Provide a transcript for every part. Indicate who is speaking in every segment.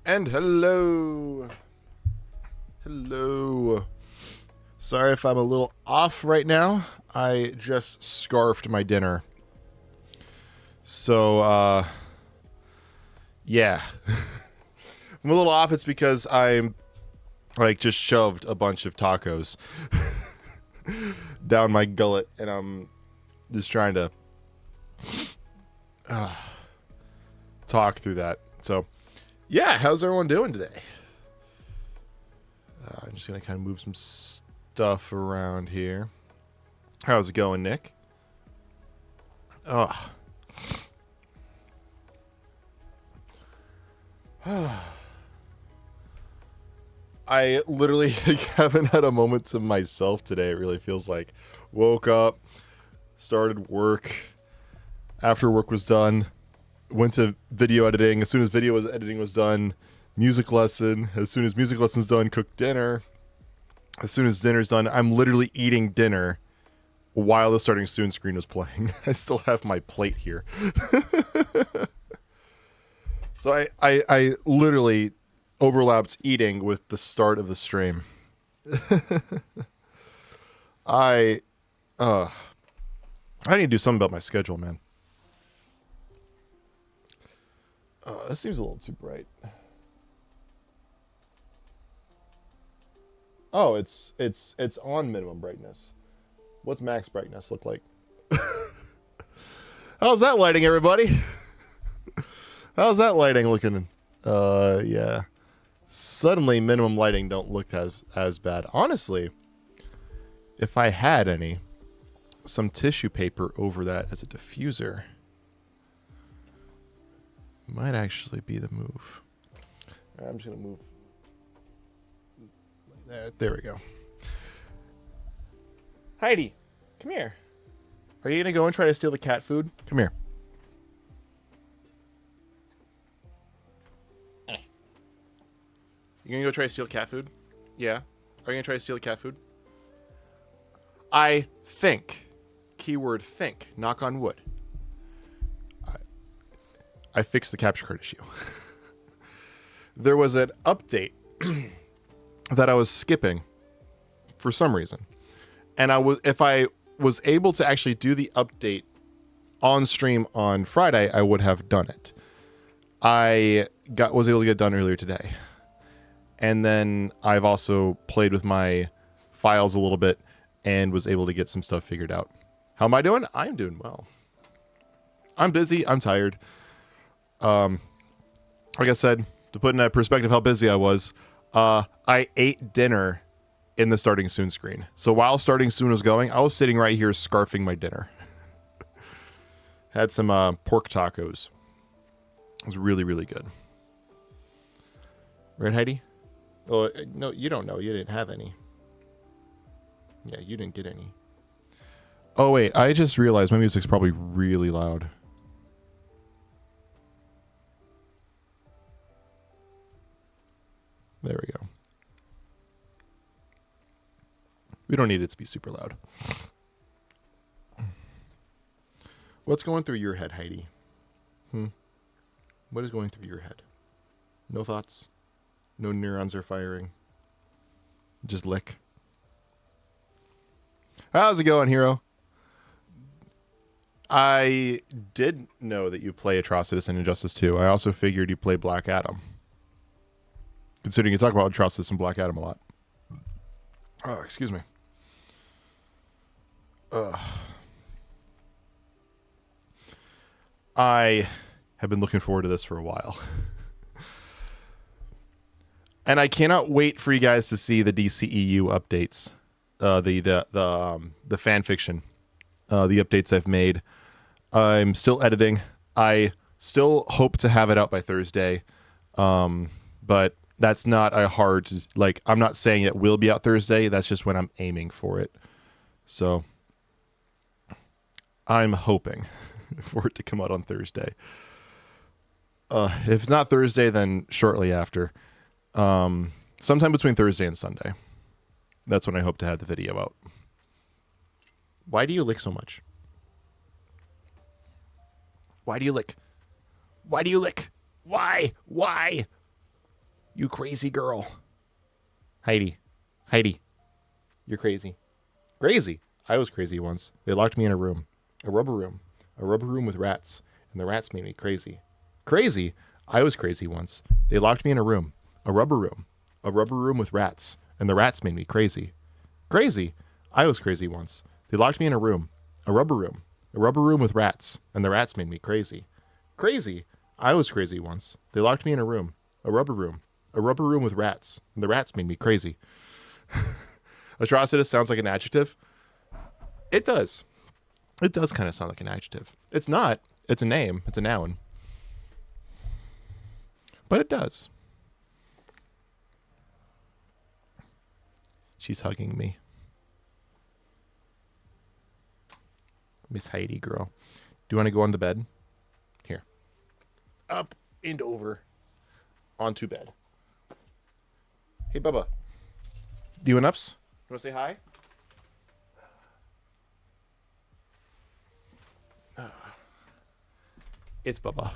Speaker 1: And hello. Hello. Sorry if I'm a little off right now. I just scarfed my dinner. So, yeah. I'm a little off. It's because I'm, just shoved a bunch of tacos down my gullet, and I'm just trying to talk through that. So, yeah, how's everyone doing today? I'm just going to kind of move some stuff around here. How's it going, Nick? Ugh. I literally haven't had a moment to myself today, it really feels like. Woke up, started work. After work was done, went to video editing. As soon as editing was done, music lesson. As soon as music lesson's done, cooked dinner. As soon as dinner's done, I'm literally eating dinner while the starting soon screen was playing. I still have my plate here. So I literally overlapped eating with the start of the stream. I need to do something about my schedule, man. This seems a little too bright. Oh, it's on minimum brightness. What's max brightness look like? How's that lighting, everybody? How's that lighting looking? Yeah. Suddenly, minimum lighting don't look as bad. Honestly, if I had some tissue paper over that as a diffuser, might actually be the move. I'm just gonna move. There we go. Heidi, come here. Are you gonna go and try to steal the cat food? Come here. You gonna go try to steal cat food? Yeah. Are you gonna try to steal cat food? I think. Keyword think. Knock on wood. I fixed the capture card issue. There was an update that I was skipping for some reason. And if I was able to actually do the update on stream on Friday, I would have done it. I was able to get it done earlier today. And then I've also played with my files a little bit and was able to get some stuff figured out. How am I doing? I'm doing well. I'm busy. I'm tired. Like I said, to put in perspective how busy I was, I ate dinner in the starting soon screen. So while starting soon was going, I was sitting right here scarfing my dinner. Had some pork tacos. It was really, really good. Right, Heidi? Oh, no, you don't know. You didn't have any. Yeah, you didn't get any. Oh, wait. I just realized my music's probably really loud. There we go. We don't need it to be super loud. What's going through your head, Heidi? What is going through your head? No thoughts? No neurons are firing? Just lick? How's it going, hero? I did know that you play Atrocitus and Injustice 2. I also figured you play Black Adam. Considering you talk about Atrocitus and Black Adam a lot. Oh, excuse me. I have been looking forward to this for a while. And I cannot wait for you guys to see the DCEU updates. The fan fiction. The updates I've made. I'm still editing. I still hope to have it out by Thursday. But that's not a hard, I'm not saying it will be out Thursday. That's just when I'm aiming for it. So I'm hoping for it to come out on Thursday. If it's not Thursday, then shortly after. Sometime between Thursday and Sunday. That's when I hope to have the video out. Why do you lick so much? Why do you lick? Why do you lick? Why? Why? You crazy girl. Heidi. Heidi. You're crazy. Crazy. I was crazy once. They locked me in a room. A rubber room. A rubber room with rats. And the rats made me crazy. Crazy. I was crazy once. They locked me in a room. A rubber room. A rubber room with rats. And the rats made me crazy. Crazy. I was crazy once. They locked me in a room. A rubber room. A rubber room with rats. And the rats made me crazy. Crazy. I was crazy once. They locked me in a room. A rubber room. A rubber room with rats. And the rats made me crazy. Atrocitus sounds like an adjective. It does. It does kind of sound like an adjective. It's not. It's a name. It's a noun. But it does. She's hugging me. Miss Heidi girl. Do you want to go on the bed? Here. Up and over. Onto bed. Hey, Bubba. Do you want ups? You want to say hi? It's Bubba.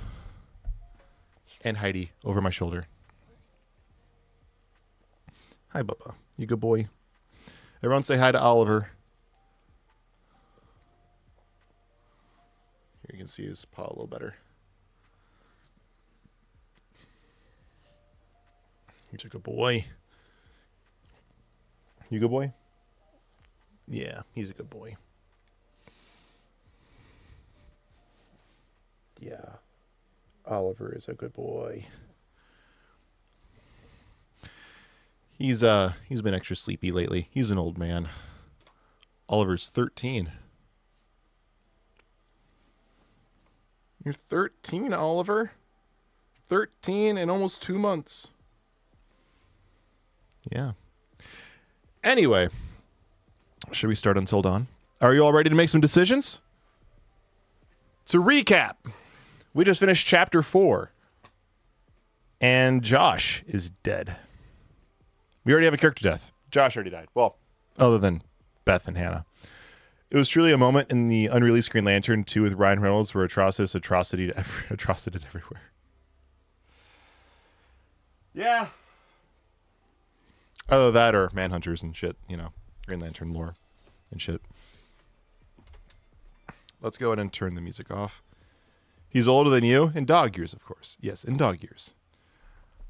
Speaker 1: And Heidi over my shoulder. Hi, Bubba. You good boy? Everyone say hi to Oliver. Here you can see his paw a little better. He's a good boy. You a good boy? Yeah, he's a good boy. Yeah. Oliver is a good boy. He's been extra sleepy lately. He's an old man. Oliver's 13. You're 13, Oliver? 13 in almost 2 months. Yeah. Anyway, should we start Until Dawn? Are you all ready to make some decisions? To recap, we just finished chapter 4. And Josh is dead. We already have a character death. Josh already died. Well, other than Beth and Hannah. It was truly a moment in the unreleased Green Lantern 2 with Ryan Reynolds where Atrocitus atrocited everywhere. Yeah. Other that or Manhunters and shit, you know, Green Lantern lore and shit. Let's go ahead and turn the music off. He's older than you in dog years, of course. Yes, in dog years.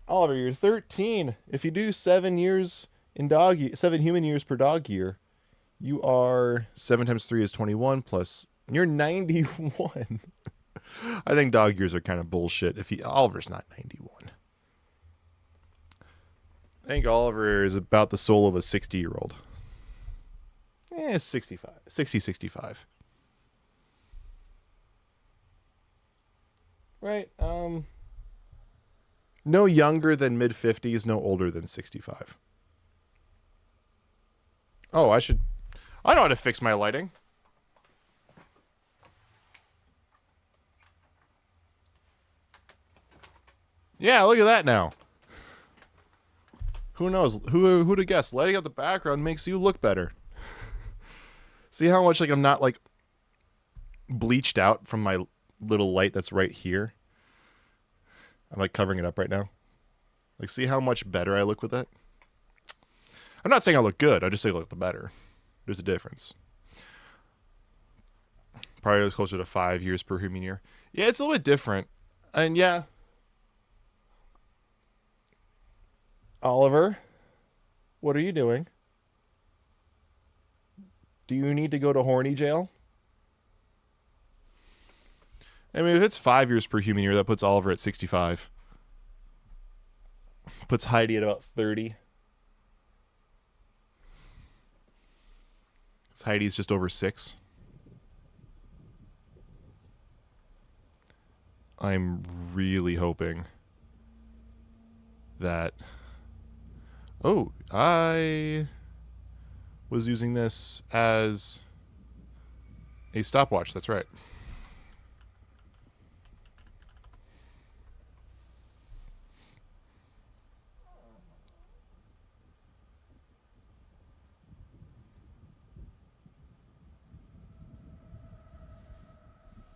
Speaker 1: Oliver, you're 13. If you do 7 years in 7 human years per dog year, you are 7 times 3 is 21 plus. You're 91. I think dog years are kind of bullshit. Oliver's not 91. I think Oliver is about the soul of a 60-year-old. 65. 60, 65. Right. No younger than mid-50s, no older than 65. Oh, I know how to fix my lighting. Yeah, look at that now. Who knows? Who to guess? Lighting up the background makes you look better. See how much like I'm not like bleached out from my little light that's right here? I'm like covering it up right now. Like, see how much better I look with that? I'm not saying I look good. I just say I look the better. There's a difference. Probably was closer to 5 years per human year. Yeah, it's a little bit different. And yeah. Oliver, what are you doing? Do you need to go to horny jail? I mean, if it's 5 years per human year, that puts Oliver at 65. Puts Heidi at about 30. Heidi's just over 6. I'm really hoping that... Oh, I was using this as a stopwatch. That's right.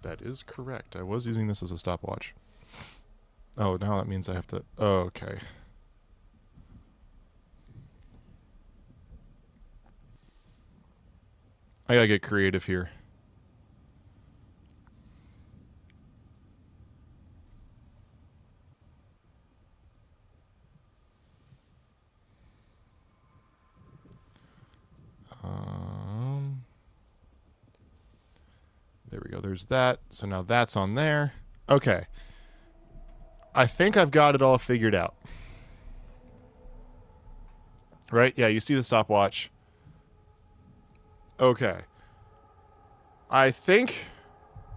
Speaker 1: That is correct. I was using this as a stopwatch. Oh, now that means I have to... Oh, okay. I gotta get creative here. There we go. There's that. So now that's on there. Okay. I think I've got it all figured out. Right? Yeah, you see the stopwatch. Okay. I think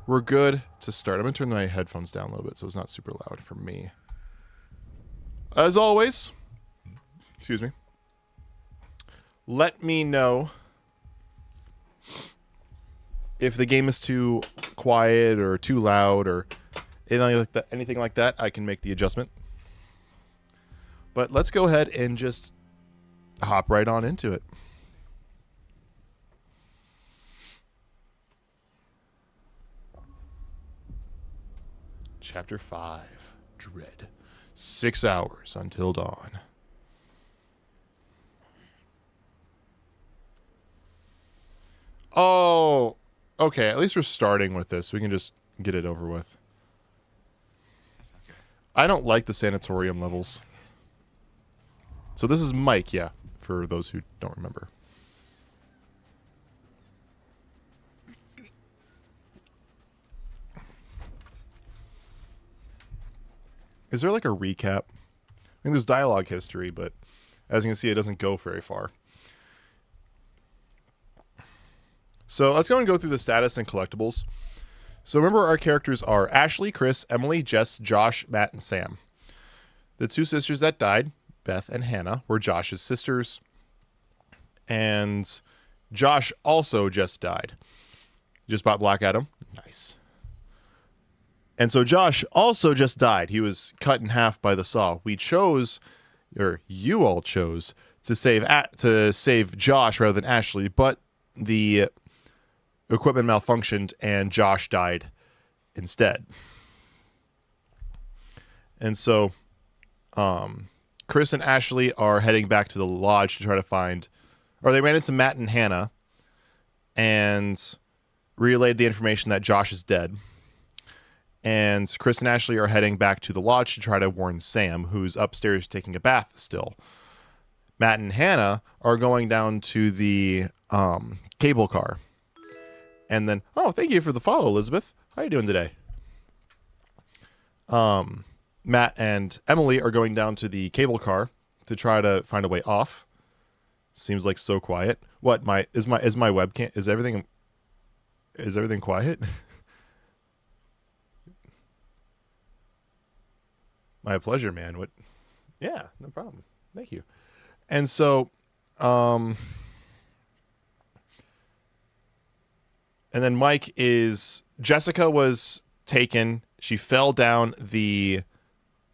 Speaker 1: we're good to start. I'm going to turn my headphones down a little bit so it's not super loud for me. As always, excuse me, let me know if the game is too quiet or too loud or anything like that. I can make the adjustment. But let's go ahead and just hop right on into it. Chapter 5, Dread. 6 hours until dawn. Oh, okay. At least we're starting with this. We can just get it over with. I don't like the sanatorium levels. So this is Mike, yeah, for those who don't remember. Is there like a recap? I mean, there's dialogue history, but as you can see, it doesn't go very far. So let's go and go through the status and collectibles. So remember, our characters are Ashley, Chris, Emily, Jess, Josh, Matt, and Sam. The two sisters that died, Beth and Hannah, were Josh's sisters. And Josh also just died. Just bought Black Adam. Nice. And so Josh also just died. He was cut in half by the saw. We chose, or you all chose, to save Josh rather than Ashley, but the equipment malfunctioned and Josh died instead. And so Chris and Ashley are heading back to the lodge to try to find, or they ran into Matt and Hannah and relayed the information that Josh is dead. And Chris and Ashley are heading back to the lodge to try to warn Sam, who's upstairs taking a bath still. Matt and Hannah are going down to the cable car. And then, oh, thank you for the follow, Elizabeth. How are you doing today? Matt and Emily are going down to the cable car to try to find a way off. Seems like so quiet. What, is my webcam, is everything quiet? My pleasure, man. What? Yeah, no problem. Thank you. And so, and then Jessica was taken. She fell down the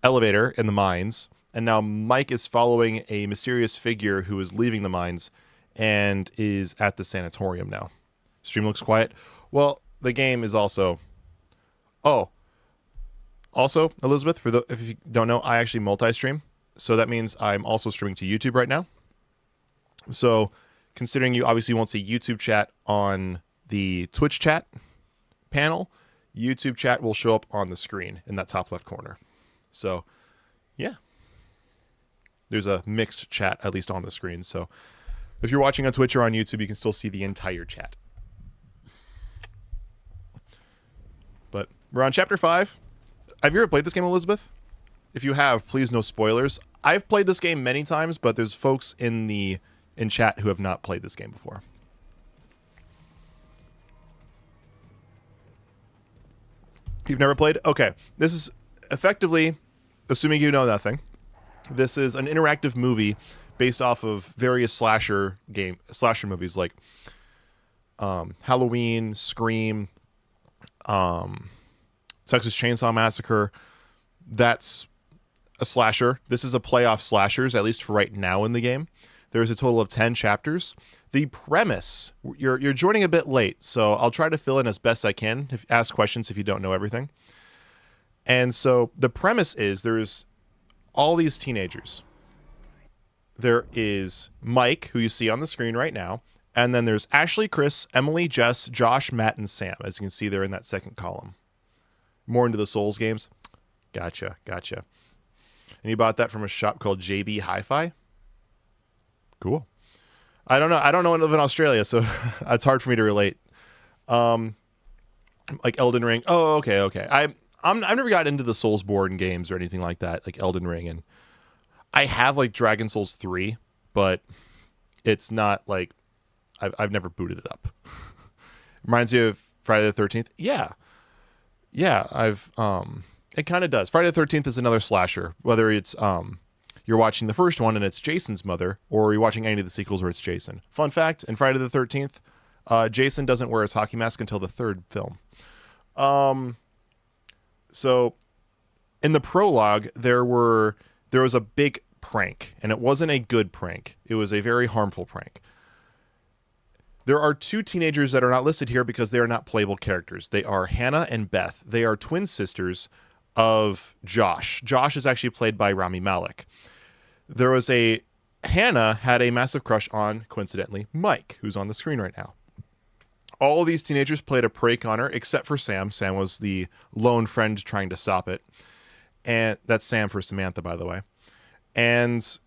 Speaker 1: elevator in the mines. And now Mike is following a mysterious figure who is leaving the mines and is at the sanatorium now. Stream looks quiet. Well, the game is also... Oh. Also, Elizabeth, if you don't know, I actually multi-stream. So that means I'm also streaming to YouTube right now. So considering you obviously won't see YouTube chat on the Twitch chat panel, YouTube chat will show up on the screen in that top left corner. So, yeah. There's a mixed chat, at least on the screen. So if you're watching on Twitch or on YouTube, you can still see the entire chat. But we're on Chapter 5. Have you ever played this game, Elizabeth? If you have, please no spoilers. I've played this game many times, but there's folks in chat who have not played this game before. You've never played? Okay. This is effectively, assuming you know nothing, this is an interactive movie based off of various slasher movies like Halloween, Scream, Texas Chainsaw Massacre. That's a slasher. This is a play off slashers, at least for right now in the game. There's a total of 10 chapters. The premise, you're joining a bit late, so I'll try to fill in as best I can. Ask questions if you don't know everything. And so the premise is there's all these teenagers. There is Mike, who you see on the screen right now, And then there's Ashley, Chris, Emily, Jess, Josh, Matt, and Sam, as you can see there in that second column. More into the Souls games. Gotcha. And you bought that from a shop called JB Hi-Fi? Cool. I don't know. I live in Australia, so it's hard for me to relate. Like Elden Ring. Oh, okay. I've never got into the Soulsborne games or anything like that, like Elden Ring, and I have like Dragon Souls 3, but it's not like I've never booted it up. Reminds you of Friday the 13th? Yeah. I've it kind of does. Friday the 13th is another slasher, whether it's you're watching the first one and it's Jason's mother, or you're watching any of the sequels where it's Jason. Fun fact, in Friday the 13th, Jason doesn't wear his hockey mask until the third film. So in the prologue, there was a big prank, and it wasn't a good prank. It was a very harmful prank. There are two teenagers that are not listed here because they are not playable characters. They are Hannah and Beth. They are twin sisters of Josh. Josh is actually played by Rami Malek. Hannah had a massive crush on, coincidentally, Mike, who's on the screen right now. All of these teenagers played a prank on her, except for Sam. Sam was the lone friend trying to stop it. And that's Sam for Samantha, by the way. And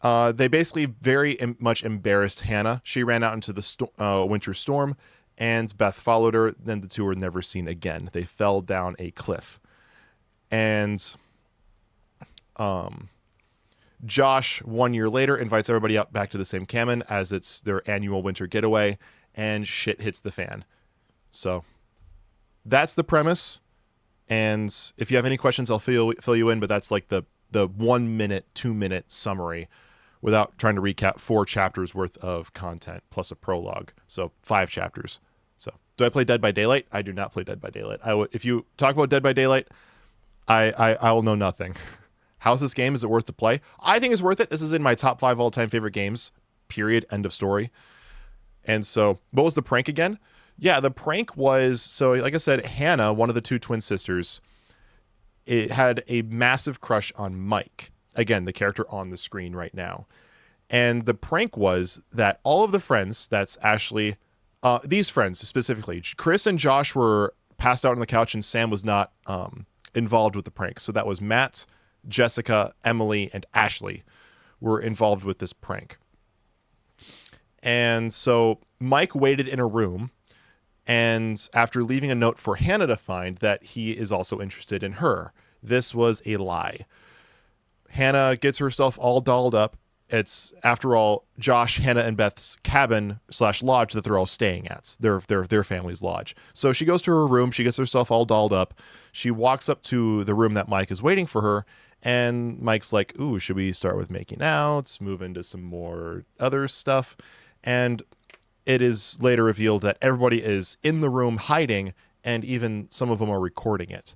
Speaker 1: they basically very much embarrassed Hannah. She ran out into the winter storm, and Beth followed her. Then the two were never seen again. They fell down a cliff. And Josh, 1 year later, invites everybody up back to the same cabin as it's their annual winter getaway, and shit hits the fan. So that's the premise. And if you have any questions, I'll fill you in, but that's like the 1 minute, 2 minute summary without trying to recap 4 chapters worth of content plus a prologue. So 5 chapters. So do I play Dead by Daylight? I do not play Dead by Daylight. If you talk about Dead by Daylight, I will know nothing. How's this game? Is it worth to play? I think it's worth it. This is in my top 5 all-time favorite games, period, end of story. And so what was the prank again? Yeah, the prank was, so like I said, Hannah, one of the two twin sisters, it had a massive crush on Mike. Again, the character on the screen right now. And the prank was that all of the friends, that's Ashley, these friends specifically, Chris and Josh were passed out on the couch and Sam was not involved with the prank. So that was Matt, Jessica, Emily, and Ashley were involved with this prank. And so Mike waited in a room, and after leaving a note for Hannah to find that he is also interested in her. This was a lie. Hannah gets herself all dolled up. It's, after all, Josh, Hannah, and Beth's cabin / lodge that they're all staying at. Their family's lodge. So she goes to her room. She gets herself all dolled up. She walks up to the room that Mike is waiting for her. And Mike's like, ooh, should we start with making out? Move into some more other stuff. And it is later revealed that everybody is in the room hiding, and even some of them are recording it.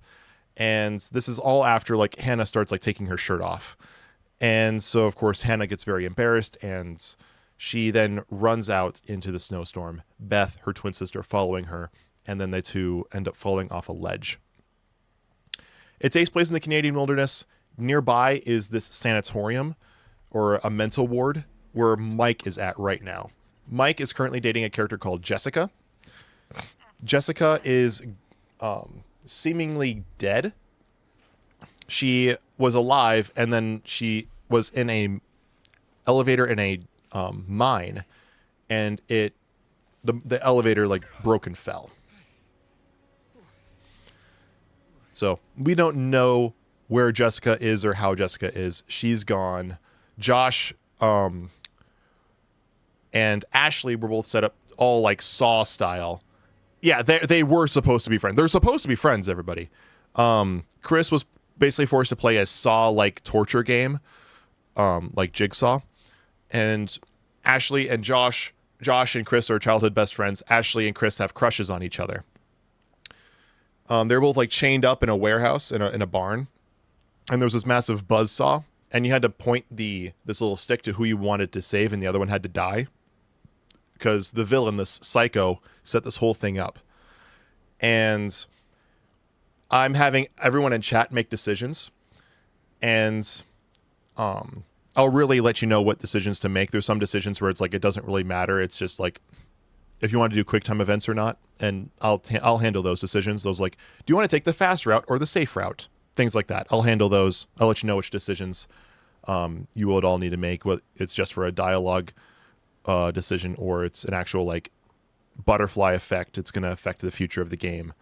Speaker 1: And this is all after like Hannah starts like taking her shirt off. And so, of course, Hannah gets very embarrassed, and she then runs out into the snowstorm. Beth, her twin sister, following her, and then they two end up falling off a ledge. It takes place in the Canadian wilderness. Nearby is this sanatorium, or a mental ward, where Mike is at right now. Mike is currently dating a character called Jessica. Jessica is seemingly dead. She was alive, and then she was in a elevator in a mine, and the elevator like broke and fell. So we don't know where Jessica is or how Jessica is. She's gone. Josh and Ashley were both set up all like Saw style. Yeah, they were supposed to be friends. They're supposed to be friends, everybody. Chris was basically forced to play a Saw-like torture game, like Jigsaw. And Ashley and Josh and Chris are childhood best friends. Ashley and Chris have crushes on each other. They're both like chained up in a warehouse, in a barn. And there was this massive buzzsaw. And you had to point this little stick to who you wanted to save, and the other one had to die. Because the villain, this psycho, set this whole thing up. And I'm having everyone in chat make decisions. And I'll really let you know what decisions to make. There's some decisions where it's like it doesn't really matter. It's just like if you want to do quick time events or not, and I'll handle those decisions. Those like, do you want to take the fast route or the safe route? Things like that. I'll handle those. I'll let you know which decisions you would all need to make. What it's just for a dialogue decision or it's an actual like butterfly effect. It's going to affect the future of the game.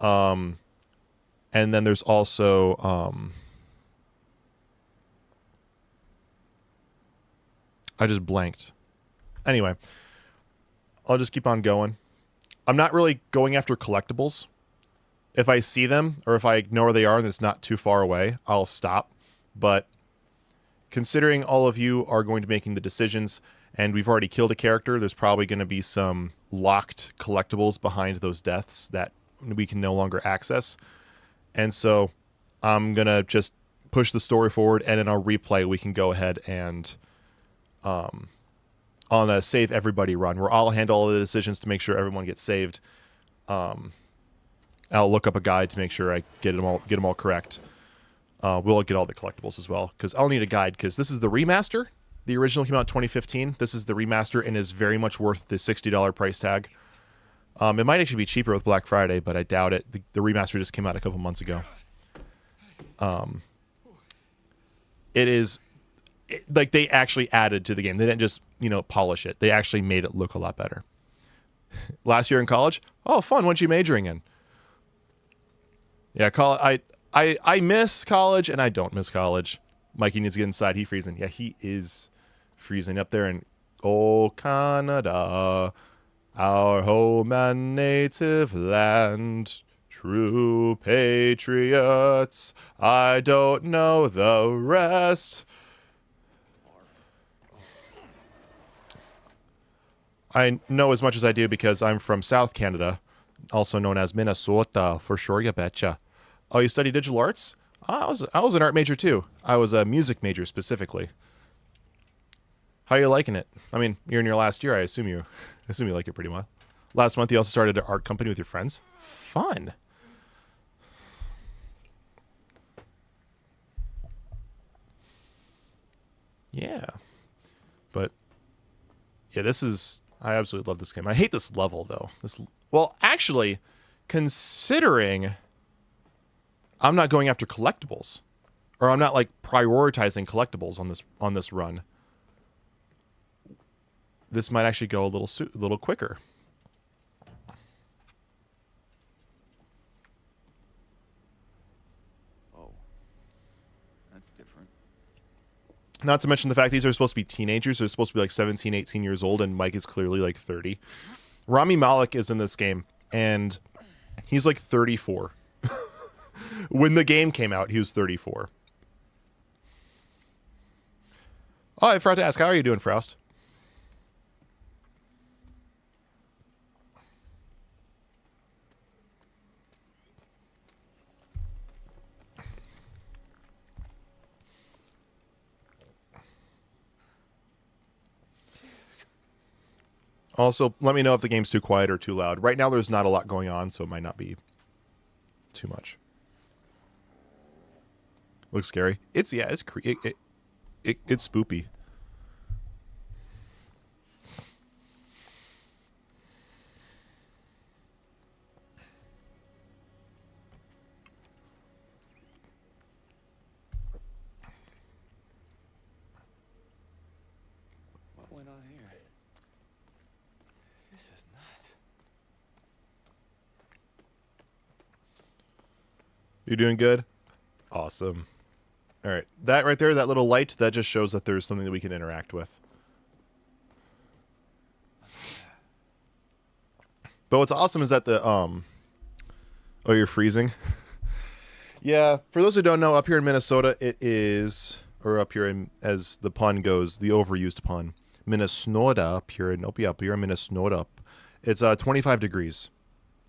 Speaker 1: And then there's also I just blanked. Anyway, I'll just keep on going. I'm not really going after collectibles. If I see them or if I know where they are and it's not too far away, I'll stop. But considering all of you are going to be making the decisions and we've already killed a character, there's probably going to be some locked collectibles behind those deaths that we can no longer access. And so I'm going to just push the story forward, and in our replay we can go ahead and on a save everybody run where I'll handle all the decisions to make sure everyone gets saved. I'll look up a guide to make sure I get them all correct. We'll get all the collectibles as well because I'll need a guide because this is the remaster. The original came out in 2015. This is the remaster and is very much worth the $60 price tag. It might actually be cheaper with Black Friday, but I doubt it. The remaster just came out a couple months ago. It is like they actually added to the game. They didn't just, polish it. They actually made it look a lot better. Last year in college, oh, fun. What you majoring in? Yeah, I miss college and I don't miss college. Mikey needs to get inside. He's freezing. Yeah, he is freezing up there in Canada, our home and native land. True patriots, I don't know the rest. I know as much as I do because I'm from South Canada, also known as Minnesota, for sure, you betcha. Oh, you study digital arts? I was an art major too. I was a music major specifically. How are you liking it? I mean, you're in your last year. I assume you like it pretty well. Last month you also started an art company with your friends. Fun. Yeah. But yeah, I absolutely love this game. I hate this level though. Well, actually, considering I'm not going after collectibles, or I'm not like prioritizing collectibles on this run, this might actually go a little quicker.
Speaker 2: Oh, that's different.
Speaker 1: Not to mention the fact these are supposed to be teenagers. They're supposed to be like 17, 18 years old, and Mike is clearly like 30. Rami Malek is in this game, and he's like 34. When the game came out, he was 34. Oh, I forgot to ask, how are you doing, Frost? Also, let me know if the game's too quiet or too loud. Right now, there's not a lot going on, so it might not be too much. Looks scary. It's spoopy.
Speaker 2: What went on here? This is nuts.
Speaker 1: You're doing good? Awesome. All right. That right there, that little light, that just shows that there's something that we can interact with. But what's awesome is that oh, you're freezing? Yeah, for those who don't know, up here in Minnesota, it is, or up here in, as the pun goes, the overused pun, Minnesota, up here in Minnesota, it's 25 degrees.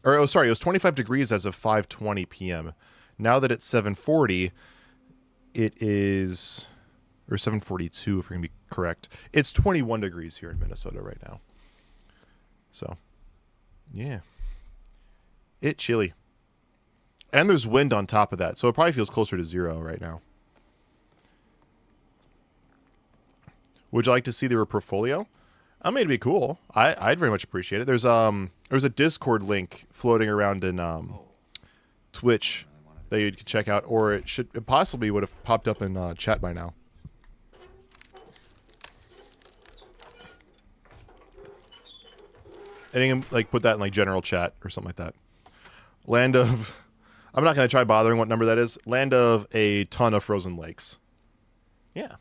Speaker 1: Or, oh, sorry, it was 25 degrees as of 5:20 p.m. Now that it's 7:40, it is, or 7:42 if we're going to be correct, it's 21 degrees here in Minnesota right now. So, yeah. It's chilly. And there's wind on top of that, so it probably feels closer to 0 right now. Would you like to see their portfolio? I mean, it'd be cool. I'd very much appreciate it. There's a Discord link floating around in Twitch that you could check out, or it possibly would have popped up in chat by now. And you can like put that in like general chat or something like that. Land of, I'm not gonna try bothering what number that is. Land of a ton of frozen lakes. Yeah.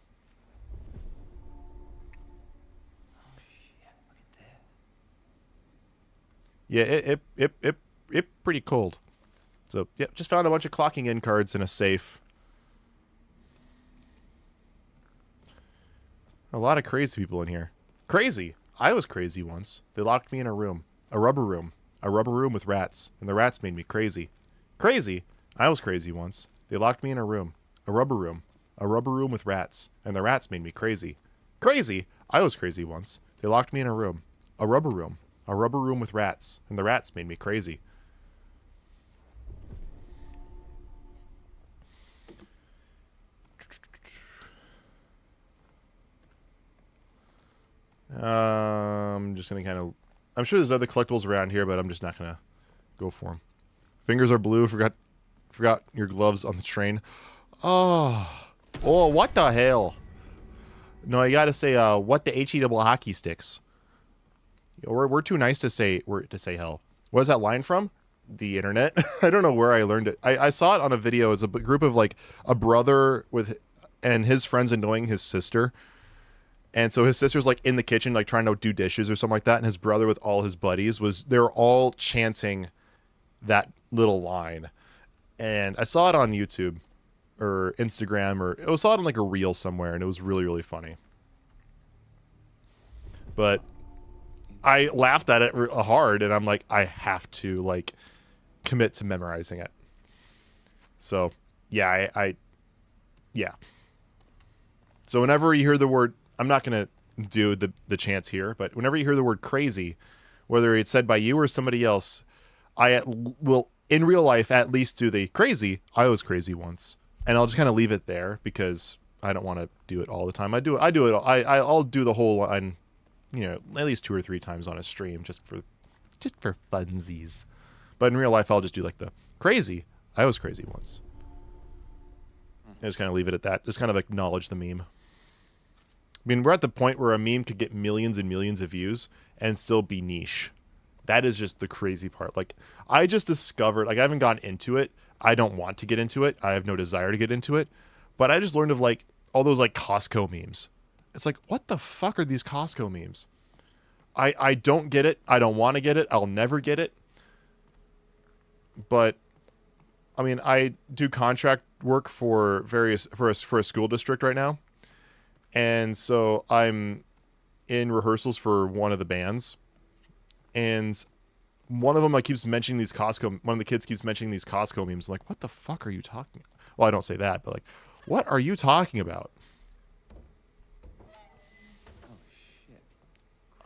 Speaker 1: Yeah, it pretty cold. So yeah, just found a bunch of clocking in cards in a safe. A lot of crazy people in here. Crazy. I was crazy once. They locked me in a room. A rubber room with rats. And the rats made me crazy. Crazy. I was crazy once. They locked me in a room. A rubber room with rats. And the rats made me crazy. Crazy. I was crazy once. They locked me in a room. A rubber room with rats. And the rats made me crazy. I'm just gonna kind of. I'm sure there's other collectibles around here, but I'm just not gonna go for them. Fingers are blue. Forgot your gloves on the train. Oh, what the hell? No, I gotta say, what the HE double hockey sticks. We're too nice to say hell. What is that line from? The internet. I don't know where I learned it. I saw it on a video. It's a group of like a brother and his friends annoying his sister. And so his sister's like in the kitchen, like trying to do dishes or something like that. And his brother with all his buddies they were all chanting that little line. And I saw it on YouTube or Instagram, or I saw it on like a reel somewhere. And it was really, really funny. But I laughed at it hard, and I'm like, I have to like commit to memorizing it. So yeah, yeah. So whenever you hear the word, I'm not going to do the chants here, but whenever you hear the word crazy, whether it's said by you or somebody else, I will, in real life, at least do the crazy. I was crazy once. And I'll just kind of leave it there because I don't want to do it all the time. I'll do the whole line, at least 2 or 3 times on a stream just for funsies. But in real life, I'll just do like the crazy. I was crazy once. And just kind of leave it at that. Just kind of acknowledge the meme. I mean, we're at the point where a meme could get millions and millions of views and still be niche. That is just the crazy part. Like, I just discovered, like, I haven't gotten into it. I don't want to get into it. I have no desire to get into it. But I just learned of, like, all those, like, Costco memes. It's like, what the fuck are these Costco memes? I don't get it. I don't want to get it. I'll never get it. But, I mean, I do contract work for a school district right now. And so I'm in rehearsals for one of the bands, and one of them keeps mentioning these Costco. One of the kids keeps mentioning these Costco memes. I'm like, what the fuck are you talking about? Well, I don't say that, but like, what are you talking about?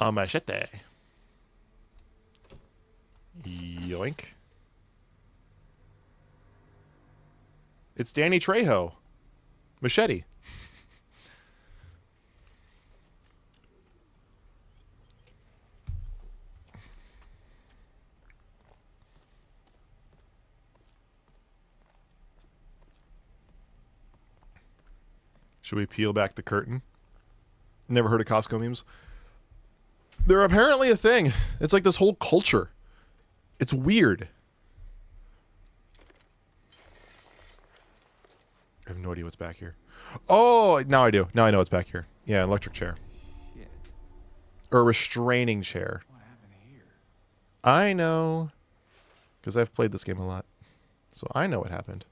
Speaker 2: Oh shit.
Speaker 1: Machete. Yoink. It's Danny Trejo. Machete. Should we peel back the curtain? Never heard of Costco memes? They're apparently a thing. It's like this whole culture. It's weird. I have no idea what's back here. Oh, now I do. Now I know what's back here. Yeah, an electric chair.
Speaker 2: Shit.
Speaker 1: Or a restraining chair.
Speaker 2: What happened here?
Speaker 1: I know. Because I've played this game a lot. So I know what happened.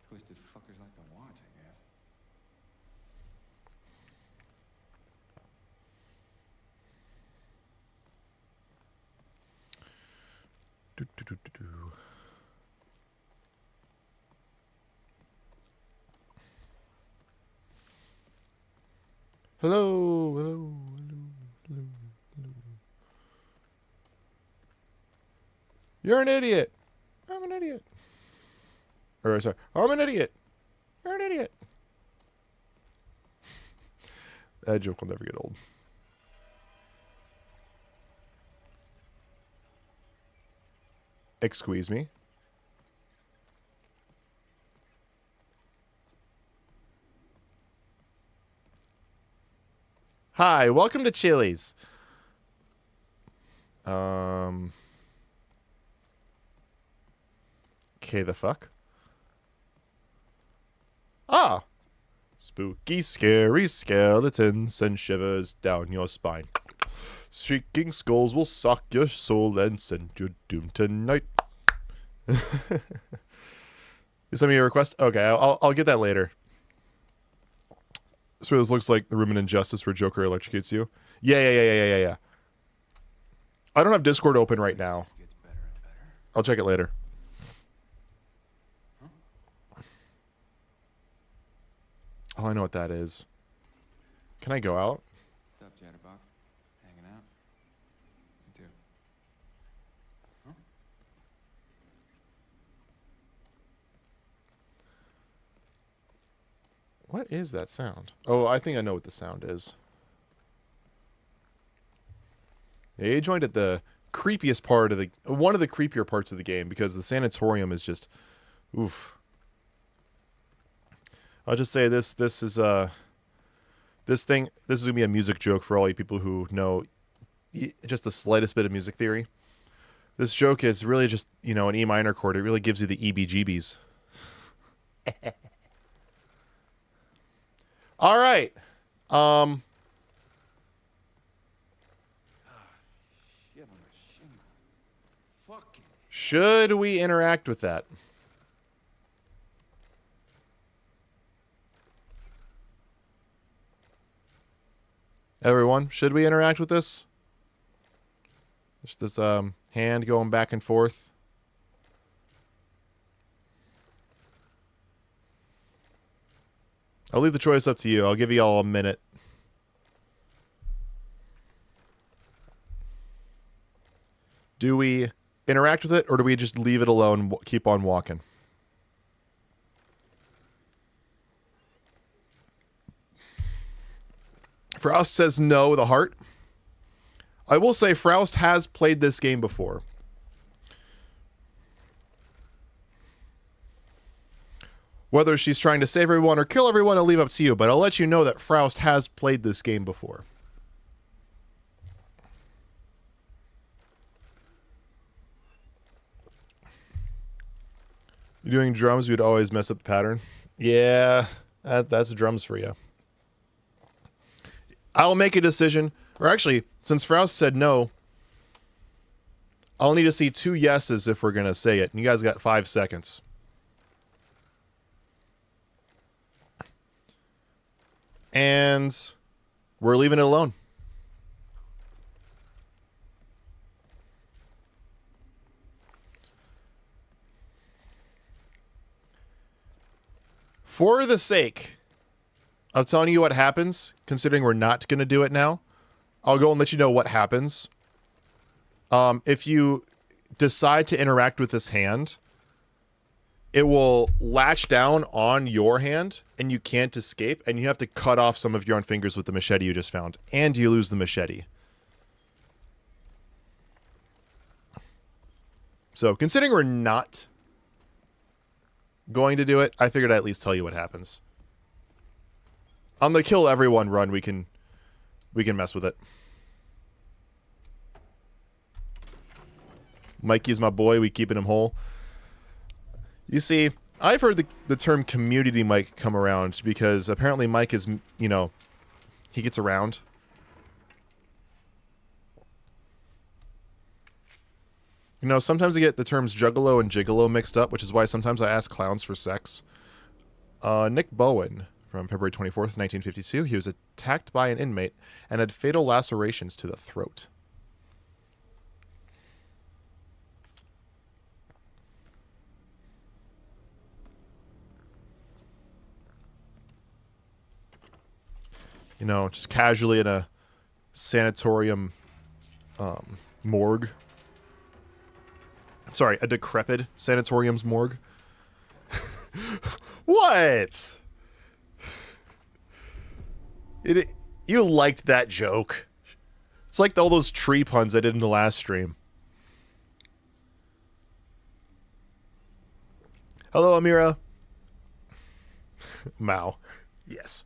Speaker 2: Twisted fuckers like to watch, I guess.
Speaker 1: Do, do, do, do, do. Hello, hello, hello, hello, hello. You're an idiot. I'm an idiot. Or sorry, I'm an idiot. You're an idiot. That joke will never get old. Excuse me. Hi, welcome to Chili's. Okay, the fuck? Ah! Spooky, scary skeletons send shivers down your spine. Shrieking skulls will suck your soul and send you doom tonight. Is that your request? Okay, I'll get that later. So this looks like the room in Injustice where Joker electrocutes you. Yeah. I don't have Discord open right now.
Speaker 2: Gets better and better.
Speaker 1: I'll check it later. Oh, I know what that is. Can I go out?
Speaker 2: What's up, Chatterbox? Hanging out? Me too. Huh?
Speaker 1: What is that sound? Oh, I think I know what the sound is. Yeah, you joined at the creepiest part of the... One of the creepier parts of the game, because the sanatorium is just... Oof. I'll just say this is gonna be a music joke for all you people who know just the slightest bit of music theory. This joke is really just, you know, an E minor chord. It really gives you the EBGBs. All right.
Speaker 2: Shit on my shin. Fucking.
Speaker 1: Should we interact with that? Everyone, should we interact with this? Just this hand going back and forth. I'll leave the choice up to you. I'll give you all a minute. Do we interact with it, or do we just leave it alone, keep on walking? Froust says no with a heart. I will say Froust has played this game before. Whether she's trying to save everyone or kill everyone, I'll leave up to you, but I'll let you know that Froust has played this game before. You're doing drums, you'd always mess up the pattern. Yeah, that's drums for you. I'll make a decision, or actually, since Froust said no, I'll need to see 2 yeses if we're going to say it. And you guys got 5 seconds. And we're leaving it alone. For the sake of telling you what happens, considering we're not going to do it now, I'll go and let you know what happens. If you decide to interact with this hand, it will latch down on your hand, and you can't escape, and you have to cut off some of your own fingers with the machete you just found, and you lose the machete. So, considering we're not going to do it, I figured I'd at least tell you what happens. On the kill everyone run, we can mess with it. Mikey's my boy. We keeping him whole. You see, I've heard the term community Mike come around because apparently Mike is, you know, he gets around. You know, sometimes I get the terms juggalo and gigolo mixed up, which is why sometimes I ask clowns for sex. Nick Bowen from February 24th, 1952. He was attacked by an inmate and had fatal lacerations to the throat. You know, just casually in a sanatorium morgue. Sorry, a decrepit sanatorium's morgue. What? You liked that joke. It's like all those tree puns I did in the last stream. Hello, Amira. Mao. Yes.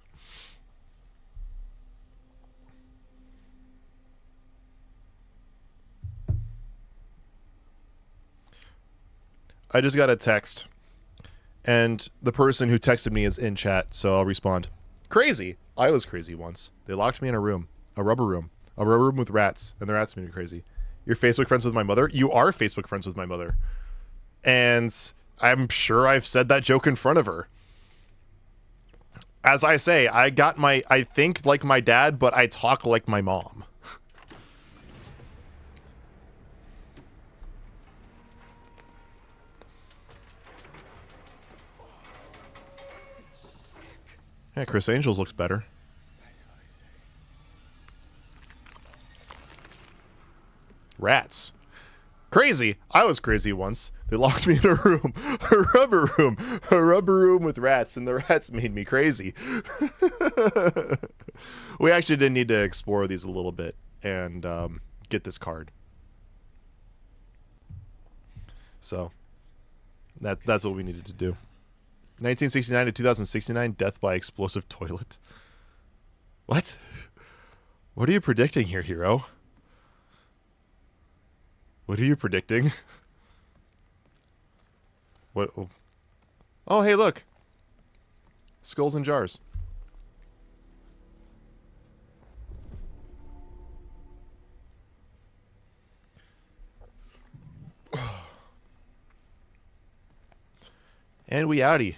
Speaker 1: I just got a text, and the person who texted me is in chat, so I'll respond. Crazy. I was crazy once. They locked me in a room, a rubber room with rats, and the rats made me crazy. You're Facebook friends with my mother? You are Facebook friends with my mother. And I'm sure I've said that joke in front of her. As I say, I think like my dad, but I talk like my mom. Yeah, Chris Angels looks better. Rats. Crazy. I was crazy once. They locked me in a room. A rubber room. A rubber room with rats, and the rats made me crazy. We actually did need to explore these a little bit and get this card. So, that's what we needed to do. 1969 to 2069, death by explosive toilet. What? What are you predicting here, hero? What are you predicting? What? Oh, hey, look. Skulls and jars. And we outie.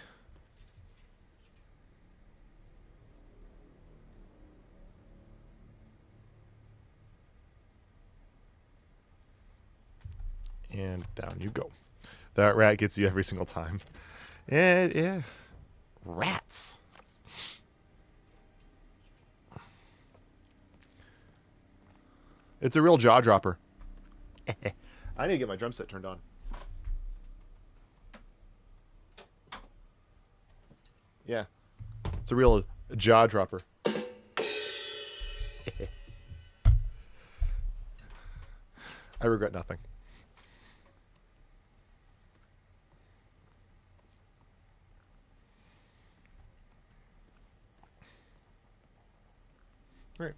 Speaker 1: And down you go. That rat gets you every single time. And yeah. Rats. It's a real jaw dropper. I need to get my drum set turned on. Yeah. It's a real jaw dropper. I regret nothing. Right.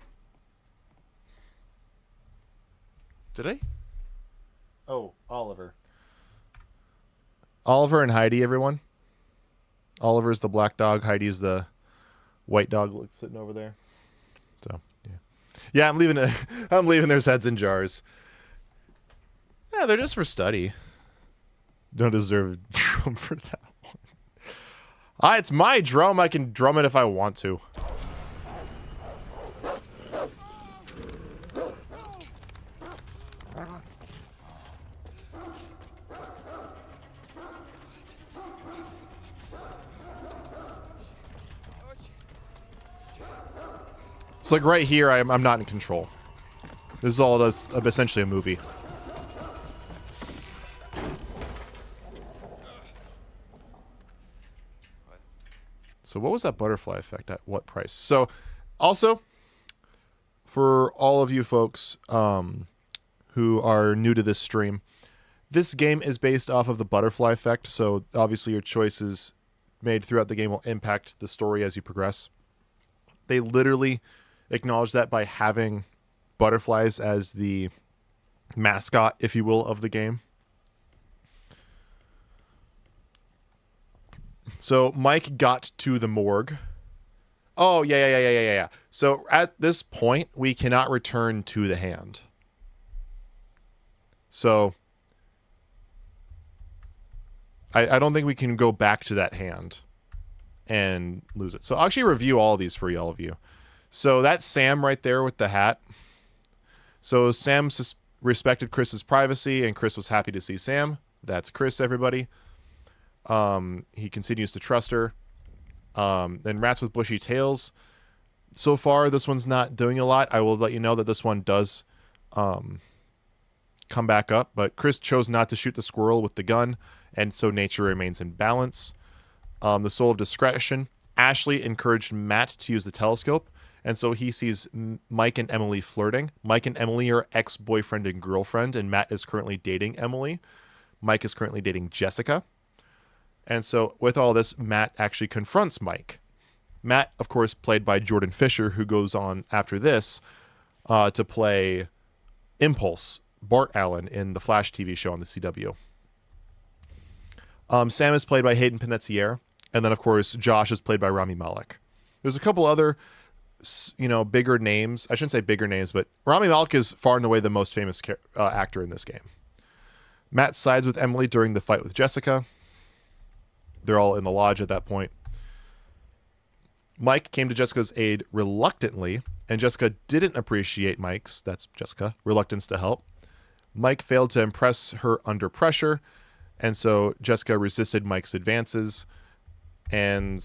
Speaker 1: Did I? Oh, Oliver. Oliver and Heidi, everyone. Oliver's the black dog. Heidi's the white dog sitting over there. So, yeah. Yeah, I'm leaving it. I'm leaving their heads in jars. Yeah, they're just for study. Don't deserve a drum for that one. Ah, it's my drum. I can drum it if I want to. It's like right here, I'm not in control. This is all essentially a movie. So what was that butterfly effect at what price? So also, for all of you folks who are new to this stream, this game is based off of the butterfly effect. So obviously your choices made throughout the game will impact the story as you progress. They literally acknowledge that by having butterflies as the mascot, if you will, of the game. So Mike got to the morgue. Oh, yeah. So at this point, we cannot return to the hand. So I don't think we can go back to that hand and lose it. So I'll actually review all of these for all of you. So that's Sam right there with the hat. So Sam respected Chris's privacy, and Chris was happy to see Sam. That's Chris, everybody. He continues to trust her. Then Rats with Bushy Tails. So far, this one's not doing a lot. I will let you know that this one does come back up, but Chris chose not to shoot the squirrel with the gun, and so nature remains in balance. The soul of discretion. Ashley encouraged Matt to use the telescope, and so he sees Mike and Emily flirting. Mike and Emily are ex-boyfriend and girlfriend, and Matt is currently dating Emily. Mike is currently dating Jessica. And so with all this, Matt actually confronts Mike. Matt, of course, played by Jordan Fisher, who goes on after this to play Impulse, Bart Allen, in the Flash TV show on the CW. Sam is played by Hayden Panettiere. And then, of course, Josh is played by Rami Malek. There's a couple other, bigger names. I shouldn't say bigger names, but Rami Malek is far and away the most famous actor in this game. Matt sides with Emily during the fight with Jessica. They're all in the lodge at that point. Mike came to Jessica's aid reluctantly, and Jessica didn't appreciate Mike's, that's Jessica, reluctance to help. Mike failed to impress her under pressure, and so Jessica resisted Mike's advances. And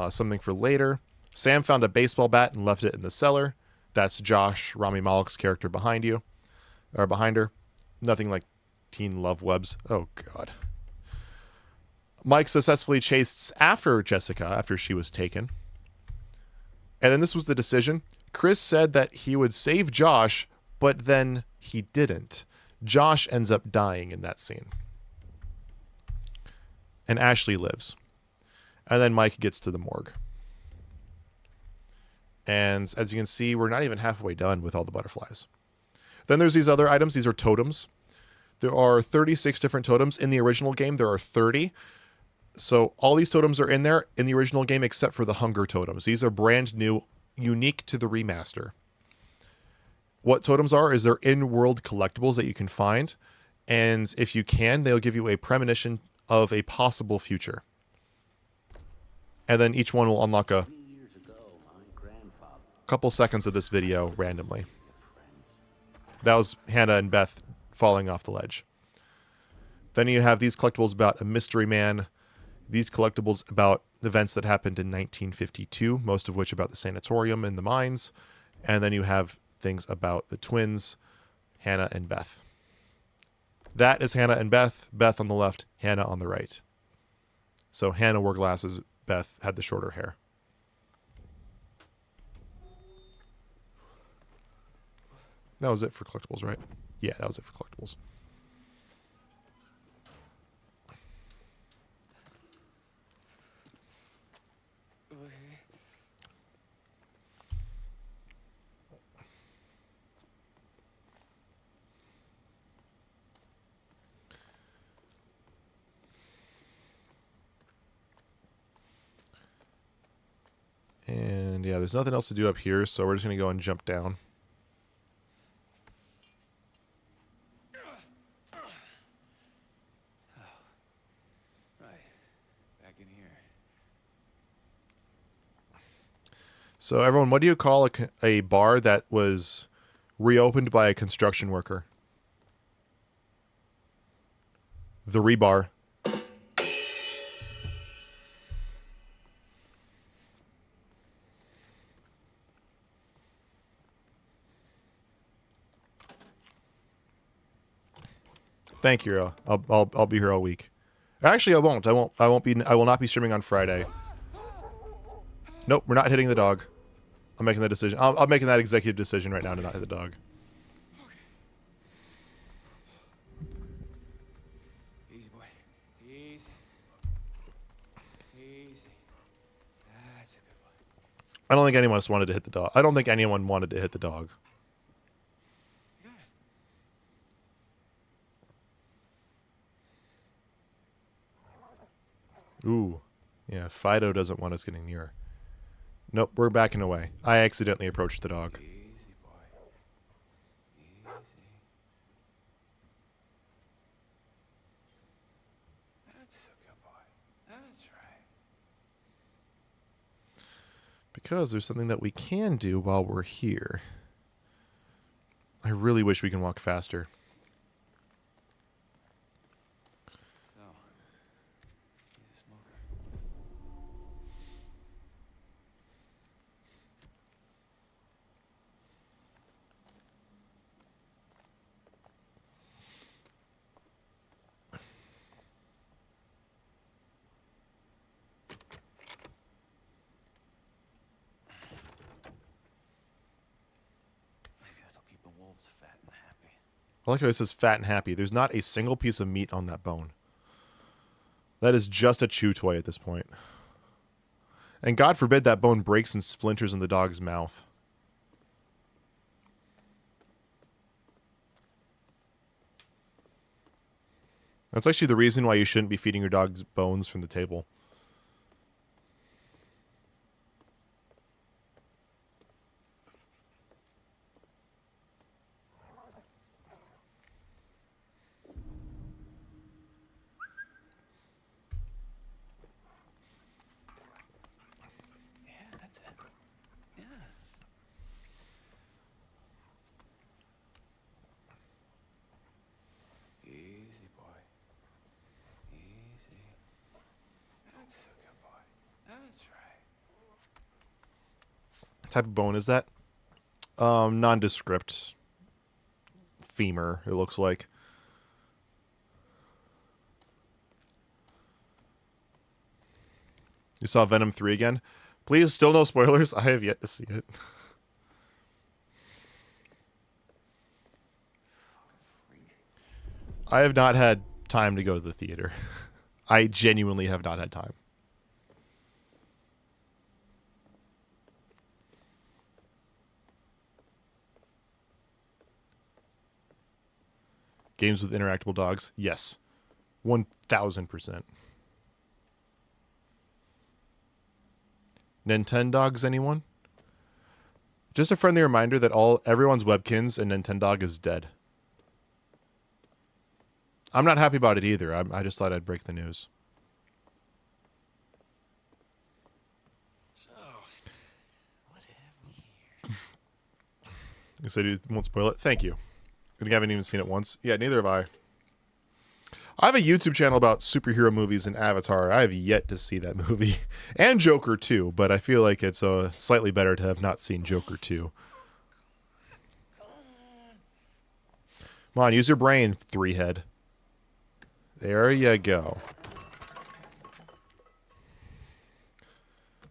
Speaker 1: something for later. Sam found a baseball bat and left it in the cellar. That's Josh, Rami Malek's character behind her. Nothing like teen love webs. Oh, God. Mike successfully chased after Jessica after she was taken. And then this was the decision. Chris said that he would save Josh, but then he didn't. Josh ends up dying in that scene. And Ashley lives. And then Mike gets to the morgue. And as you can see, we're not even halfway done with all the butterflies. Then there's these other items. These are totems. There are 36 different totems. In the original game, there are 30. So all these totems are in there in the original game except for the hunger totems. These are brand new, unique to the remaster. What totems are is they're in-world collectibles that you can find. And if you can, they'll give you a premonition of a possible future. And then each one will unlock a couple seconds of this video randomly. That was Hannah and Beth falling off the ledge. Then you have these collectibles about a mystery man. These collectibles about events that happened in 1952, most of which about the sanatorium and the mines. And then you have things about the twins, Hannah and Beth. That is Hannah and Beth. Beth on the left, Hannah on the right. So Hannah wore glasses. Beth had the shorter hair. That was it for collectibles, right? Yeah, that was it for collectibles. And yeah, there's nothing else to do up here, so we're just going to go and jump down.
Speaker 2: Right. Back in here.
Speaker 1: So everyone, what do you call a bar that was reopened by a construction worker? The rebar. Thank you. I'll be here all week. Actually, I won't. I will not be streaming on Friday. Nope, we're not hitting the dog. I'm making that decision. I'm making that executive decision right now to not hit the dog.
Speaker 2: Easy, boy. Easy. Easy. That's a good one.
Speaker 1: I don't think anyone else wanted to hit the dog. I don't think anyone wanted to hit the dog. Ooh. Yeah, Fido doesn't want us getting near. Nope, we're backing away. I accidentally approached the dog.
Speaker 2: Easy, boy. Easy. That's a good boy. That's right.
Speaker 1: Because there's something that we can do while we're here. I really wish we can walk faster.
Speaker 2: So, he's a smoker.
Speaker 1: I like how it says fat and happy. There's not a single piece of meat on that bone. That is just a chew toy at this point. And God forbid that bone breaks and splinters in the dog's mouth. That's actually the reason why you shouldn't be feeding your dog's bones from the table.
Speaker 2: Yeah, that's it. Yeah. Easy, boy. Easy. That's a good boy. That's right.
Speaker 1: What type of bone is that? Nondescript. Femur, it looks like. You saw Venom 3 again? Please, still no spoilers. I have yet to see it. I have not had time to go to the theater. I genuinely have not had time. Games with interactable dogs? Yes. 1000%. Nintendogs, anyone? Just a friendly reminder that everyone's Webkins and Nintendog is dead. I'm not happy about it either. I just thought I'd break the news.
Speaker 2: So, what have we here?
Speaker 1: You said you won't spoil it? Thank you. I haven't even seen it once. Yeah, neither have I. I have a YouTube channel about superhero movies and Avatar. I have yet to see that movie. And Joker 2, but I feel like it's slightly better to have not seen Joker 2. Come on, use your brain, 3-head. There you go.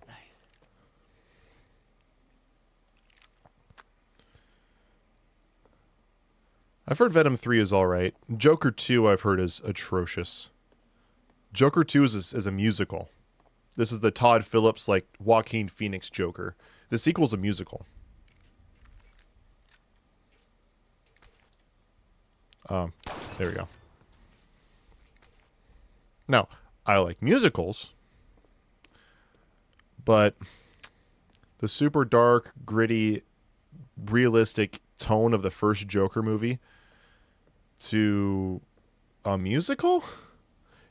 Speaker 2: Nice.
Speaker 1: I've heard Venom 3 is alright. Joker 2 I've heard is atrocious. Joker 2 is a musical. This is the Todd Phillips, like, Joaquin Phoenix Joker. The sequel's a musical. There we go. Now, I like musicals, but the super dark, gritty, realistic tone of the first Joker movie to a musical,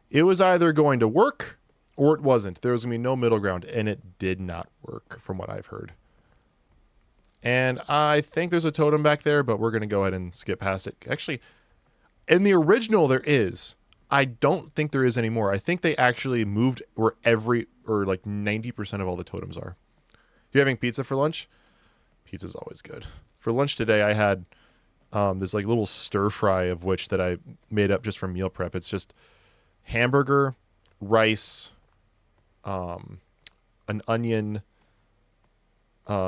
Speaker 1: it was either going to work or it wasn't. There was going to be no middle ground, and it did not work from what I've heard. And I think there's a totem back there, but we're going to go ahead and skip past it. Actually, in the original there is. I don't think there is anymore. I think they actually moved where like 90% of all the totems are. You having pizza for lunch? Pizza's always good. For lunch today, I had this like little stir fry of which that I made up just for meal prep. It's just hamburger, rice, an onion,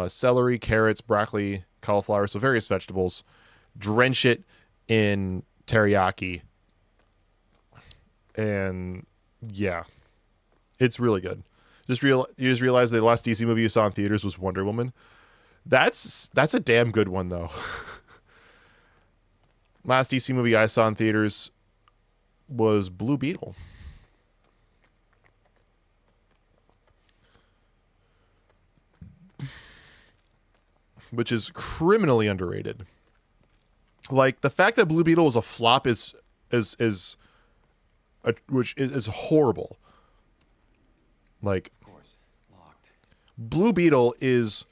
Speaker 1: celery, carrots, broccoli, cauliflower, so various vegetables. Drench it in teriyaki. And yeah, it's really good. You just realize the last DC movie you saw in theaters was Wonder Woman. That's a damn good one though. Last DC movie I saw in theaters was Blue Beetle. Which is criminally underrated. Like, the fact that Blue Beetle was a flop is horrible. Like,
Speaker 2: Of course. Locked.
Speaker 1: Blue Beetle is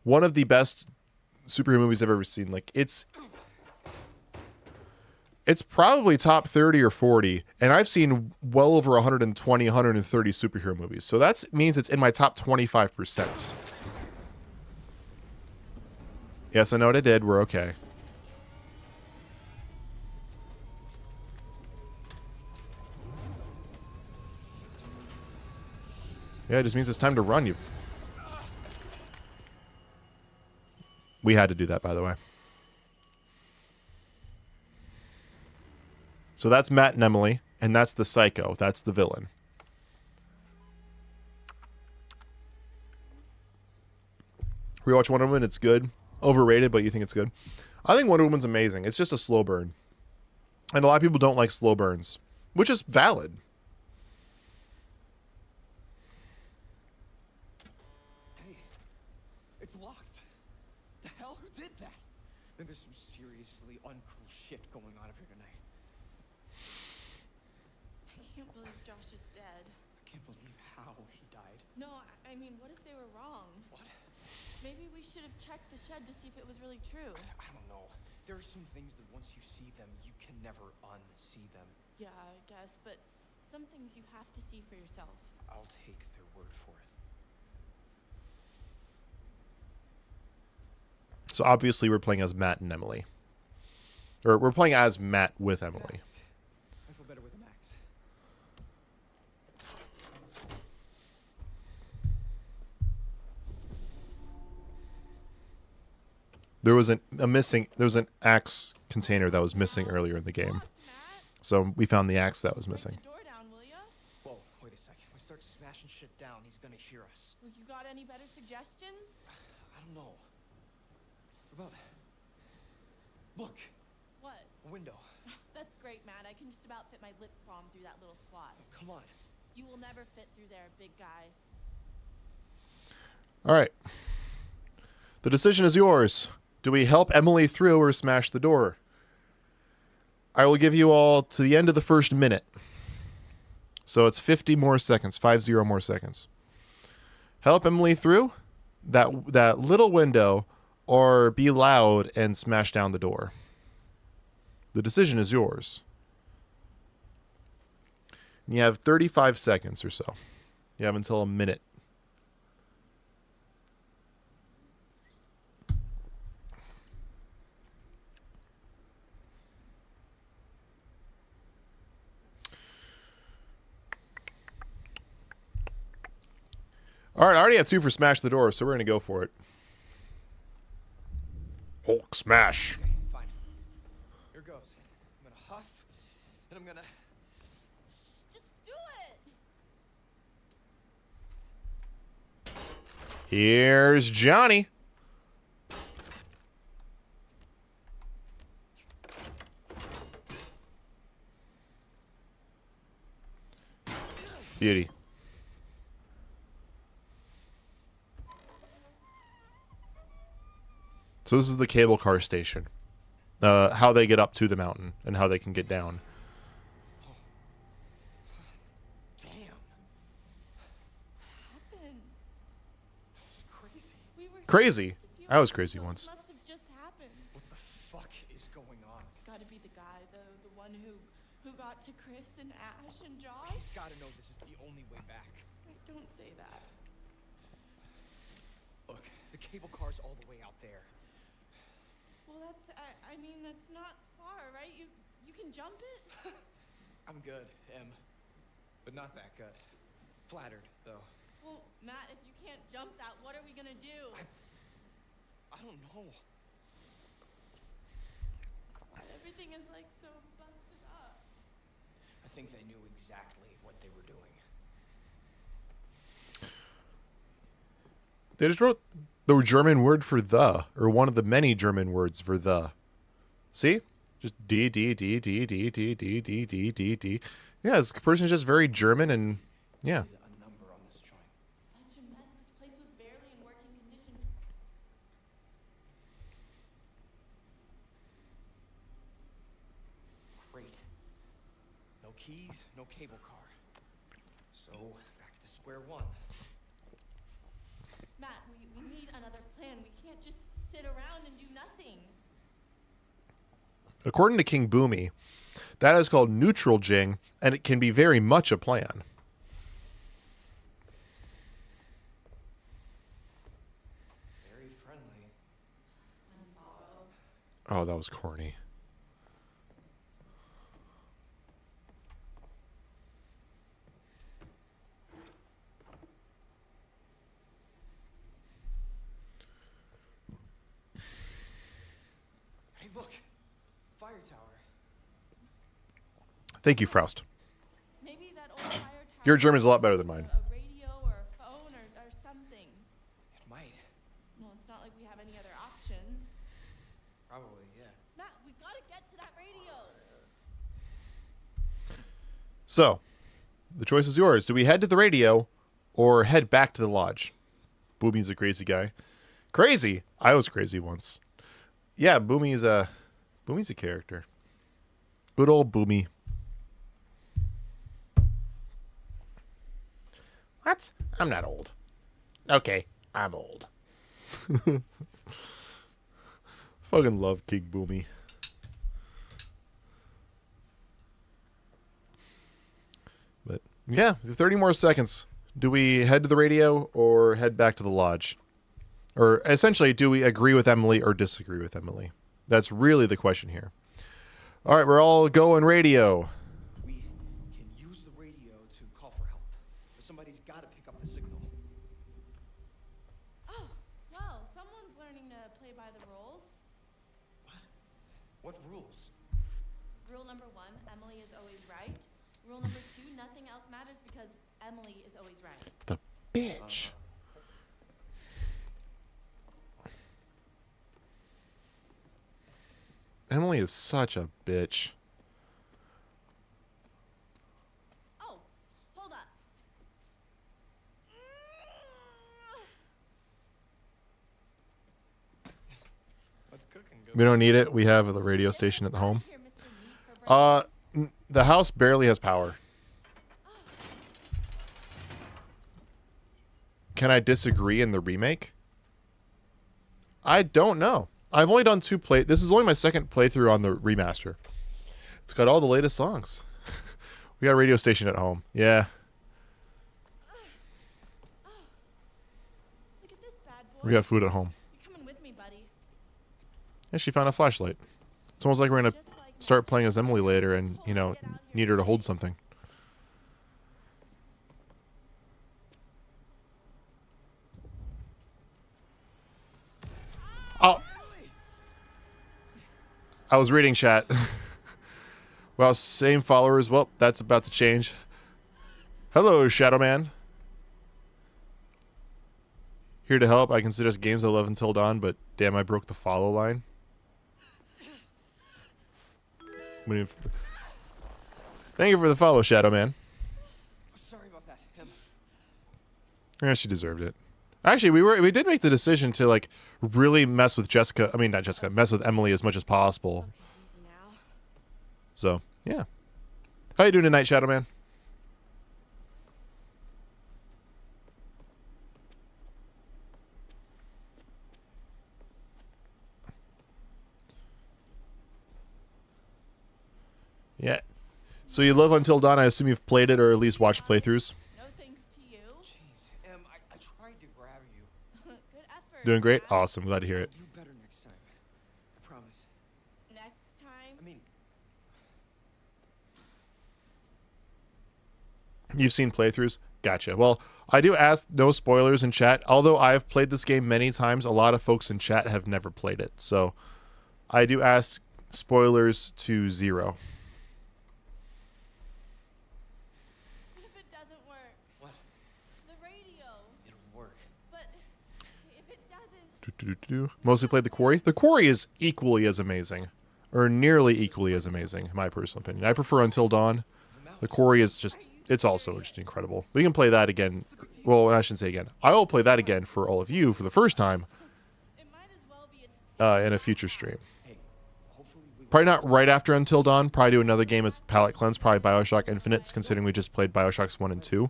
Speaker 1: one of the best superhero movies I've ever seen. Like, it's probably top 30 or 40, and I've seen well over 120, 130 superhero movies. So that means it's in my top 25%. Yes, I know what I did. We're okay. Yeah, it just means it's time to run you. We had to do that, by the way. So that's Matt and Emily, and that's the psycho. That's the villain. Rewatch Wonder Woman. It's good. Overrated, but you think it's good. I think Wonder Woman's amazing. It's just a slow burn. And a lot of people don't like slow burns, which is valid.
Speaker 2: Hey, it's locked. The hell? Who did that? And there's some seriously uncool shit going on up here tonight.
Speaker 3: I can't believe Josh is dead.
Speaker 2: I can't believe how he died.
Speaker 3: No, I mean, what if they were wrong?
Speaker 2: What?
Speaker 3: Maybe we should have checked the shed to see if it was really true.
Speaker 2: I don't know. There are some things that once you see them, you can never unsee them.
Speaker 3: Yeah, I guess, but some things you have to see for yourself.
Speaker 2: I'll take their word for it.
Speaker 1: So obviously we're playing as Matt and Emily. Or we're playing as Matt with Emily.
Speaker 2: Max. I feel better with an axe.
Speaker 1: There was an axe container that was missing earlier in the game.
Speaker 3: Locked, Matt.
Speaker 1: So we found the axe that was
Speaker 3: Break
Speaker 1: missing.
Speaker 3: the door down, will ya?
Speaker 2: Whoa, wait a second. We start smashing shit down, he's gonna hear us.
Speaker 3: Well, you got any better suggestions?
Speaker 2: I don't know. What about... Look,
Speaker 3: What?
Speaker 2: a window.
Speaker 3: That's great, Matt. I can just about fit my lip balm through that little slot.
Speaker 2: Oh, come on.
Speaker 3: You will never fit through there, big guy.
Speaker 1: All right. The decision is yours. Do we help Emily through or smash the door? I will give you all to the end of the first minute. So it's 50 more seconds, 50 more seconds. Help Emily through that little window or be loud and smash down the door. The decision is yours. And you have 35 seconds or so. You have until a minute. All right, I already have 2 for smash the door, so we're going to go for it. Hulk smash.
Speaker 2: Okay, fine. Here goes. I'm gonna huff, and I'm gonna...
Speaker 3: Just do it!
Speaker 1: Here's Johnny. Beauty. So this is the cable car station. How they get up to the mountain and how they can get down.
Speaker 2: Damn.
Speaker 3: Happened.
Speaker 2: This is crazy.
Speaker 3: We were
Speaker 1: Crazy.
Speaker 3: just a few
Speaker 1: I was
Speaker 3: minutes
Speaker 1: crazy
Speaker 3: ago.
Speaker 1: once.
Speaker 3: This must have just happened.
Speaker 2: What the fuck is going on?
Speaker 3: It's got to be the guy, the one who got to Chris and Ash and Josh.
Speaker 2: He's gotta know this is the only way back.
Speaker 3: Wait, don't say that.
Speaker 2: Look, the cable car's all the way out there.
Speaker 3: Well, I mean, that's not far, right? You can jump it?
Speaker 2: I'm good, Em. But not that good. Flattered, though.
Speaker 3: Well, Matt, if you can't jump that, what are we gonna do?
Speaker 2: I don't know.
Speaker 3: Everything is like so busted up.
Speaker 2: I think they knew exactly what they were doing.
Speaker 1: They just wrote the German word for the, or one of the many German words for the. See? Just D, D, D, D, D, D, D, D, D, D, D. Yeah, this person's just very German and, yeah.
Speaker 2: A number on this joint.
Speaker 3: Such a mess. This place was barely in working condition.
Speaker 2: Great. No keys, no cable car. So, back to square one.
Speaker 3: Matt, we need another plan. We can't just sit around and do nothing.
Speaker 1: According to King Boomy, that is called neutral jing, and it can be very much a plan.
Speaker 2: Very friendly.
Speaker 3: Unfollow.
Speaker 1: Oh, that was corny.
Speaker 2: Hey, look! Fire tower.
Speaker 1: Thank you, Faust.
Speaker 3: Maybe that old fire tower.
Speaker 1: Your German's a lot better than mine.
Speaker 3: A radio or a phone or something.
Speaker 2: It might.
Speaker 3: Well, it's not like we have any other options.
Speaker 2: Probably, yeah.
Speaker 3: Matt, we've got to get to that radio.
Speaker 1: So, the choice is yours. Do we head to the radio or head back to the lodge? Boomy's a crazy guy. Crazy? I was crazy once. Yeah, Boomy's a character. Good old Boomy. What? I'm not old. Okay, I'm old. Fucking love King Boomy. But yeah, 30 more seconds. Do we head to the radio or head back to the lodge? Or essentially, do we agree with Emily or disagree with Emily? That's really the question here. All right, we're all going radio.
Speaker 2: We can use the radio to call for help. But somebody's got to pick up the signal.
Speaker 3: Oh, well, someone's learning to play by the rules.
Speaker 2: What? What rules?
Speaker 3: Rule number 1, Emily is always right. Rule number 2, nothing else matters because Emily is always right.
Speaker 1: The bitch. Emily is such a bitch.
Speaker 3: Oh, hold up.
Speaker 2: What's cooking? Go.
Speaker 1: We don't need it. We have the radio station at the home.
Speaker 3: Here, Mr. Neat, for breakfast.
Speaker 1: The house barely has power. Can I disagree in the remake? I don't know. I've only done this is only my second playthrough on the remaster. It's got all the latest songs. We got a radio station at home. Yeah.
Speaker 3: Look at this bad boy.
Speaker 1: We got food at home.
Speaker 3: You're coming with me, buddy.
Speaker 1: Yeah, she found a flashlight. It's almost like we're going to
Speaker 3: Just like
Speaker 1: start playing as Emily later and, you know, need her to hold something. Oh. I was reading chat. Well, same followers. Well, that's about to change. Hello, Shadow Man. Here to help. I can suggest games I love until dawn, but damn, I broke the follow line. Thank you for the follow, Shadow Man.
Speaker 2: Sorry about that.
Speaker 1: Yeah, she deserved it. Actually, we did make the decision to like really mess with Jessica. I mean, not Jessica. Mess with Emily as much as possible.
Speaker 3: easy now.
Speaker 1: So yeah. How you doing tonight, Shadow Man? Yeah. So you love Until Dawn. I assume you've played it or at least watched playthroughs.
Speaker 3: No thanks to you.
Speaker 2: Jeez, I tried to grab you.
Speaker 3: Good effort.
Speaker 1: Doing great.
Speaker 3: Matt.
Speaker 1: Awesome. Glad to hear it.
Speaker 2: Do better next time. I promise.
Speaker 3: Next time.
Speaker 2: I mean,
Speaker 1: You've seen playthroughs? Gotcha. Well, I do ask no spoilers in chat. Although I've played this game many times, a lot of folks in chat have never played it. So I do ask spoilers to 0.
Speaker 3: What if it doesn't work?
Speaker 2: what?
Speaker 3: The radio.
Speaker 2: It'll work.
Speaker 3: But if it doesn't,
Speaker 1: Mostly played The Quarry. The Quarry is equally as amazing. Or nearly equally as amazing, in my personal opinion. I prefer Until Dawn. The Quarry is just... It's also just incredible. We can play that again. Well, I shouldn't say again. I will play that again for all of you for the first time
Speaker 3: it might as well be its
Speaker 1: in a future stream.
Speaker 2: Hey, hopefully we
Speaker 1: Probably not right after Until Dawn. Probably do another game as palate cleanse. Probably Bioshock Infinite, considering we just played Bioshocks 1 and 2.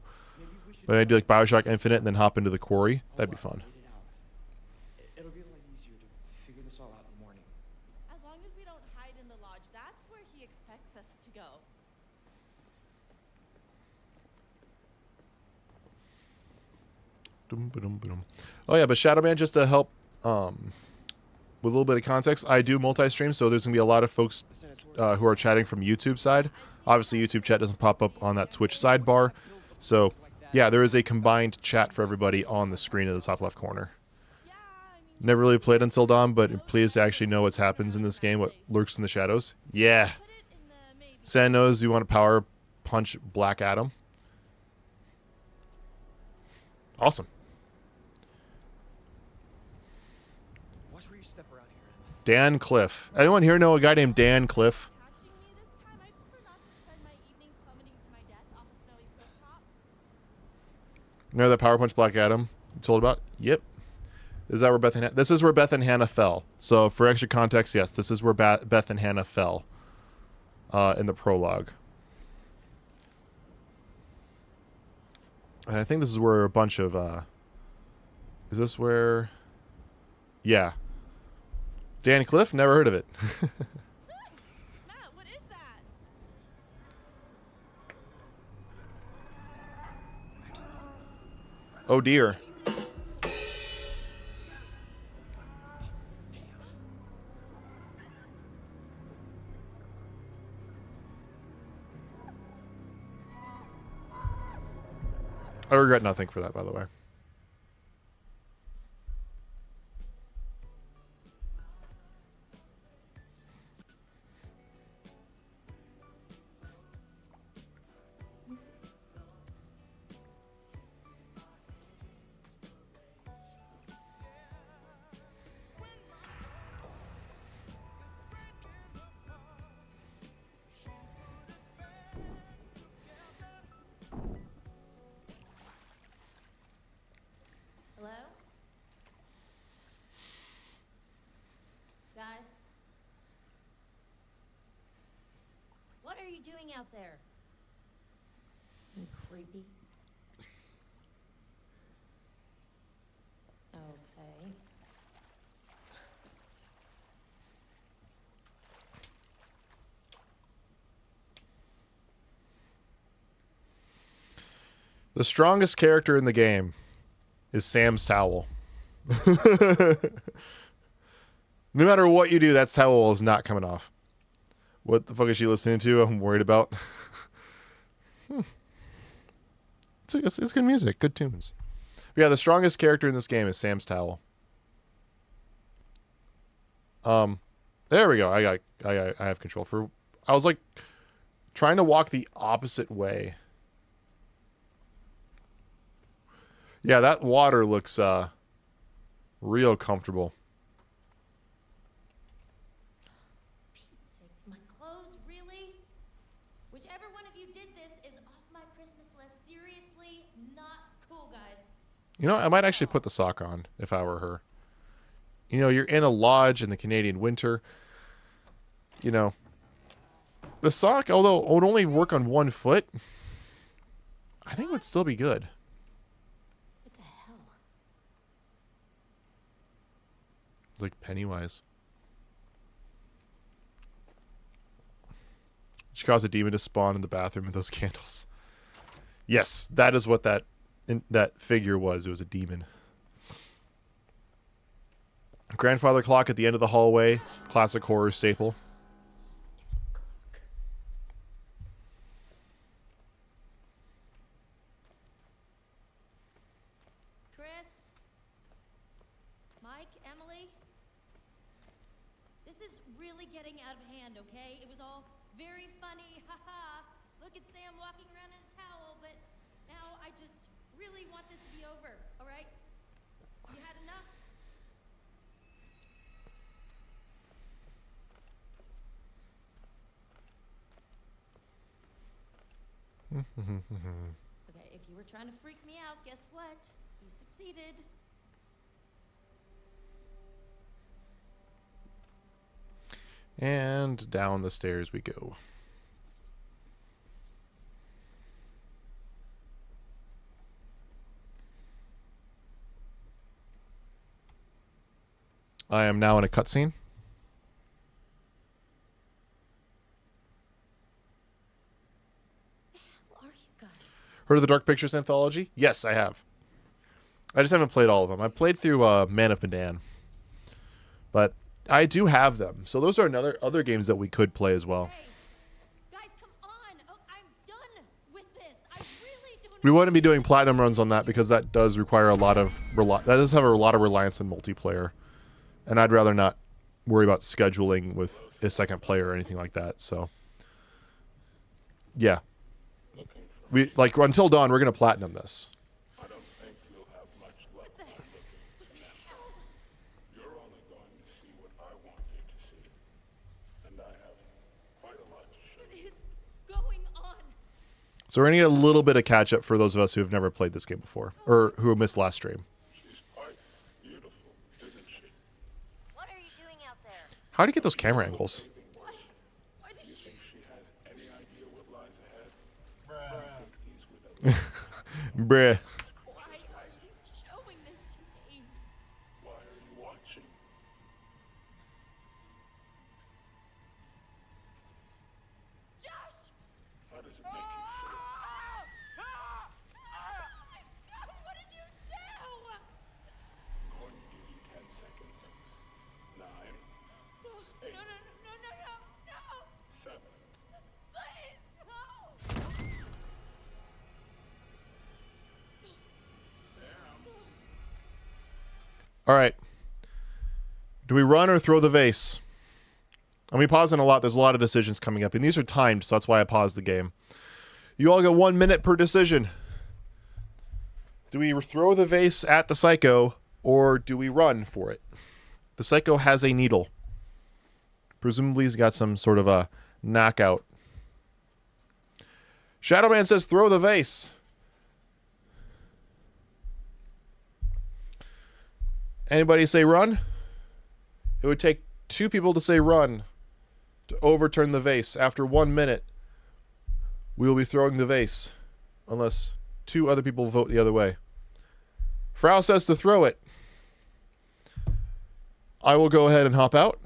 Speaker 1: But I'd do like Bioshock Infinite and then hop into The Quarry. That'd be fun.
Speaker 2: wait it out. It'll be a lot easier to figure this all out in the morning.
Speaker 3: as long as we don't hide in the lodge. That's where he expects us to go.
Speaker 1: Oh yeah, but Shadow Man, just to help with a little bit of context, I do multi-stream, so there's gonna be a lot of folks who are chatting from YouTube side. Obviously, YouTube chat doesn't pop up on that Twitch sidebar, so yeah, there is a combined chat for everybody on the screen at the top left corner.
Speaker 3: Yeah, I mean,
Speaker 1: Never really played Until Dawn, but pleased to actually know what happens in this game, what lurks in the shadows. Yeah,
Speaker 3: put it in the maybe.
Speaker 1: San knows you want to power punch Black Adam. Awesome.
Speaker 2: Watch where you step around here.
Speaker 1: Dan Cliff. Anyone here know a guy named Dan Cliff?
Speaker 3: Catching me this time, I prefer not to spend my evening plummeting to my death off a snowy clifftop.
Speaker 1: Remember that power punch Black Adam you told about? Yep. Is that where Beth and this is where Beth and Hannah fell. So for extra context, yes, this is where Beth and Hannah fell in the prologue. And I think this is where a bunch of is this where? Yeah. Dan Cliff? Never heard of it.
Speaker 3: Matt, what is that?
Speaker 1: Oh dear. I regret nothing for that, by the way.
Speaker 4: Hello? Guys? What are you doing out there? You creepy. Okay.
Speaker 1: The strongest character in the game is Sam's towel. No matter what you do, that towel is not coming off. What the fuck is she listening to? I'm worried about. It's good music, good tunes. But yeah, the strongest character in this game is Sam's towel. There we go. I have control for. I was like trying to walk the opposite way. Yeah, that water looks real comfortable.
Speaker 4: Pete's sakes, my clothes, really? Whichever one of you did this is off my Christmas list. Seriously, not cool, guys.
Speaker 1: You know, I might actually put the sock on if I were her. You know, you're in a lodge in the Canadian winter. You know, the sock, although it would only work on one foot, I think it would still be good.
Speaker 4: What the hell?
Speaker 1: Like Pennywise. She caused a demon to spawn in the bathroom with those candles. Yes, that is what that figure was. It was a demon. Grandfather clock at the end of the hallway. Classic horror staple.
Speaker 4: Chris? Mike? Emily? This is really getting out of hand, okay? It was all very funny, haha. Look at Sam walking around in a towel, but now I just really want this to be over, all right? You had enough? Okay, if you were trying to freak me out, guess what? You succeeded.
Speaker 1: And down the stairs we go. I am now in a cutscene.
Speaker 4: Who are you guys?
Speaker 1: Heard of the Dark Pictures anthology? Yes, I have. I just haven't played all of them. I played through Man of Medan, but I do have them. So those are other games that we could play as well.
Speaker 4: Hey, guys, come on. Oh, I'm done with this. I really don't.
Speaker 1: We wouldn't be doing platinum runs on that because that does require a lot of that does have a lot of reliance on multiplayer, and I'd rather not worry about scheduling with a second player or anything like that. So Yeah. We like until dawn. We're gonna platinum this.
Speaker 5: I don't think you'll have much luck by looking to them. You're only going to see what I want you to see. And I have quite a lot to show
Speaker 4: What
Speaker 5: you.
Speaker 4: is going on?
Speaker 1: So we're gonna get a little bit of catch up for those of us who have never played this game before or who missed last stream.
Speaker 5: She's quite beautiful, isn't she?
Speaker 6: What are you doing out there?
Speaker 1: How do you get those camera angles?
Speaker 4: Why does she?
Speaker 5: She has any idea what lies ahead? I think these were the
Speaker 1: Bruh.
Speaker 4: Why are you showing this to me?
Speaker 5: Why are you watching?
Speaker 4: Josh!
Speaker 5: How does it make you feel?
Speaker 4: Oh my God! What did you do?
Speaker 5: I'm going to give you 10 seconds. 9,
Speaker 4: No! No! No! No! No! No! No!
Speaker 5: 7.
Speaker 4: Please no!
Speaker 1: All right. Do we run or throw the vase? I'm pausing a lot. There's a lot of decisions coming up, and these are timed, so that's why I paused the game. You all get 1 minute per decision. Do we throw the vase at the psycho, or do we run for it? The psycho has a needle. Presumably he's got some sort of a knockout. Shadowman says throw the vase. Anybody say run? It would take 2 people to say run to overturn the vase. After 1 minute, we will be throwing the vase. Unless 2 other people vote the other way. Frau says to throw it. I will go ahead and hop out.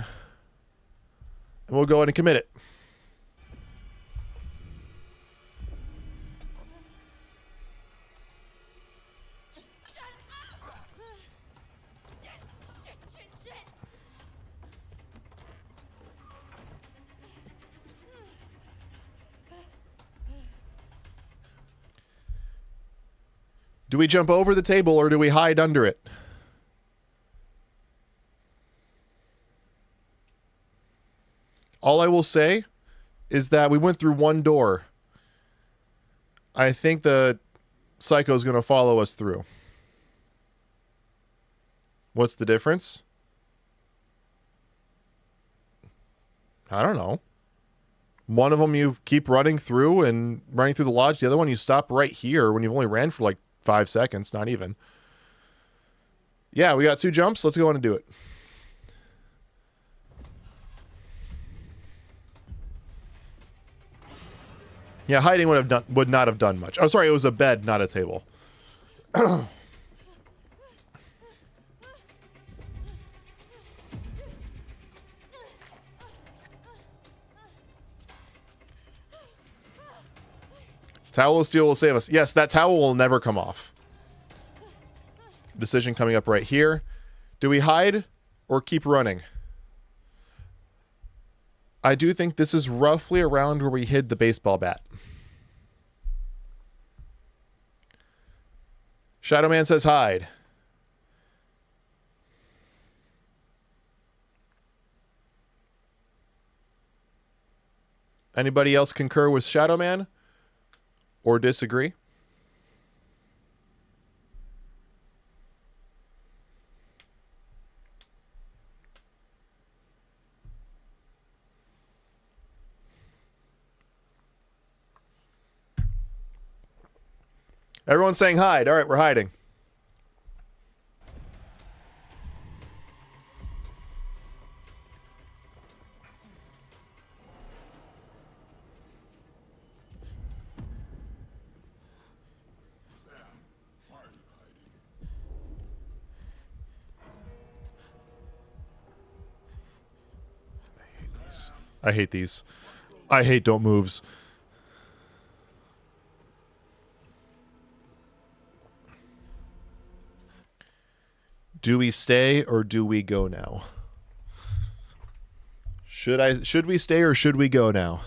Speaker 1: And we'll go ahead and commit it.
Speaker 4: Shut up! Shit!
Speaker 1: Do we jump over the table or do we hide under it? All I will say is that we went through 1 door. I think the psycho is going to follow us through. What's the difference? I don't know. One of them you keep running through and running through the lodge. The other one you stop right here when you've only ran for like 5 seconds, not even. Yeah, we got 2 jumps. Let's go on and do it. Yeah, hiding would not have done much. Oh, sorry, it was a bed, not a table. Towel of Steel will save us. Yes, that towel will never come off. Decision coming up right here. Do we hide or keep running? I do think this is roughly around where we hid the baseball bat. Shadowman says hide. Anybody else concur with Shadowman? Or disagree? Everyone's saying hide. All right, we're hiding.
Speaker 5: Why are you hiding?
Speaker 1: I hate these. I hate don't moves. Do we stay or do we go now? Should we stay or should we go now?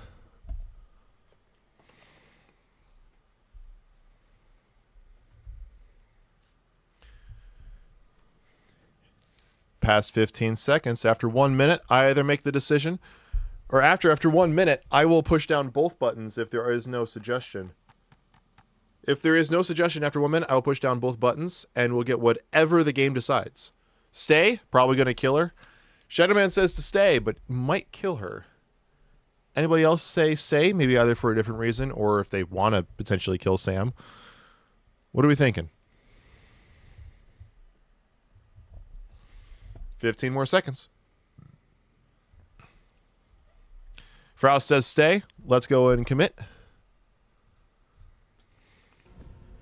Speaker 1: Past 15 seconds. After 1 minute, I either make the decision or after 1 minute, I will push down both buttons if there is no suggestion. If there is no suggestion after 1 minute, I will push down both buttons, and we'll get whatever the game decides. Stay, probably going to kill her. Shadowman says to stay, but might kill her. Anybody else say stay? Maybe either for a different reason, or if they want to potentially kill Sam. What are we thinking? 15 more seconds. Faust says stay. Let's go and commit.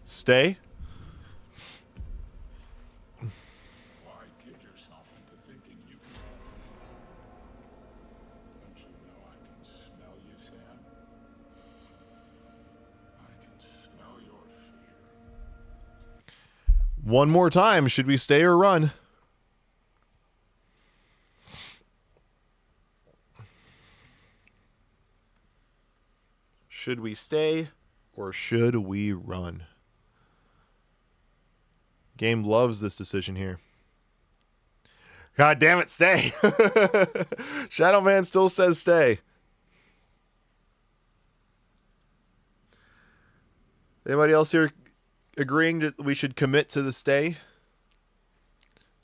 Speaker 1: Stay.
Speaker 5: Why kid yourself into thinking you can? Don't you know I can smell you, Sam? I can smell your fear.
Speaker 1: One more time. Should we stay or run? Should we stay or should we run? Game loves this decision here. God damn it, stay. Shadow Man still says stay. Anybody else here agreeing that we should commit to the stay?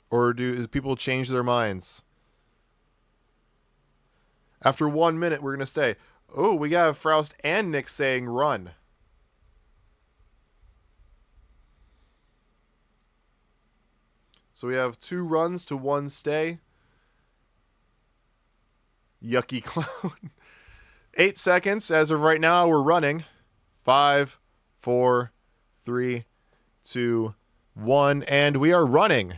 Speaker 1: Or do people change their minds? After 1 minute, we're going to stay. Oh, we got Faust and Nick saying run. So we have 2 runs to 1 stay. Yucky clown. 8 seconds. As of right now, we're running. 5, 4, 3, 2, 1. And we are running.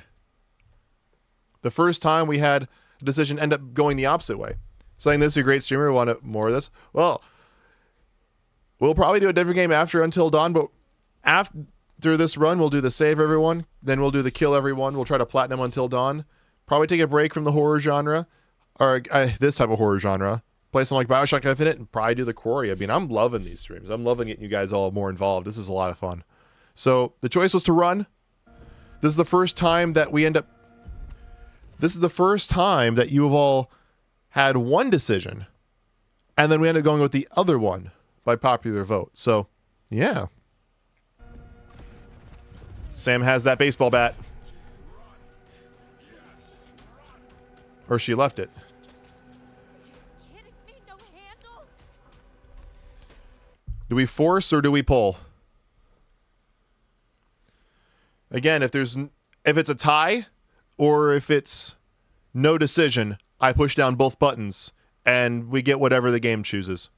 Speaker 1: The first time we had a decision end up going the opposite way. Saying this is a great streamer, we want more of this. Well, we'll probably do a different game after Until Dawn, but after this run, we'll do the save everyone. Then we'll do the kill everyone. We'll try to platinum Until Dawn. Probably take a break from the horror genre, or this type of horror genre. Play something like Bioshock Infinite and probably do the Quarry. I mean, I'm loving these streams. I'm loving getting you guys all more involved. This is a lot of fun. So the choice was to run. This is the first time that we end up... This is the first time that you have all had one decision, and then we ended up going with the other one by popular vote. So, yeah. Sam has that baseball bat. Or she left it.
Speaker 4: Kidding me? No handle?
Speaker 1: Do we force or do we pull? Again, if it's a tie or if it's no decision, I push down both buttons and we get whatever the game chooses.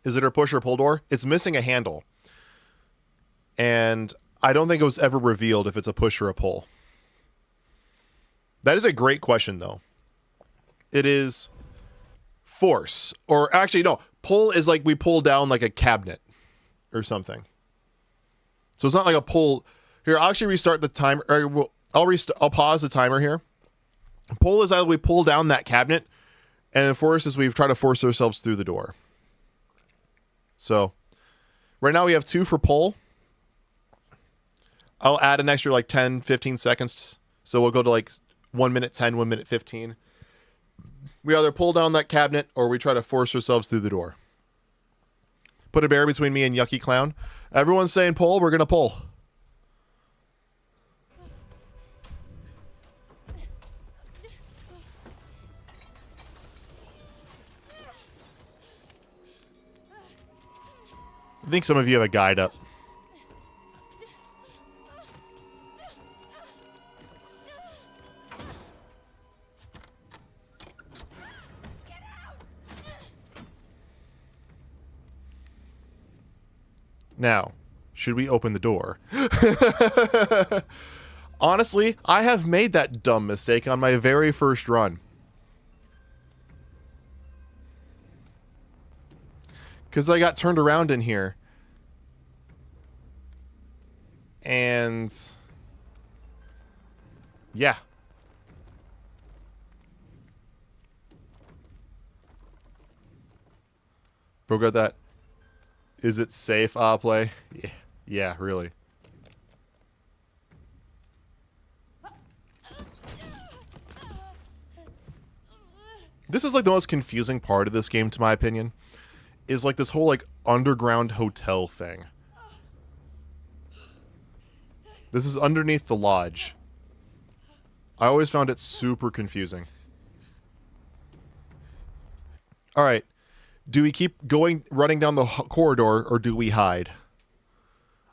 Speaker 1: Is it a push or pull door? It's missing a handle. And I don't think it was ever revealed if it's a push or a pull. That is a great question, though. It is force. Or actually, no. Pull is like we pull down like a cabinet or something. So it's not like a pull. Here, I'll actually restart the timer. I'll pause the timer here. Pull is either we pull down that cabinet, and force is we try to force ourselves through the door. So right now we have 2 for pull. I'll add an extra like 10, 15 seconds. So we'll go to like 1 minute 10, 1 minute 15. We either pull down that cabinet or we try to force ourselves through the door. Put a barrier between me and Yucky Clown. Everyone's saying pull, we're going to pull. I think some of you have a guide up. Now, should we open the door? Honestly, I have made that dumb mistake on my very first run. Because I got turned around in here. And... yeah. Bro got that. Is it safe, play? Yeah, really. This is like the most confusing part of this game, to my opinion, is like this whole like underground hotel thing. This is underneath the lodge. I always found it super confusing. All right. Do we keep running down the corridor, or do we hide?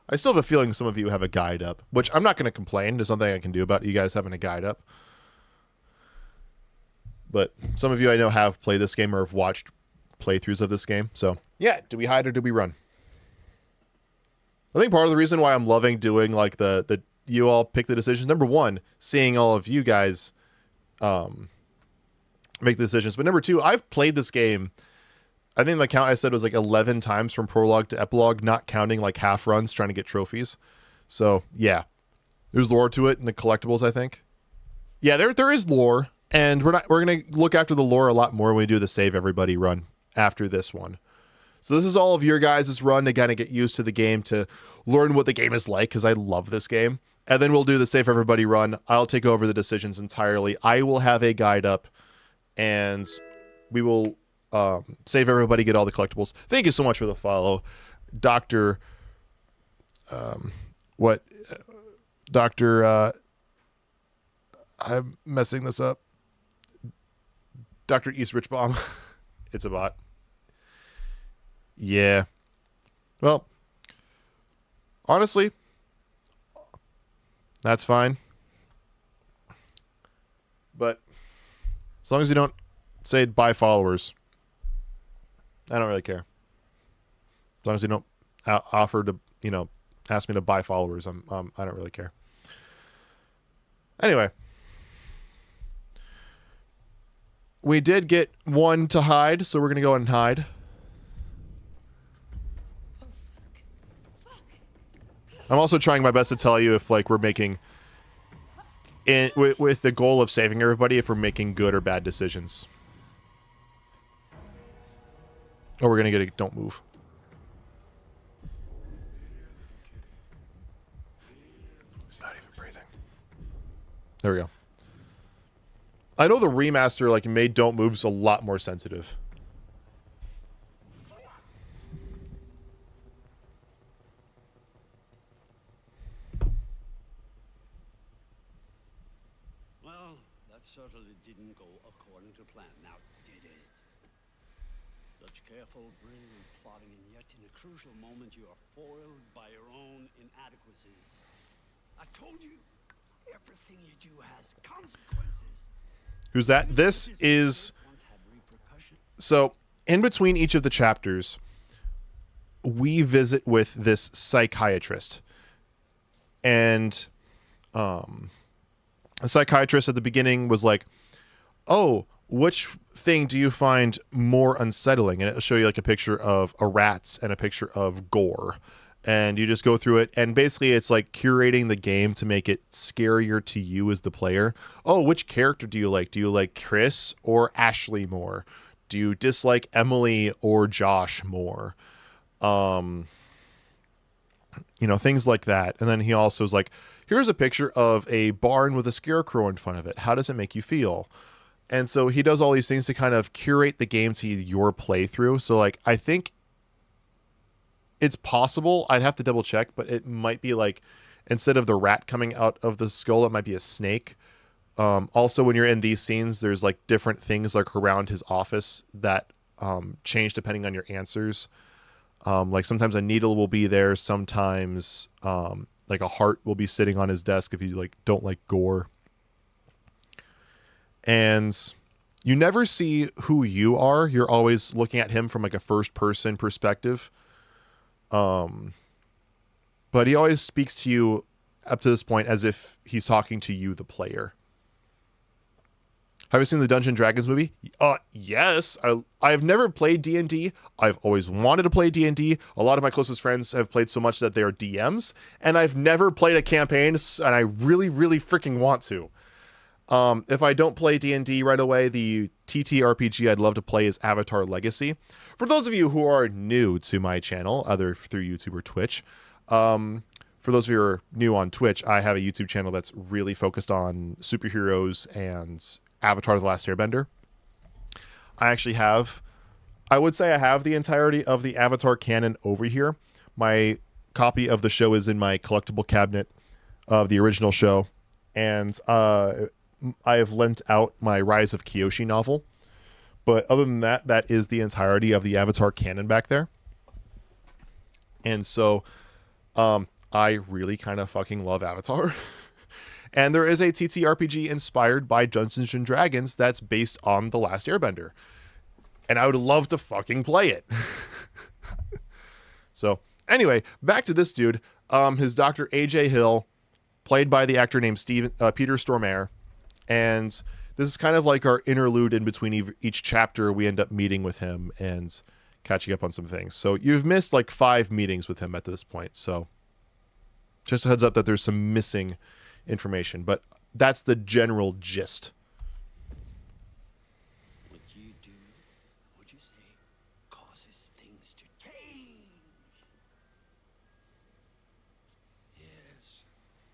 Speaker 1: I still have a feeling some of you have a guide up, which I'm not going to complain. There's nothing I can do about you guys having a guide up. But some of you I know have played this game or have watched playthroughs of this game. So, yeah, do we hide or do we run? I think part of the reason why I'm loving doing like the you all pick the decisions. Number one, seeing all of you guys make the decisions. But number two, I've played this game. I think the count I said was like 11 times from prologue to epilogue, not counting like half runs trying to get trophies. So yeah, there's lore to it in the collectibles, I think. Yeah, there is lore, and we're gonna look after the lore a lot more when we do the save everybody run after this one. So this is all of your guys' run to kind of get used to the game, to learn what the game is like, because I love this game. And then we'll do the save everybody run. I'll take over the decisions entirely. I will have a guide up, and we will save everybody, get all the collectibles. Thank you so much for the follow, Dr. I'm messing this up. Dr. East Richbaum. It's a bot. Yeah. Well, honestly, that's fine. But as long as you don't say buy followers, I don't really care. As long as you don't offer to, ask me to buy followers, I don't really care. Anyway, we did get one to hide, so we're gonna go ahead and hide. I'm also trying my best to tell you if like we're making with the goal of saving everybody, if we're making good or bad decisions. Or we're gonna get a don't move. Not even breathing. There we go. I know the remaster like made don't moves a lot more sensitive.
Speaker 7: Well, that certainly didn't go according to plan, now did it? Such careful, brilliant plotting, and yet in a crucial moment you are foiled by your own inadequacies. I told you, everything you do has consequences.
Speaker 1: Who's that? This is... So, in between each of the chapters, we visit with this psychiatrist. And a psychiatrist at the beginning was like, oh, which thing do you find more unsettling? And it'll show you like a picture of a rats and a picture of gore. And you just go through it, and basically it's like curating the game to make it scarier to you as the player. Oh, which character do you like? Do you like Chris or Ashley more? Do you dislike Emily or Josh more? Things like that. And then he also is like, here's a picture of a barn with a scarecrow in front of it. How does it make you feel? And so he does all these things to kind of curate the game to your playthrough. So like, I think it's possible. I'd have to double check, but it might be like, instead of the rat coming out of the skull, it might be a snake. Also, when you're in these scenes, there's like different things like around his office that change depending on your answers. Like sometimes a needle will be there. Sometimes like a heart will be sitting on his desk if you like don't like gore. And you never see who you are. You're always looking at him from like a first person perspective. But he always speaks to you up to this point as if he's talking to you, the player. Have you seen the Dungeons & Dragons movie? Yes. I have never played D&D. I've always wanted to play D&D. A lot of my closest friends have played so much that they are DMs, and I've never played a campaign, and I really, really freaking want to. If I don't play D&D right away, the TTRPG I'd love to play is Avatar Legacy. For those of you who are new to my channel, either through YouTube or Twitch, for those of you who are new on Twitch, I have a YouTube channel that's really focused on superheroes and Avatar The Last Airbender. I actually have, I would say I have the entirety of the Avatar canon over here. My copy of the show is in my collectible cabinet of the original show, and I have lent out my Rise of Kyoshi novel. But other than that, that is the entirety of the Avatar canon back there. And so I really kind of fucking love Avatar. And there is a TTRPG inspired by Dungeons and Dragons that's based on The Last Airbender. And I would love to fucking play it. So anyway, back to this dude. His Dr. AJ Hill, played by the actor named Peter Stormare. And this is kind of like our interlude in between each chapter. We end up meeting with him and catching up on some things. So you've missed like 5 meetings with him at this point. So just a heads up that there's some missing information, but that's the general gist.
Speaker 7: What you do, what you say, causes things to change. Yes.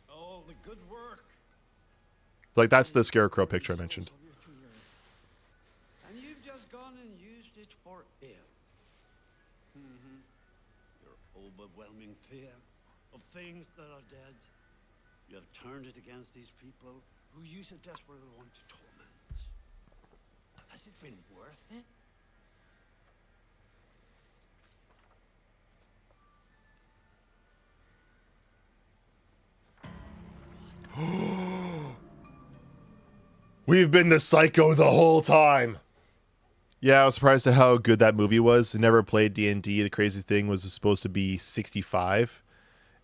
Speaker 7: All the good work.
Speaker 1: Like that's the Scarecrow picture I mentioned.
Speaker 7: And you've just gone and used it for ill. Your overwhelming fear of things that are dead. You have turned it against these people who use a desperate one to torment. Has it been worth it?
Speaker 1: We've been the psycho the whole time. Yeah, I was surprised at how good that movie was. I never played D&D. The crazy thing was it's supposed to be 65.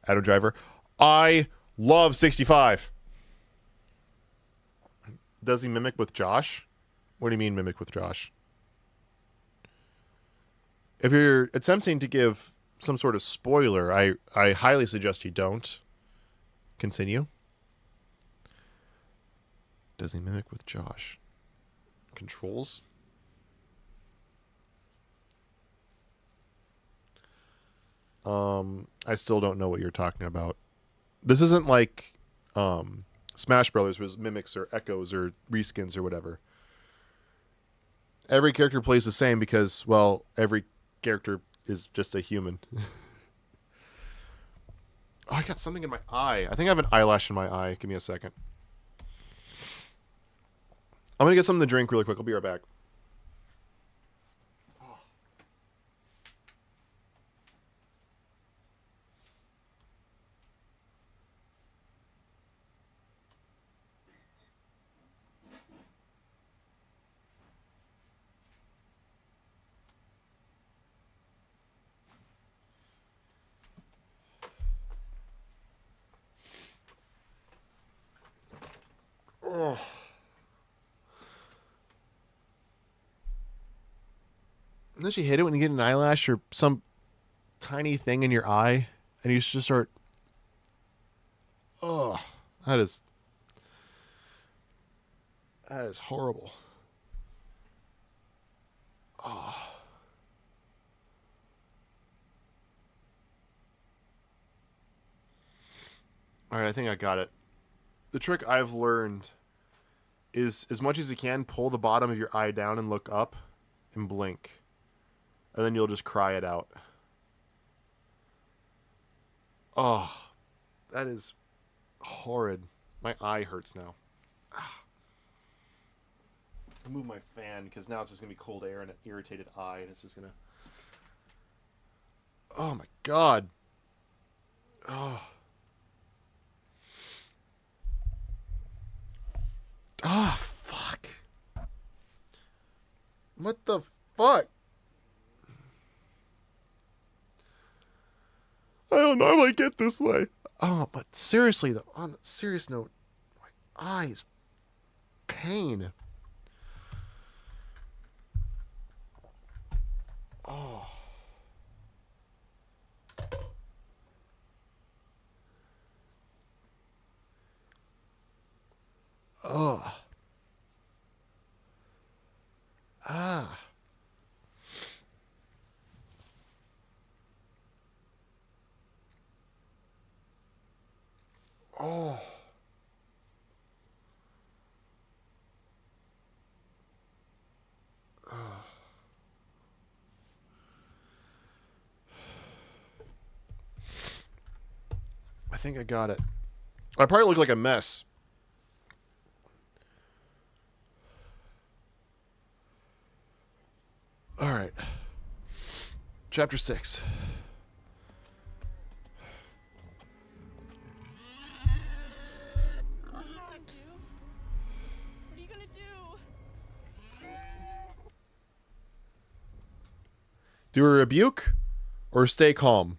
Speaker 1: Adam Driver. I love 65. Does he mimic with Josh? What do you mean mimic with Josh? If you're attempting to give some sort of spoiler, I highly suggest you don't. Continue. Does he mimic with Josh? Controls? I still don't know what you're talking about. This isn't like Smash Brothers with mimics or echoes or reskins or whatever. Every character plays the same because, well, every character is just a human. Oh, I got something in my eye. I think I have an eyelash in my eye. Give me a second. I'm going to get something to drink really quick. I'll be right back. Oh. Don't you hate it when you get an eyelash or some tiny thing in your eye and you just start... Oh, that is horrible. Oh. All right, I think I got it. The trick I've learned is, as much as you can, pull the bottom of your eye down and look up and blink. And then you'll just cry it out. Oh, that is horrid. My eye hurts now. I'll move my fan because now it's just going to be cold air and an irritated eye, and it's just going to... Oh my God. Oh. Ah, fuck. What the fuck? I don't normally get this way. Oh, but seriously though, on a serious note, my eyes, pain. Oh. Oh. Ah. Oh. Oh. think I got it. I probably look like a mess. All right. Chapter 6.
Speaker 3: What are you gonna do? What are you gonna do?
Speaker 1: Do a rebuke or stay calm?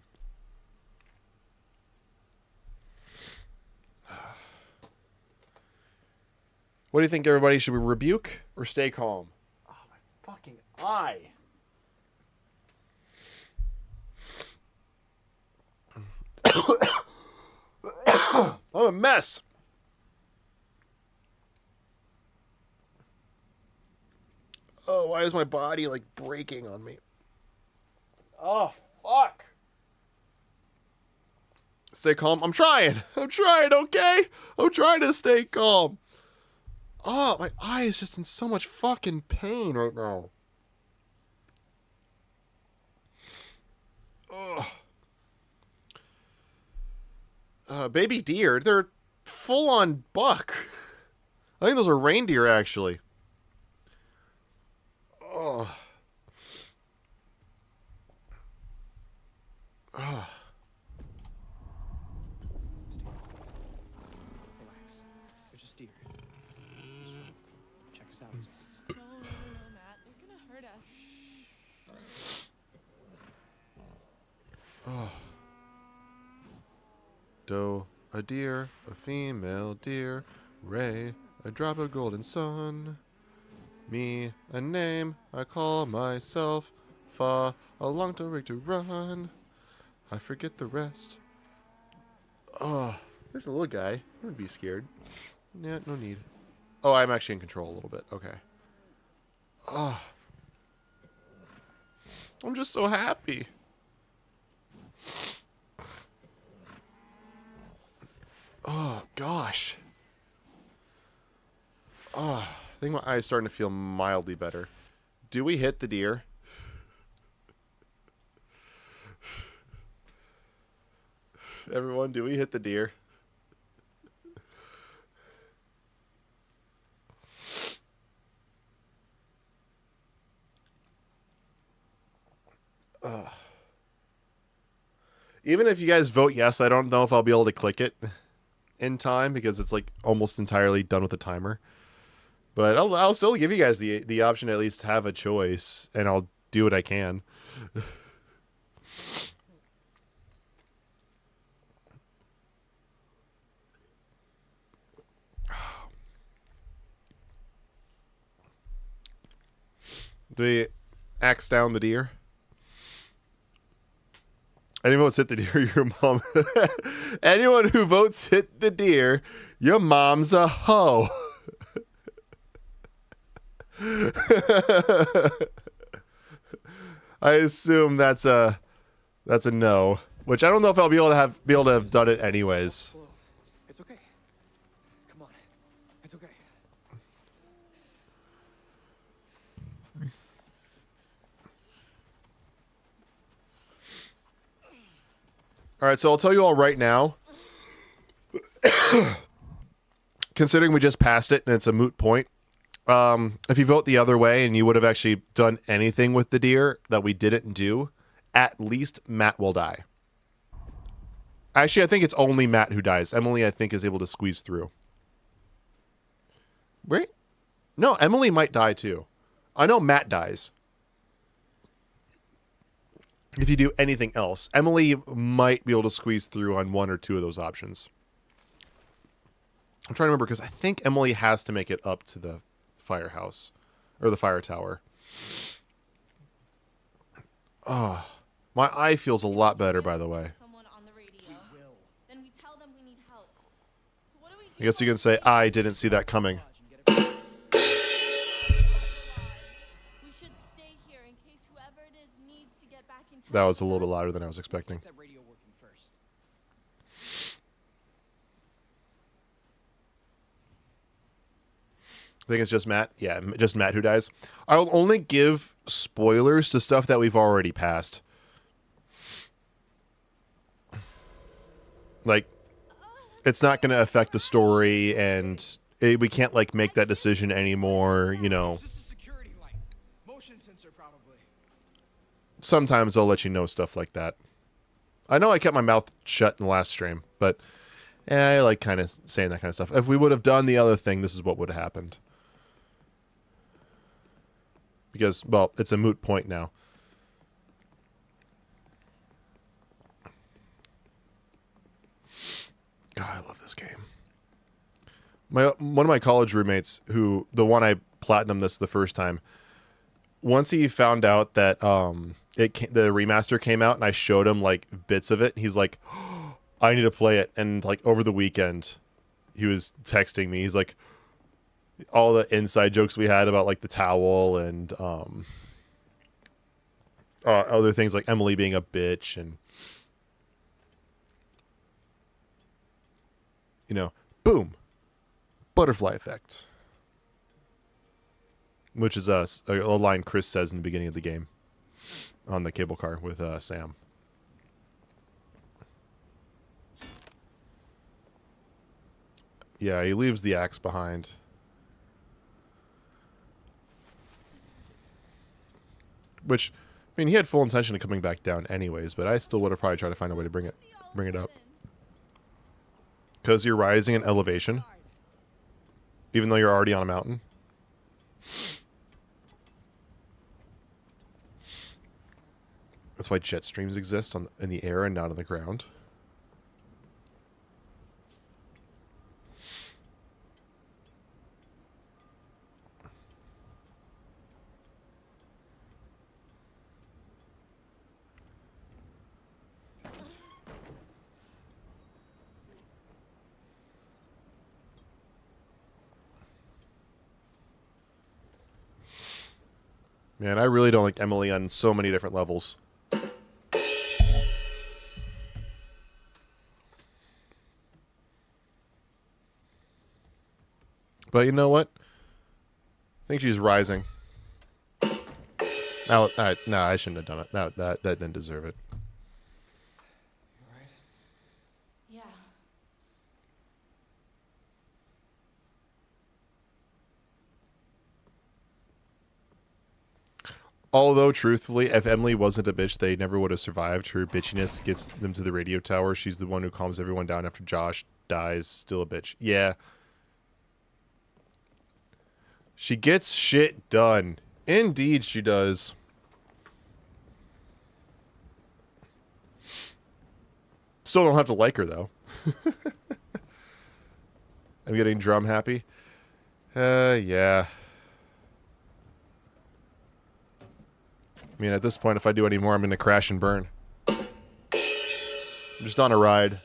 Speaker 1: What do you think, everybody? Should we rebuke or stay calm? Oh, my fucking eye. I'm a mess. Oh, why is my body like breaking on me? Oh, fuck. Stay calm. I'm trying. Okay? I'm trying to stay calm. Oh, my eye is just in so much fucking pain right now. Baby deer, they're full on buck. I think those are reindeer, actually. Oh. Oh.
Speaker 2: Relax. They're just deer. Check us out.
Speaker 3: No, Matt. They're gonna hurt us.
Speaker 1: Oh. Doe, a deer, a female deer. Ray, a drop of golden sun. Me, a name I call myself. Fa, a long rig to run. I forget the rest. Oh, there's a little guy. I would be scared. Yeah, no need. Oh, I'm actually in control a little bit. Okay. Oh. I'm just so happy. Oh, gosh. Oh, I think my eye's starting to feel mildly better. Do we hit the deer? Everyone, do we hit the deer? Even if you guys vote yes, I don't know if I'll be able to click it in time because it's like almost entirely done with the timer. But I'll still give you guys the option to at least have a choice, and I'll do what I can. Do we axe down the deer? Anyone votes hit the deer, your mom. Anyone who votes hit the deer, your mom's a hoe. I assume that's a no, which I don't know if I'll be able to have done it anyways.
Speaker 2: Whoa. It's okay. Come on. It's okay.
Speaker 1: All right, so I'll tell you all right now. Considering we just passed it and it's a moot point, if you vote the other way and you would have actually done anything with the deer that we didn't do, at least Matt will die. Actually, I think it's only Matt who dies. Emily, I think, is able to squeeze through. Wait. No, Emily might die too. I know Matt dies. If you do anything else, Emily might be able to squeeze through on one or two of those options. I'm trying to remember because I think Emily has to make it up to the firehouse or the fire tower. Oh, my eye feels a lot better, by the way.
Speaker 3: Someone on the radio. Then we tell them we need help. So what do we do?
Speaker 1: I guess you can say I didn't see that coming.
Speaker 3: We should stay here in case whoever it is needs to get back in touch.
Speaker 1: That was a little louder than I was expecting.
Speaker 2: Get that radio working first.
Speaker 1: I think it's just Matt. Yeah, just Matt who dies. I'll only give spoilers to stuff that we've already passed. Like, it's not going to affect the story, and we can't like make that decision anymore. You know,
Speaker 2: It's just a security light. Motion sensor, probably.
Speaker 1: sometimes I'll let you know stuff like that. I know I kept my mouth shut in the last stream, but I like kind of saying that kind of stuff. If we would have done the other thing, this is what would have happened. Because, well, it's a moot point now. God, I love this game. One of my college roommates, the one I platinumed this the first time, once he found out that the remaster came out and I showed him like bits of it, he's like, oh, I need to play it. And like over the weekend, he was texting me. He's like, all the inside jokes we had about like the towel and other things like Emily being a bitch and, you know, boom, butterfly effect, which is a line Chris says in the beginning of the game on the cable car with Sam. Yeah, he leaves the axe behind. Which, I mean, he had full intention of coming back down anyways, but I still would have probably tried to find a way to bring it up. Because you're rising in elevation, even though you're already on a mountain. That's why jet streams exist in the air and not on the ground. Man, I really don't like Emily on so many different levels. But you know what? I think she's rising. No, I shouldn't have done it. No, that didn't deserve it.
Speaker 3: Yeah.
Speaker 1: Although, truthfully, if Emily wasn't a bitch, they never would have survived. Her bitchiness gets them to the radio tower. She's the one who calms everyone down after Josh dies. Still a bitch. Yeah. She gets shit done. Indeed, she does. Still don't have to like her, though. I'm getting drum happy. Yeah. I mean, at this point, if I do any more, I'm going to crash and burn. I'm just on a ride.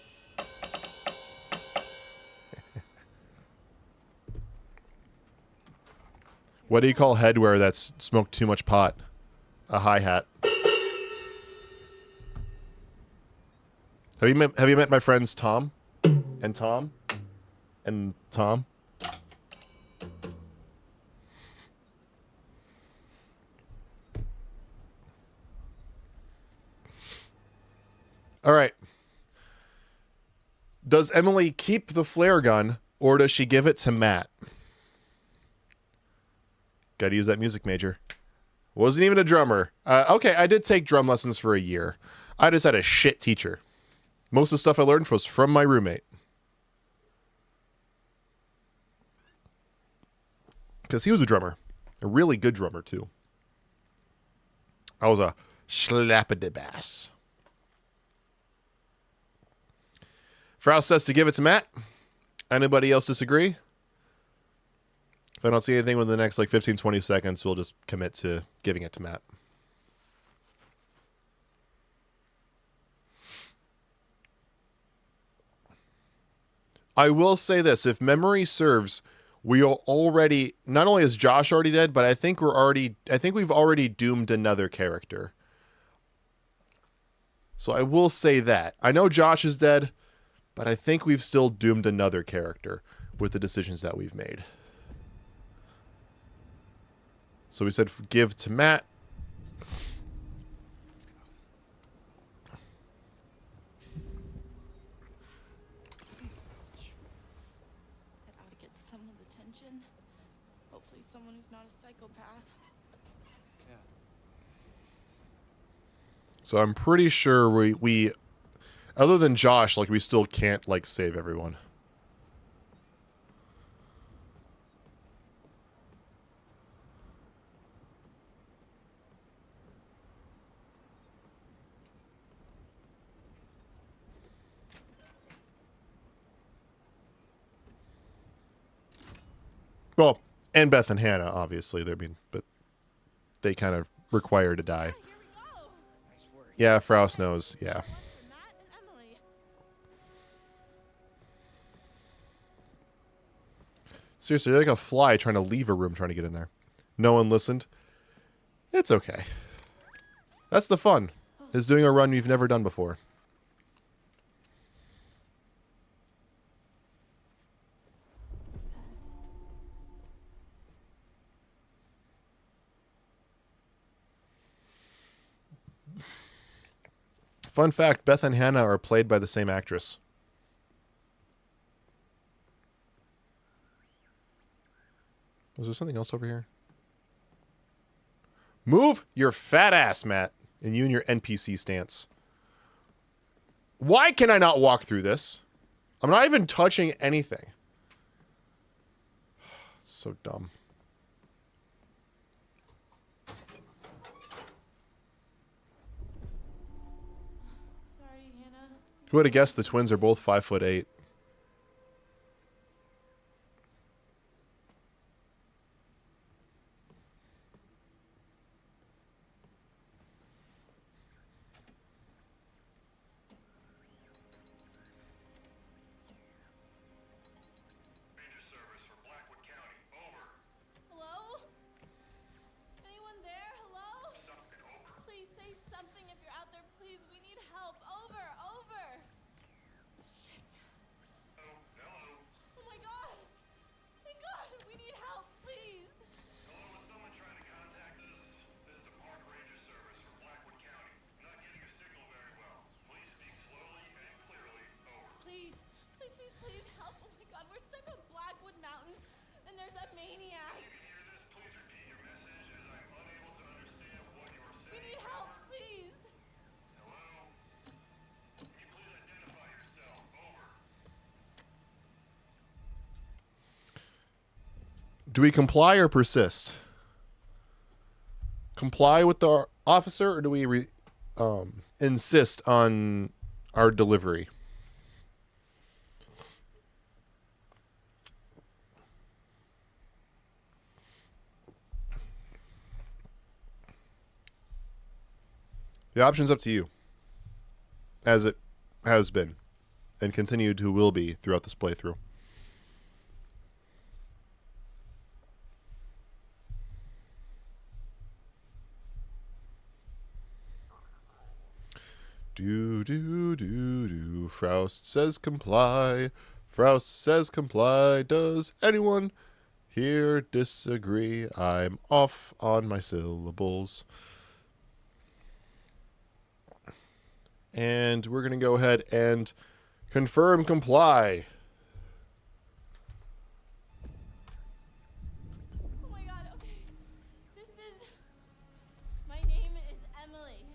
Speaker 1: What do you call headwear that's smoked too much pot? A hi-hat. Have you met my friends Tom? And Tom? And Tom? All right. Does Emily keep the flare gun, or does she give it to Matt? Gotta use that music major. Wasn't even a drummer. Okay, I did take drum lessons for a year. I just had a shit teacher. Most of the stuff I learned was from my roommate. Because he was a drummer. A really good drummer, too. I was a slap-a-de-bass. Frau says to give it to Matt. Anybody else disagree? If I don't see anything within the next like 15, 20 seconds, we'll just commit to giving it to Matt. I will say this. If memory serves, we are already, not only is Josh already dead, but I think we've already doomed another character. So I will say that. I know Josh is dead, but I think we've still doomed another character with the decisions that we've made. So we said give to Matt.
Speaker 3: attention. Hopefully someone who's not a psychopath.
Speaker 2: Yeah.
Speaker 1: So I'm pretty sure we other than Josh, like, we still can't, like, save everyone. Well, and Beth and Hannah, obviously. But they kind of require to die.
Speaker 3: Here we go.
Speaker 2: Nice work.
Speaker 1: Yeah, Frost knows. Yeah.
Speaker 3: One for Matt and Emily.
Speaker 1: Seriously, you're like a fly trying to leave a room trying to get in there. No one listened. It's okay. That's the fun, is doing a run you've never done before. Fun fact, Beth and Hannah are played by the same actress. Was there something else over here? Move your fat ass, Matt. And you and your NPC stance. Why can I not walk through this? I'm not even touching anything. It's so dumb.
Speaker 3: Sorry, Hannah.
Speaker 1: Who would have guessed the twins are both 5'8"?
Speaker 3: Hello? Anyone there? Hello? Please say something if you're out there. Please, we need help. Over, over. Shit. Oh my God. Thank God. We need help, please. Please, please, please, please help. Oh my God, we're stuck on Blackwood Mountain and there's a maniac. We need help, please.
Speaker 1: Do we comply or persist? Comply with the officer, or do we insist on our delivery? The option's up to you, as it has been, and continued to will be throughout this playthrough. Do. Frost says comply. Frost says comply. Does anyone here disagree? I'm off on my syllables. And we're going to go ahead and confirm comply.
Speaker 3: Oh my God, okay. This is. My name is Emily.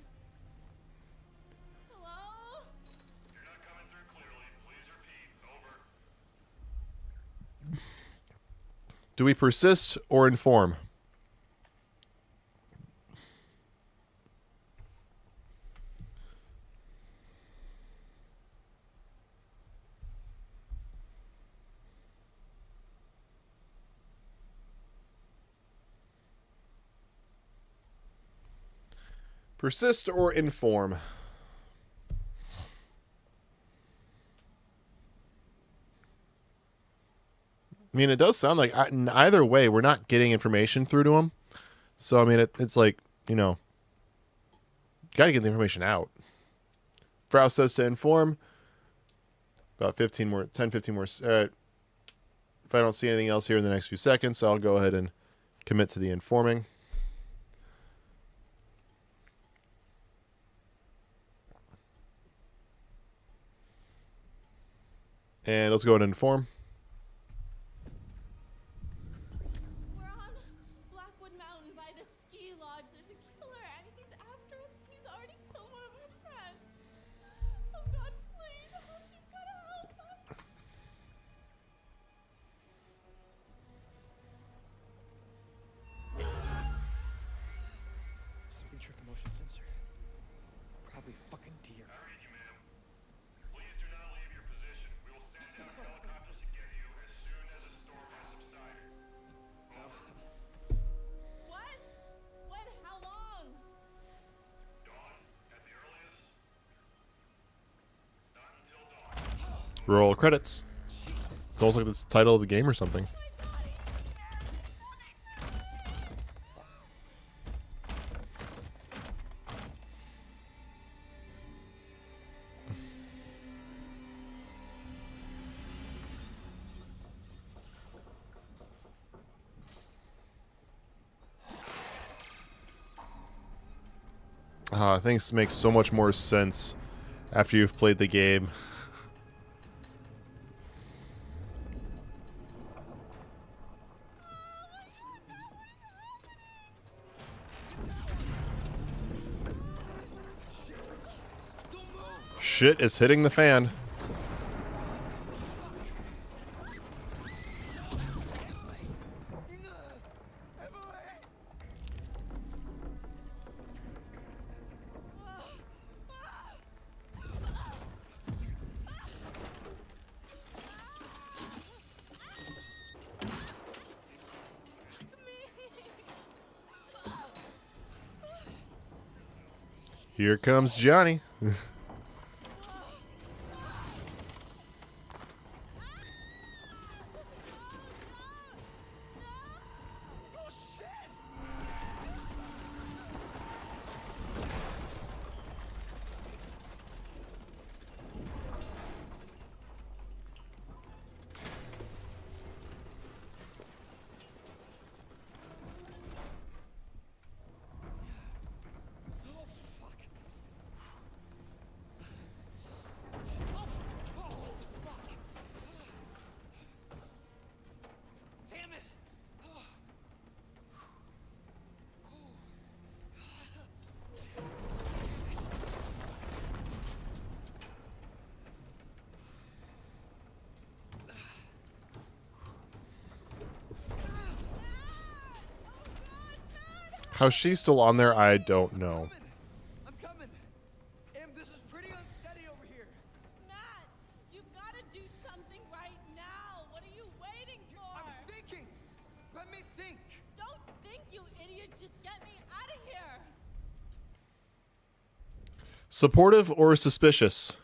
Speaker 3: Hello?
Speaker 1: Do we persist or inform? Persist or inform? I mean, it does sound like in either way, we're not getting information through to him. So, I mean, it's like, you know, got to get the information out. Frost says to inform. About 10, 15 more. If I don't see anything else here in the next few seconds, I'll go ahead and commit to the informing. And let's go ahead and inform.
Speaker 3: Dodge, there's a killer and he's after us. He's already killed one of our friends. Oh God, please, oh, you've got to help us.
Speaker 2: Something tripped the motion sensor. Probably a fucking deer.
Speaker 5: I read you, ma'am. Please do not leave your position. We will send out helicopters to get you as soon as the storm has subsided.
Speaker 3: What? When? How long?
Speaker 5: Dawn at the earliest. Not until dawn.
Speaker 1: Roll credits. It's almost like the title of the game or something. Things make so much more sense after you've played the game. Shit is hitting the fan. Here comes Johnny.
Speaker 2: Damn it!
Speaker 1: How she's still on there, I don't know.
Speaker 2: I'm coming. Em, this is pretty unsteady over here.
Speaker 3: Matt, you've got to do something right now. What are you waiting for?
Speaker 2: I'm thinking. Let me think.
Speaker 3: Don't think, you idiot. Just get me out of here.
Speaker 1: Supportive or suspicious?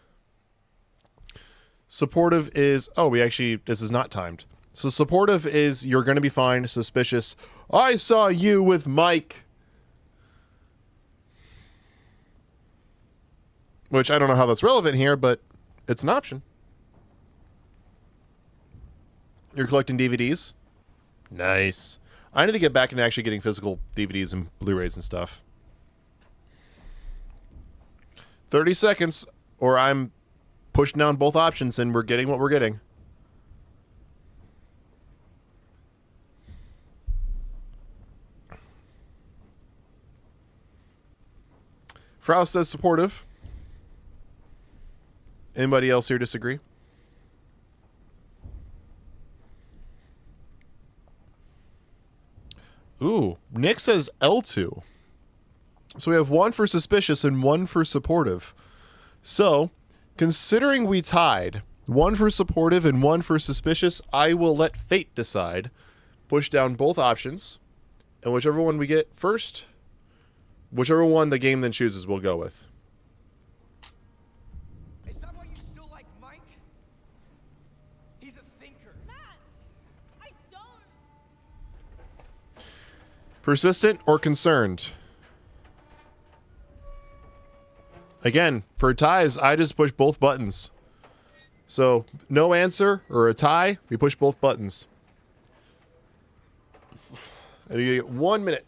Speaker 1: Supportive is... Oh, this is not timed. So supportive is you're going to be fine. Suspicious, I saw you with Mike. Which I don't know how that's relevant here, but it's an option. You're collecting DVDs? Nice. I need to get back into actually getting physical DVDs and Blu-rays and stuff. 30 seconds, or I'm pushing down both options and we're getting what we're getting. Frau says supportive. Anybody else here disagree? Ooh, Nick says L2. So we have one for suspicious and one for supportive. So, considering we tied, one for supportive and one for suspicious, I will let fate decide. Push down both options, and whichever one we get first, whichever one the game then chooses, we'll go with.
Speaker 2: Is that why you still like Mike? He's a thinker.
Speaker 3: Matt, I don't.
Speaker 1: Persistent or concerned? Again, for ties, I just push both buttons. So, no answer or a tie, we push both buttons. And you get 1 minute.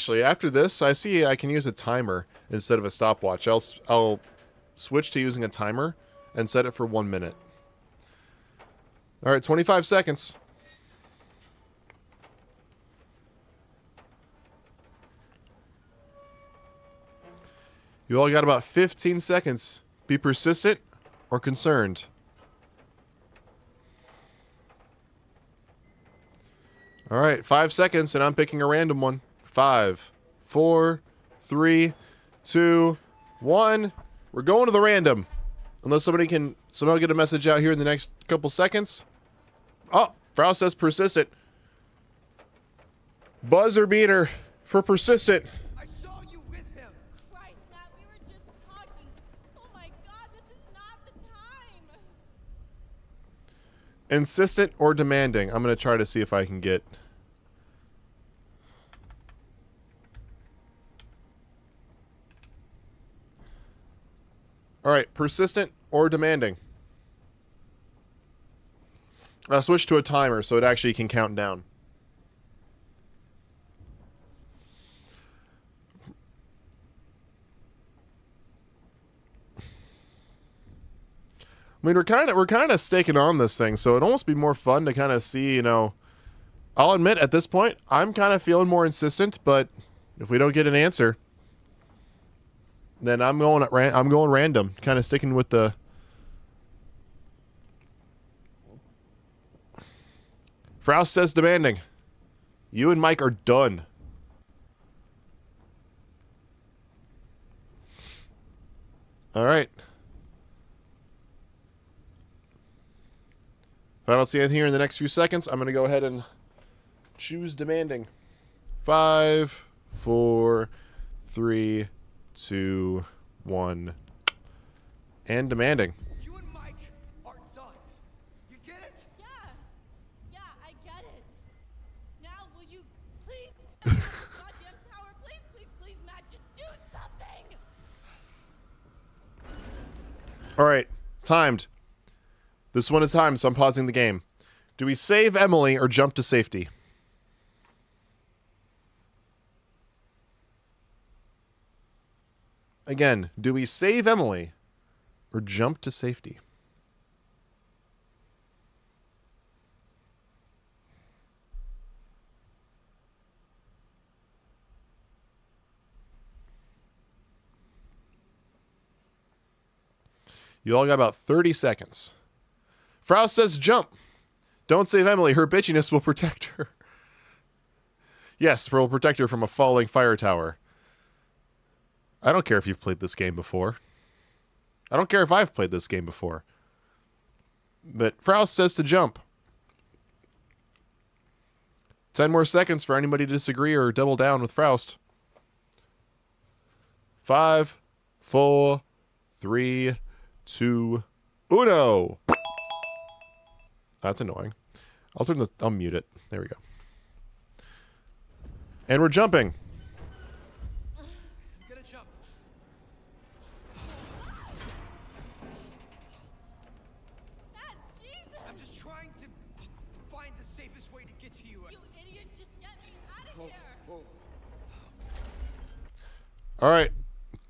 Speaker 1: Actually, after this, I see I can use a timer instead of a stopwatch. I'll switch to using a timer and set it for 1 minute. All right, 25 seconds. You all got about 15 seconds. Be persistent or concerned. All right, 5 seconds, and I'm picking a random one. 5, 4, 3, 2, 1. We're going to the random. Unless somebody can somehow get a message out here in the next couple seconds. Oh, Frau says persistent. Buzzer beater for persistent.
Speaker 2: I saw you with him.
Speaker 3: Christ, Matt, we were just talking. Oh my God, this is not the time.
Speaker 1: Insistent or demanding. I'm going to try to see if I can get... All right, persistent or demanding. I'll switch to a timer so it actually can count down. I mean, we're kind of staking on this thing, so it'd almost be more fun to kind of see, you know. I'll admit at this point, I'm kind of feeling more insistent, but if we don't get an answer, then I'm going random, kind of sticking with the. Frau says demanding. You and Mike are done. All right. If I don't see anything here in the next few seconds, I'm going to go ahead and choose demanding. 5, 4, 3, 2, 1. And demanding.
Speaker 2: You and Mike are done. You get it?
Speaker 3: Yeah, I get it. Now, will you please stop the goddamn tower? Please, Matt, just do something.
Speaker 1: All right. Timed. This one is timed, so I'm pausing the game. Do we save Emily or jump to safety? Again, do we save Emily or jump to safety? You all got about 30 seconds. Frau says jump. Don't save Emily. Her bitchiness will protect her. Yes, will protect her from a falling fire tower. I don't care if you've played this game before. I don't care if I've played this game before. But Frau says to jump. 10 more seconds for anybody to disagree or double down with Faust. 5, 4, 3, 2, 1. That's annoying. I'll mute it. There we go. And we're jumping.
Speaker 2: I'm gonna jump.
Speaker 3: Matt, Jesus!
Speaker 2: I'm just trying to find the safest way to get to you.
Speaker 3: You idiot, just get me out of here!
Speaker 2: Oh.
Speaker 1: All right.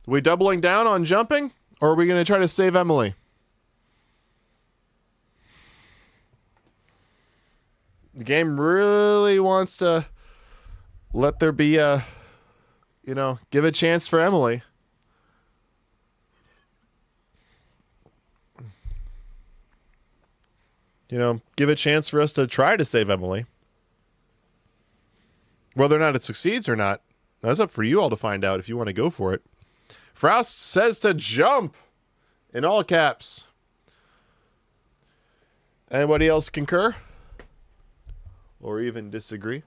Speaker 1: We doubling down on jumping, or are we going to try to save Emily? The game really wants to let there be a, give a chance for Emily. Give a chance for us to try to save Emily. Whether or not it succeeds or not, that's up for you all to find out if you want to go for it. Faust says to jump in all caps. Anybody else concur? Or even disagree?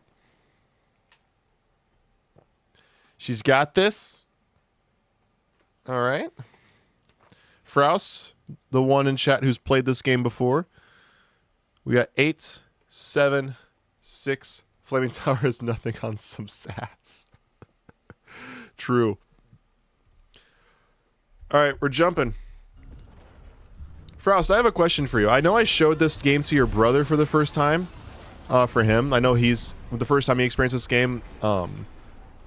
Speaker 1: She's got this. All right. Faust, the one in chat who's played this game before. We got 8, 7, 6. Flaming Tower has nothing on some sass. True. All right, we're jumping. Faust, I have a question for you. I know I showed this game to your brother for the first time. For him, I know the first time he experienced this game,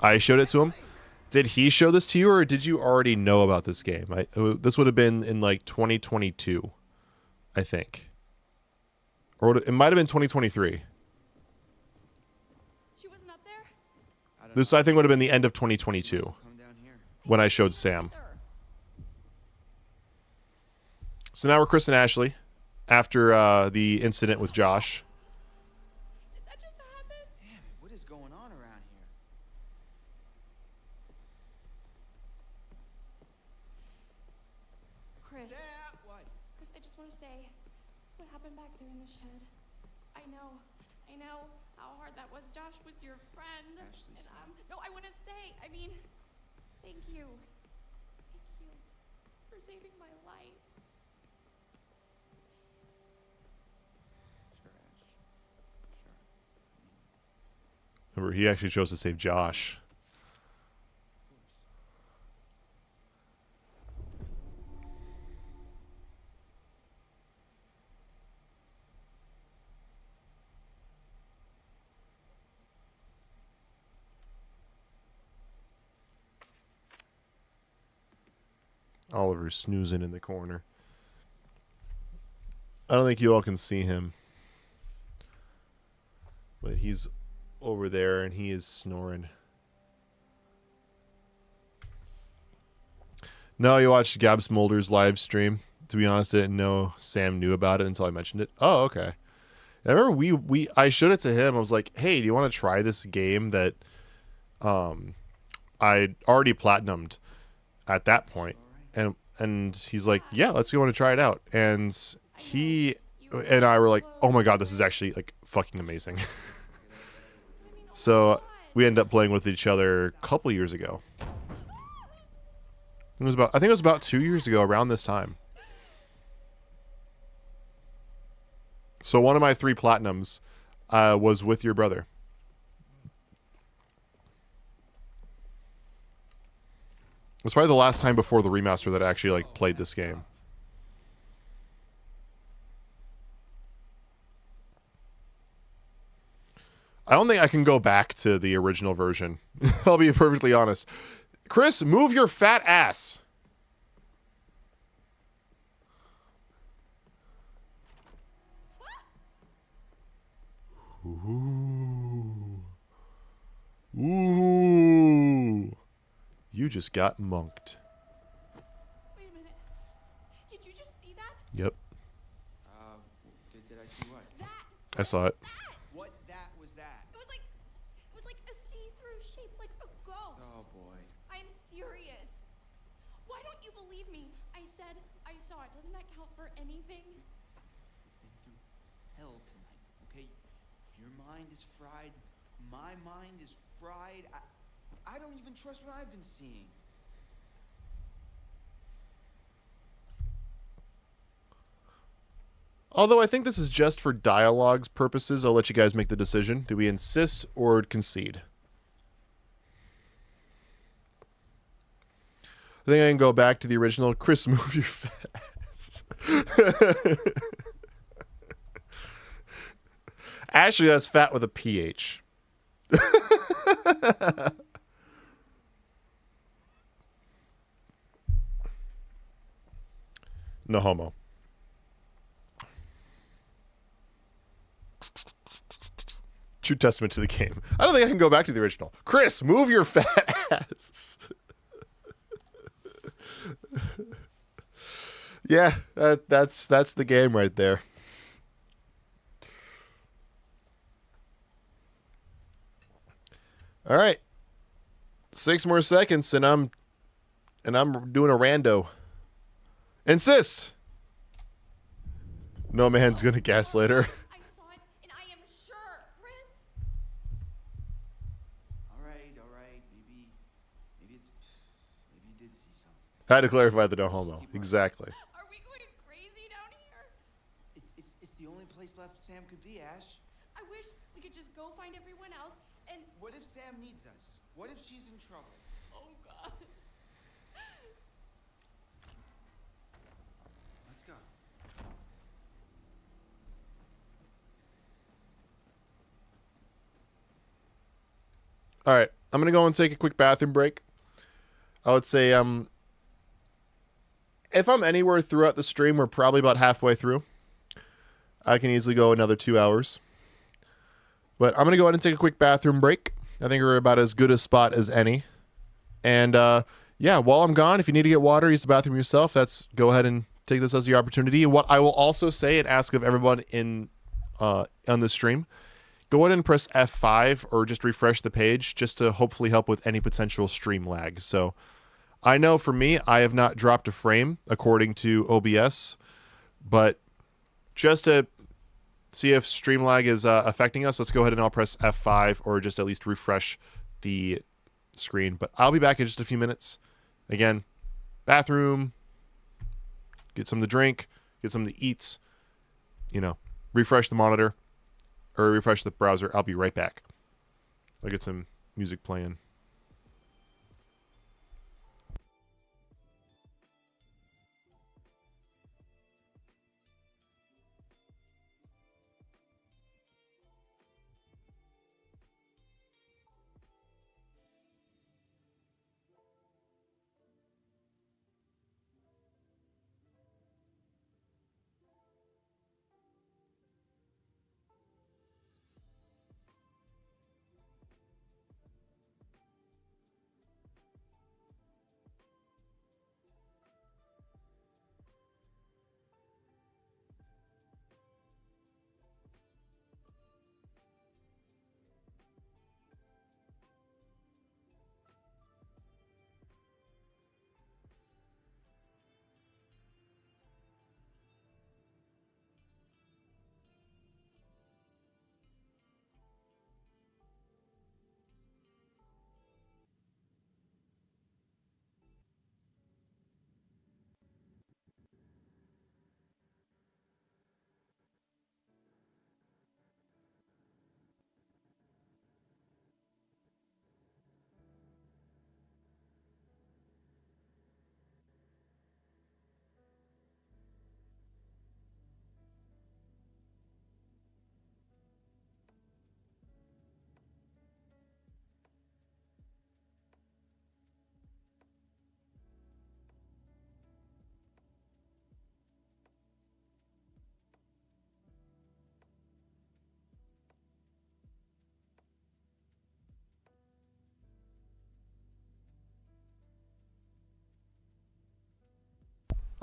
Speaker 1: I showed it to him. Did he show this to you, or did you already know about this game? This would have been in like 2022, I think. Or it might have been 2023.
Speaker 3: She wasn't up there?
Speaker 1: This, I think, would have been the end of 2022
Speaker 2: Come down here.
Speaker 1: when I showed Sam.
Speaker 3: Either.
Speaker 1: So now we're Chris and Ashley after the incident with Josh.
Speaker 3: Did that just happen?
Speaker 2: Damn it, what is going on around here?
Speaker 3: Chris.
Speaker 2: Sam, what?
Speaker 3: Chris, I just want to say what happened back there in the shed. I know how hard that was. Josh was your friend.
Speaker 2: Ashley,
Speaker 3: And
Speaker 2: stop.
Speaker 3: no, I want to say, I mean, thank you. Thank you for saving my life.
Speaker 2: Sure, Ash. Sure.
Speaker 1: Remember, he actually chose to save Josh. Oliver snoozing in the corner. I don't think you all can see him. But he's over there and he is snoring. No, you watched Gab Smolder's live stream. To be honest, I didn't know Sam knew about it until I mentioned it. Oh, okay. I remember I showed it to him. I was like, hey, do you want to try this game that I already platinumed at that point? And he's like, yeah, let's go and try it out. And he and I were like, oh my god, this is actually like fucking amazing. So we ended up playing with each other a couple years ago. I think it was about 2 years ago around this time. So one of my 3 platinums was with your brother. It was probably the last time before the remaster that I actually like played this game. I don't think I can go back to the original version. I'll be perfectly honest. Chris, move your fat ass. Ooh. Ooh. You just got monked.
Speaker 3: Wait a minute. Did you just see that?
Speaker 1: Yep,
Speaker 2: Did I see what?
Speaker 3: That.
Speaker 1: I saw it.
Speaker 2: What that was that?
Speaker 3: It was like a see-through shape, like a ghost.
Speaker 2: Oh boy.
Speaker 3: I am serious. Why don't you believe me? I said I saw it. Doesn't that count for anything?
Speaker 2: We've been through hell tonight, okay? If your mind is fried, my mind is fried. I don't even trust what I've been seeing.
Speaker 1: Although I think this is just for dialogue's purposes, I'll let you guys make the decision. Do we insist or concede? I think I can go back to the original. Chris, move your fast. Ashley, that's fat with a PH. No homo. True testament to the game. I don't think I can go back to the original. Chris, move your fat ass. Yeah, that's the game right there. All right. 6 more seconds and I'm doing a rando. Insist. No man's gonna gaslight her.
Speaker 3: I saw it, and I am sure, Chris.
Speaker 2: All right. Maybe you did see something.
Speaker 1: I had to clarify the no homo. Exactly.
Speaker 3: Are we going crazy down here?
Speaker 2: It's the only place left Sam could be, Ash.
Speaker 3: I wish we could just go find everyone else and.
Speaker 2: What if Sam needs us? What if she's in trouble?
Speaker 3: Oh God.
Speaker 2: Let's go.
Speaker 1: All right. I'm gonna go and take a quick bathroom break. I would say if I'm anywhere throughout the stream, we're probably about halfway through. I can easily go another 2 hours. But I'm gonna go ahead and take a quick bathroom break. I think we're about as good a spot as any. And yeah, while I'm gone, if you need to get water, use the bathroom yourself. That's go ahead and take this as your opportunity. And what I will also say and ask of everyone in on the stream, go ahead and press F5 or just refresh the page just to hopefully help with any potential stream lag. So I know for me, I have not dropped a frame according to OBS, but just to see if stream lag is affecting us, let's go ahead and I'll press F5 or just at least refresh the screen. But I'll be back in just a few minutes. Again, bathroom, get some to drink, get some to eat, you know, refresh the monitor or refresh the browser. I'll be right back. I'll get some music playing.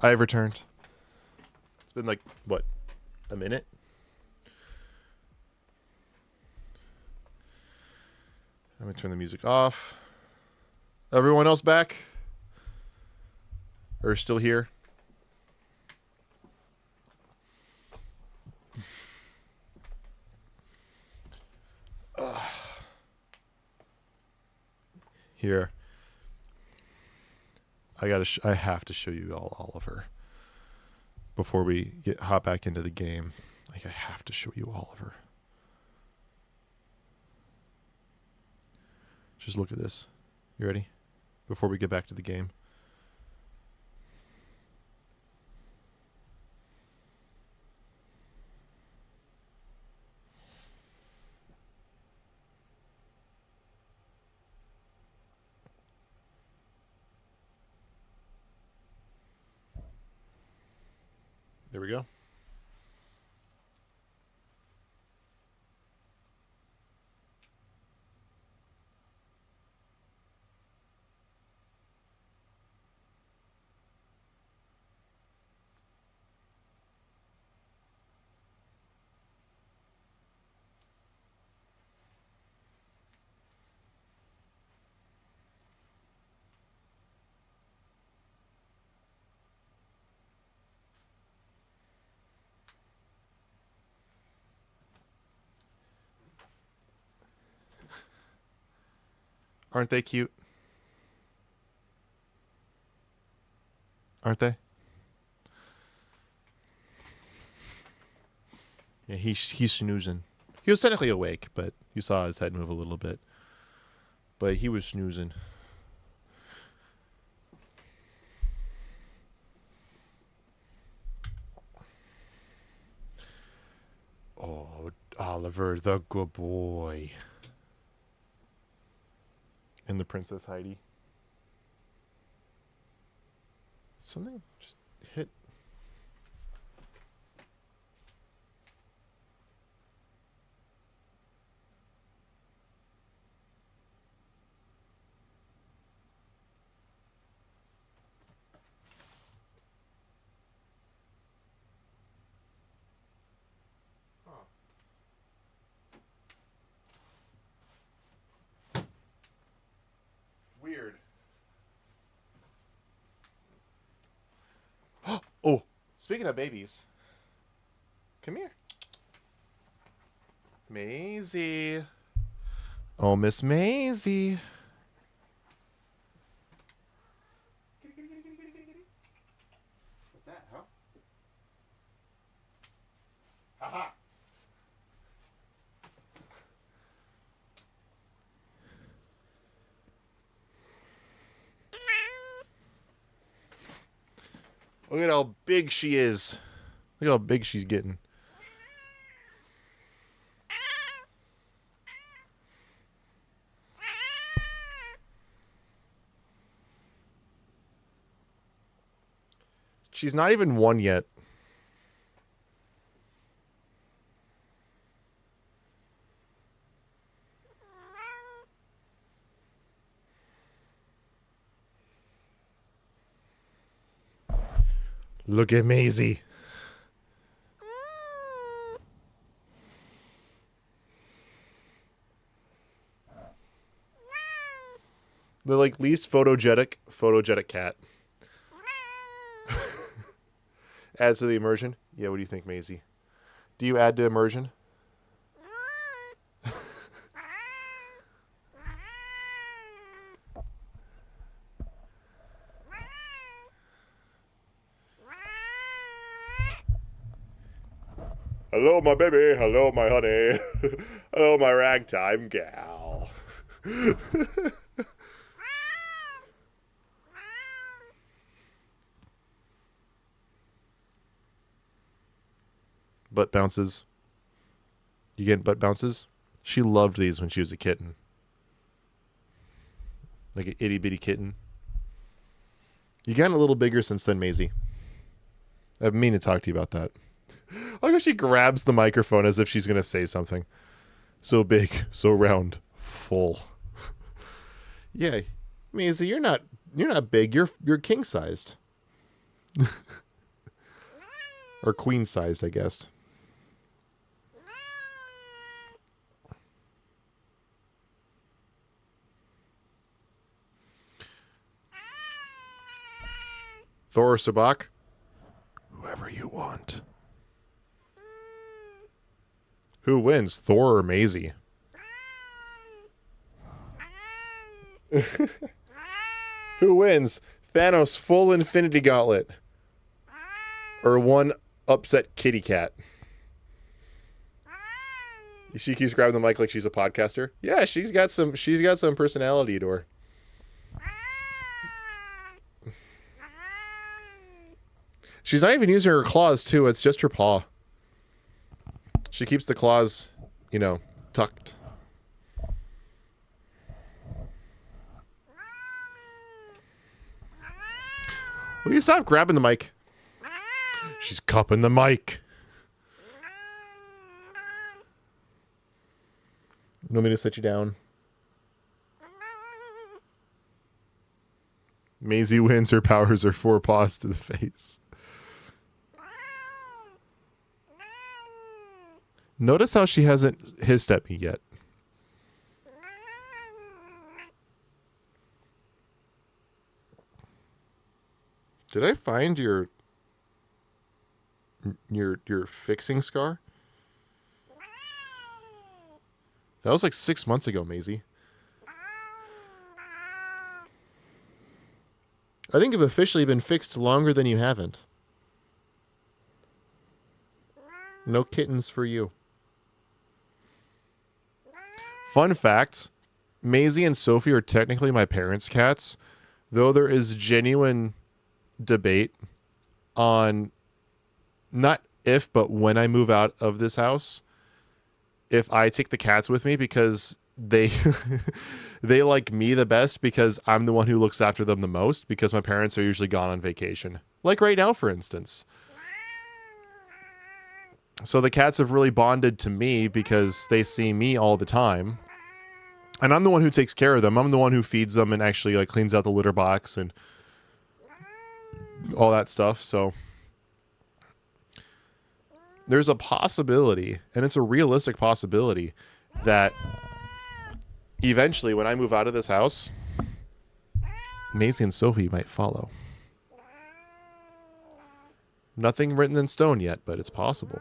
Speaker 1: I have returned. It's been like, what, a minute? I'm going to turn the music off. Everyone else back? Or still here? Here. I have to show you all Oliver before we hop back into the game. Like, I have to show you Oliver. Just look at this. You ready? Before we get back to the game. There we go. Aren't they cute? Aren't they? Yeah, he's snoozing. He was technically awake, but you saw his head move a little bit. But he was snoozing. Oh, Oliver, the good boy. and the Princess Heidi. Something just hit. Weird. Oh, speaking of babies, come here. Maisie. Oh, Miss Maisie. What's that, huh? Aha. Look at how big she is. Look how big she's getting. She's not even 1 yet. Look at Maisie. The like least photogenic cat. Adds to the immersion. Yeah, what do you think, Maisie? Do you add to immersion? Hello, my baby. Hello, my honey. Hello, my ragtime gal. Butt bounces. You getting butt bounces? She loved these when she was a kitten. Like an itty bitty kitten. You gotten a little bigger since then, Maisie. I've been meaning to talk to you about that. I like how she grabs the microphone as if she's going to say something. So big, so round, full. Yeah, Maisie, you're not big. You're king sized. Or queen sized, I guess. Thor or Sabak? Whoever you want. Who wins, Thor or Maisie? Who wins, Thanos full Infinity Gauntlet or one upset kitty cat? She keeps grabbing the mic like she's a podcaster. Yeah, she's got some personality to her. She's not even using her claws, too. It's just her paw. She keeps the claws, tucked. Will you stop grabbing the mic? She's cupping the mic. You want me to sit you down? Maisie wins. Her powers are 4 paws to the face. Notice how she hasn't hissed at me yet. Did I find your fixing scar? That was like 6 months ago, Maisie. I think you've officially been fixed longer than you haven't. No kittens for you. Fun fact, Maisie and Sophie are technically my parents' cats, though there is genuine debate on not if, but when I move out of this house, if I take the cats with me, because they they like me the best because I'm the one who looks after them the most because my parents are usually gone on vacation. Like right now, for instance. So the cats have really bonded to me because they see me all the time. And I'm the one who takes care of them. I'm the one who feeds them and actually like cleans out the litter box and all that stuff. So there's a possibility, and it's a realistic possibility, that eventually when I move out of this house, Maisie and Sophie might follow. Nothing written in stone yet, but it's possible.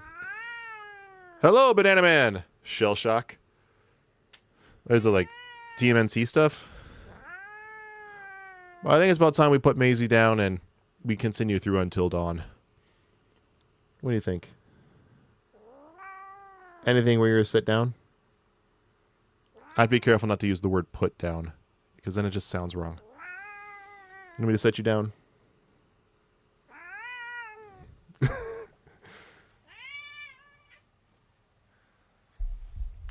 Speaker 1: Hello, Banana Man! Shell shock. There's a like TMNT stuff. Well, I think it's about time we put Maisie down and we continue through Until Dawn. What do you think? Anything where you're gonna sit down? I'd be careful not to use the word put down, because then it just sounds wrong. You want me to set you down?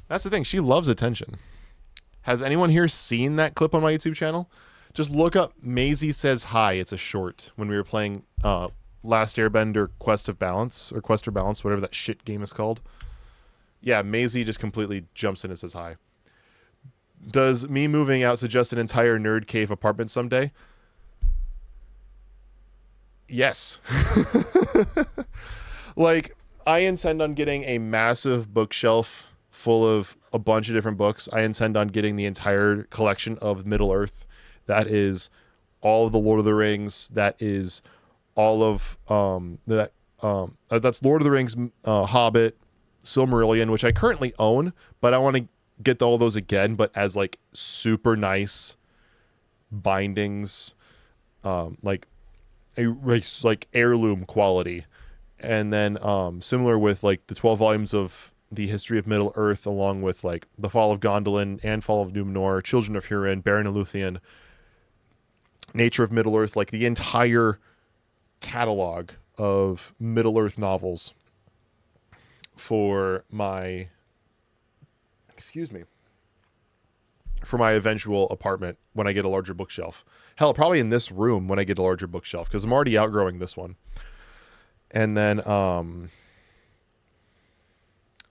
Speaker 1: That's the thing. She loves attention. Has anyone here seen that clip on my YouTube channel? Just look up Maisie Says Hi. It's a short when we were playing Last Airbender Quest of Balance, or Quest of Balance, whatever that shit game is called. Yeah, Maisie just completely jumps in and says hi. Does me moving out suggest an entire nerd cave apartment someday? Yes. Like, I intend on getting a massive bookshelf full of a bunch of different books. I intend on getting the entire collection of Middle-earth. That is all of the Lord of the Rings. That is all of that's Lord of the Rings, Hobbit, Silmarillion, which I currently own, but I want to get all those again, but as like super nice bindings, like heirloom quality. And then similar with like the 12 volumes of the History of Middle Earth, along with like the Fall of Gondolin and Fall of Numenor, Children of Hurin, Baron of Luthien, Nature of Middle Earth, like the entire catalog of Middle Earth novels for my eventual apartment when I get a larger bookshelf. Hell, probably in this room when I get a larger bookshelf, because I'm already outgrowing this one. And then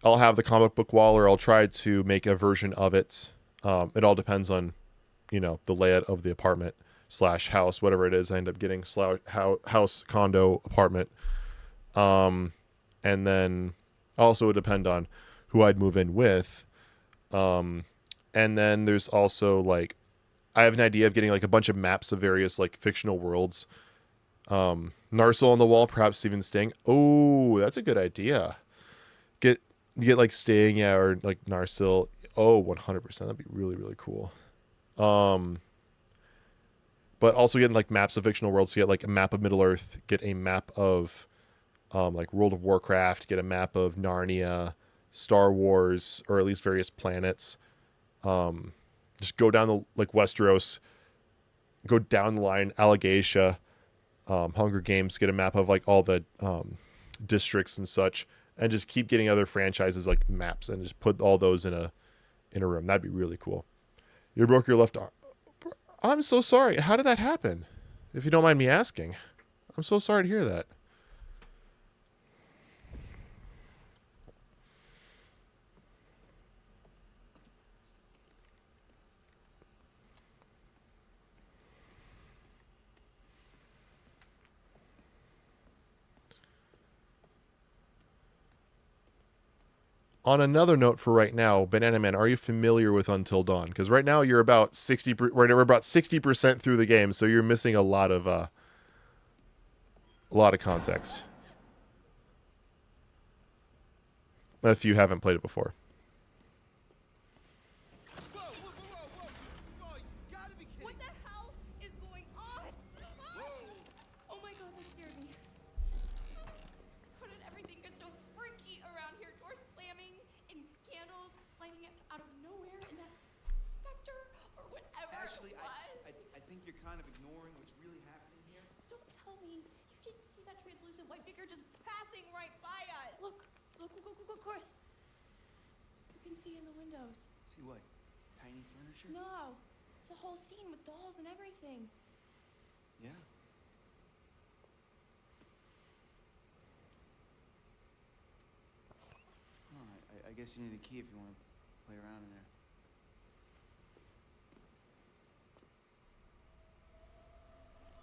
Speaker 1: I'll have the comic book wall, or I'll try to make a version of it. It all depends on, the layout of the apartment / house, whatever it is I end up getting, / house, condo, apartment. And then also it would depend on who I'd move in with. And then there's also like, I have an idea of getting like a bunch of maps of various like fictional worlds. Narsil on the wall, perhaps Steven Sting. Oh, that's a good idea. Get like Sting, yeah, or like Narsil. Oh, 100%. That'd be really, really cool. But also getting like maps of fictional worlds. So get like a map of Middle Earth, get a map of like World of Warcraft, get a map of Narnia, Star Wars, or at least various planets. Just go down the like Westeros, go down the line, Allegatia, Hunger Games, get a map of like all the districts and such, and just keep getting other franchises like maps and just put all those in a room. That'd be really cool. You broke your left arm. I'm so sorry. How did that happen? If you don't mind me asking. I'm so sorry to hear that. On another note for right now, Banana Man, are you familiar with Until Dawn? Because right now you're about 60% through the game, so you're missing a lot of context. If you haven't played it before.
Speaker 2: Whoa, whoa, whoa, whoa, whoa, whoa, you gotta be kidding.
Speaker 3: What the hell is going on? Oh my god, that scared me. How did everything get so freaky around here? Doors slamming and candles lighting up out of nowhere, and that specter or whatever
Speaker 2: Ashley,
Speaker 3: it was.
Speaker 2: I think you're kind of ignoring what's really happening here.
Speaker 3: Don't tell me you didn't see that translucent white figure just passing right by us. Look, Chris. You can see in the windows.
Speaker 2: See what? Tiny furniture?
Speaker 3: No, It's a whole scene with dolls and everything.
Speaker 2: Yeah. Oh, I guess you need a key if you want to play around in there.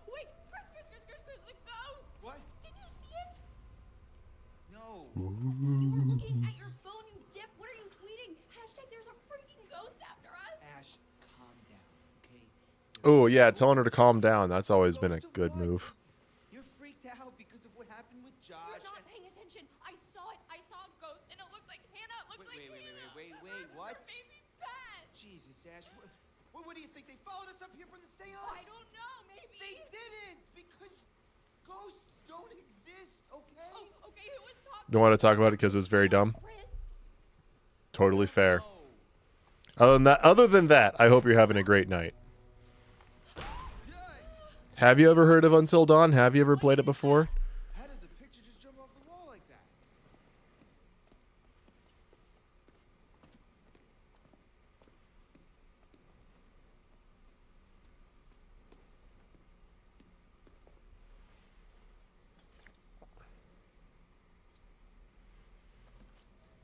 Speaker 3: Wait, Chris, the ghost!
Speaker 2: What?
Speaker 3: Did you see it?
Speaker 2: No.
Speaker 3: You were looking at your phone, you dip. What are you tweeting? Hashtag there's a freaking ghost after us.
Speaker 2: Ash, calm down, okay?
Speaker 1: Oh, yeah, telling her to calm down. That's always been a good move.
Speaker 2: You're freaked out because of what happened with Josh.
Speaker 3: You're not paying attention. I saw it. I saw a ghost, and it looked like Hannah. It looked like Hannah.
Speaker 2: Wait, what?
Speaker 3: Her baby pet.
Speaker 2: Jesus, Ash, what do you think? They followed us up here from the seance?
Speaker 3: I don't know. Maybe.
Speaker 2: They didn't, because ghosts don't exist, okay?
Speaker 3: Oh, okay. Who was talking?
Speaker 1: Don't want to talk about it because it was very dumb.
Speaker 3: Chris.
Speaker 1: Totally fair.
Speaker 2: No.
Speaker 1: Other than that, I hope you're having a great night. Have you ever heard of Until Dawn? Have you ever played it before?
Speaker 2: How does a picture just jump off the wall like that?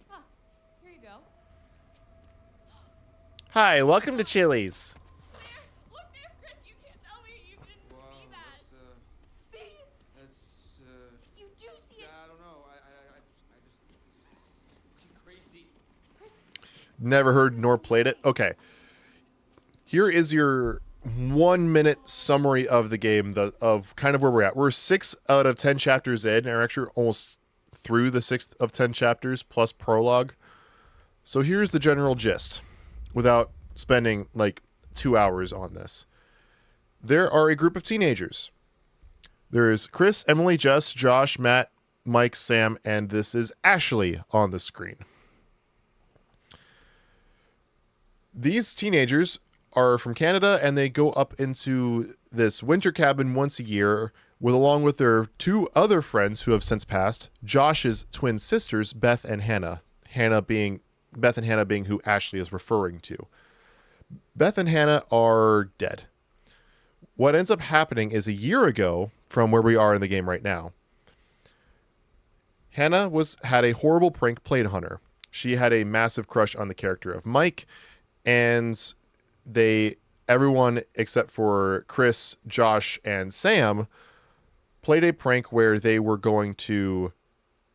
Speaker 3: Huh. Here you go.
Speaker 1: Hi, welcome to Chili's.
Speaker 3: There. Look there, Chris. You can't tell me you didn't
Speaker 2: Wow,
Speaker 3: see that. See? You do see it.
Speaker 2: I don't know. I just, it's fucking crazy.
Speaker 3: Chris.
Speaker 1: Never heard nor played it. Okay. Here is your 1 minute summary of the game, of kind of where we're at. We're 6 out of 10 chapters in, and we're actually almost through the 6th of 10 chapters plus prologue. So here's the general gist, without spending like 2 hours on this. There are a group of teenagers. There's Chris, Emily, Jess, Josh, Matt, Mike, Sam, and this is Ashley on the screen. These teenagers are from Canada, and they go up into this winter cabin once a year along with their 2 other friends who have since passed, Josh's twin sisters, Beth and Hannah. Beth and Hannah being who Ashley is referring to. Beth and Hannah are dead. What ends up happening is a year ago from where we are in the game right now, Hannah had a horrible prank played on her. She had a massive crush on the character of Mike, and everyone except for Chris, Josh, and Sam played a prank where they were going to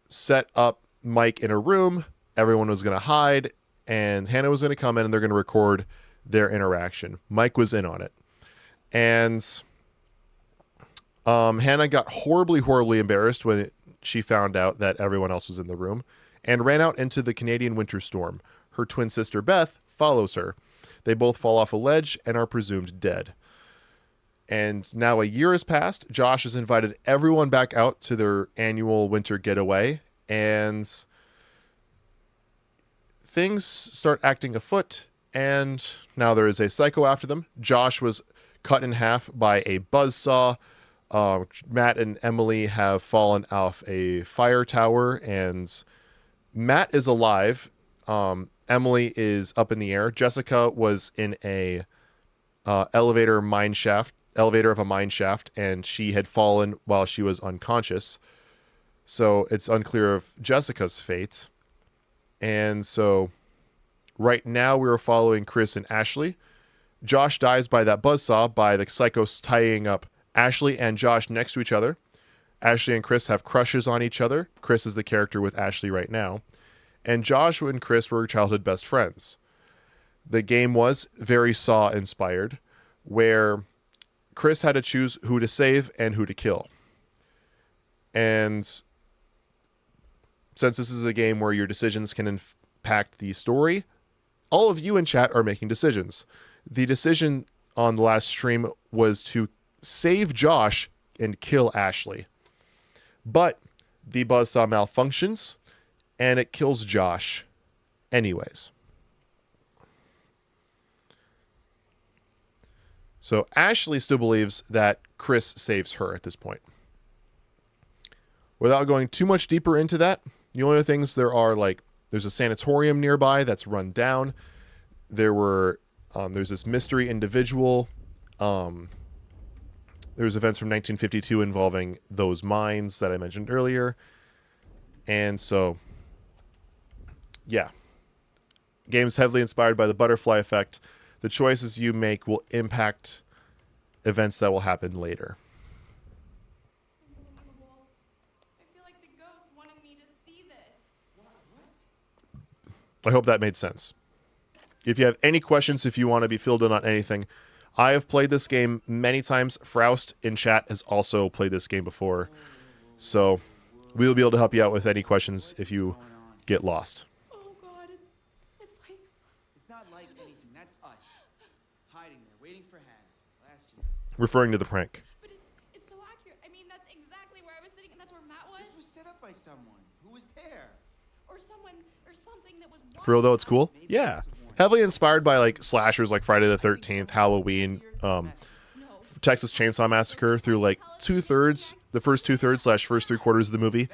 Speaker 1: set up Mike in a room. Everyone was going to hide, and Hannah was going to come in, and they're going to record their interaction. Mike was in on it. And Hannah got horribly, horribly embarrassed when she found out that everyone else was in the room and ran out into the Canadian winter storm. Her twin sister, Beth, follows her. They both fall off a ledge and are presumed dead. And now a year has passed. Josh has invited everyone back out to their annual winter getaway, and things start acting afoot, and now there is a psycho after them. Josh was cut in half by a buzzsaw. Matt and Emily have fallen off a fire tower, and Matt is alive. Emily is up in the air. Jessica was in a elevator of a mine shaft, and she had fallen while she was unconscious. So it's unclear of Jessica's fate. And so right now we're following Chris and Ashley. Josh dies by that buzzsaw, by the psychos tying up Ashley and Josh next to each other. Ashley and Chris have crushes on each other. Chris is the character with Ashley right now. And Josh and Chris were childhood best friends. The game was very Saw inspired, where Chris had to choose who to save and who to kill. And since this is a game where your decisions can impact the story, all of you in chat are making decisions. The decision on the last stream was to save Josh and kill Ashley. But the buzzsaw malfunctions, and it kills Josh anyways. So Ashley still believes that Chris saves her at this point. Without going too much deeper into that, the only things there are, like, there's a sanatorium nearby that's run down. There were There's this mystery individual. There's events from 1952 involving those mines that I mentioned earlier. And so, yeah. Game's heavily inspired by the butterfly effect. The choices you make will impact events that will happen later.
Speaker 3: Unbelievable. I feel like the ghost wanted me to see this.
Speaker 1: I hope that made sense. If you have any questions, if you want to be filled in on anything, I have played this game many times. Froust in chat has also played this game before. So we'll be able to help you out with any questions if you get lost.
Speaker 3: Oh God, it's like
Speaker 2: It's not like anything. That's us. Hiding there, waiting for Hannah. Last year.
Speaker 1: Referring to the prank.
Speaker 3: But it's so accurate. I mean, that's exactly where I was sitting, and that's where Matt was.
Speaker 2: This was set up by someone. Who was there?
Speaker 3: Or someone or something that was
Speaker 1: For real though, it's cool.
Speaker 2: Maybe
Speaker 1: Yeah.
Speaker 2: it's a warning.
Speaker 1: Heavily inspired by like slashers like Friday the 13th, Halloween,
Speaker 3: No.
Speaker 1: Texas Chainsaw Massacre through like the first 2/3 / first 3/4 of the movie.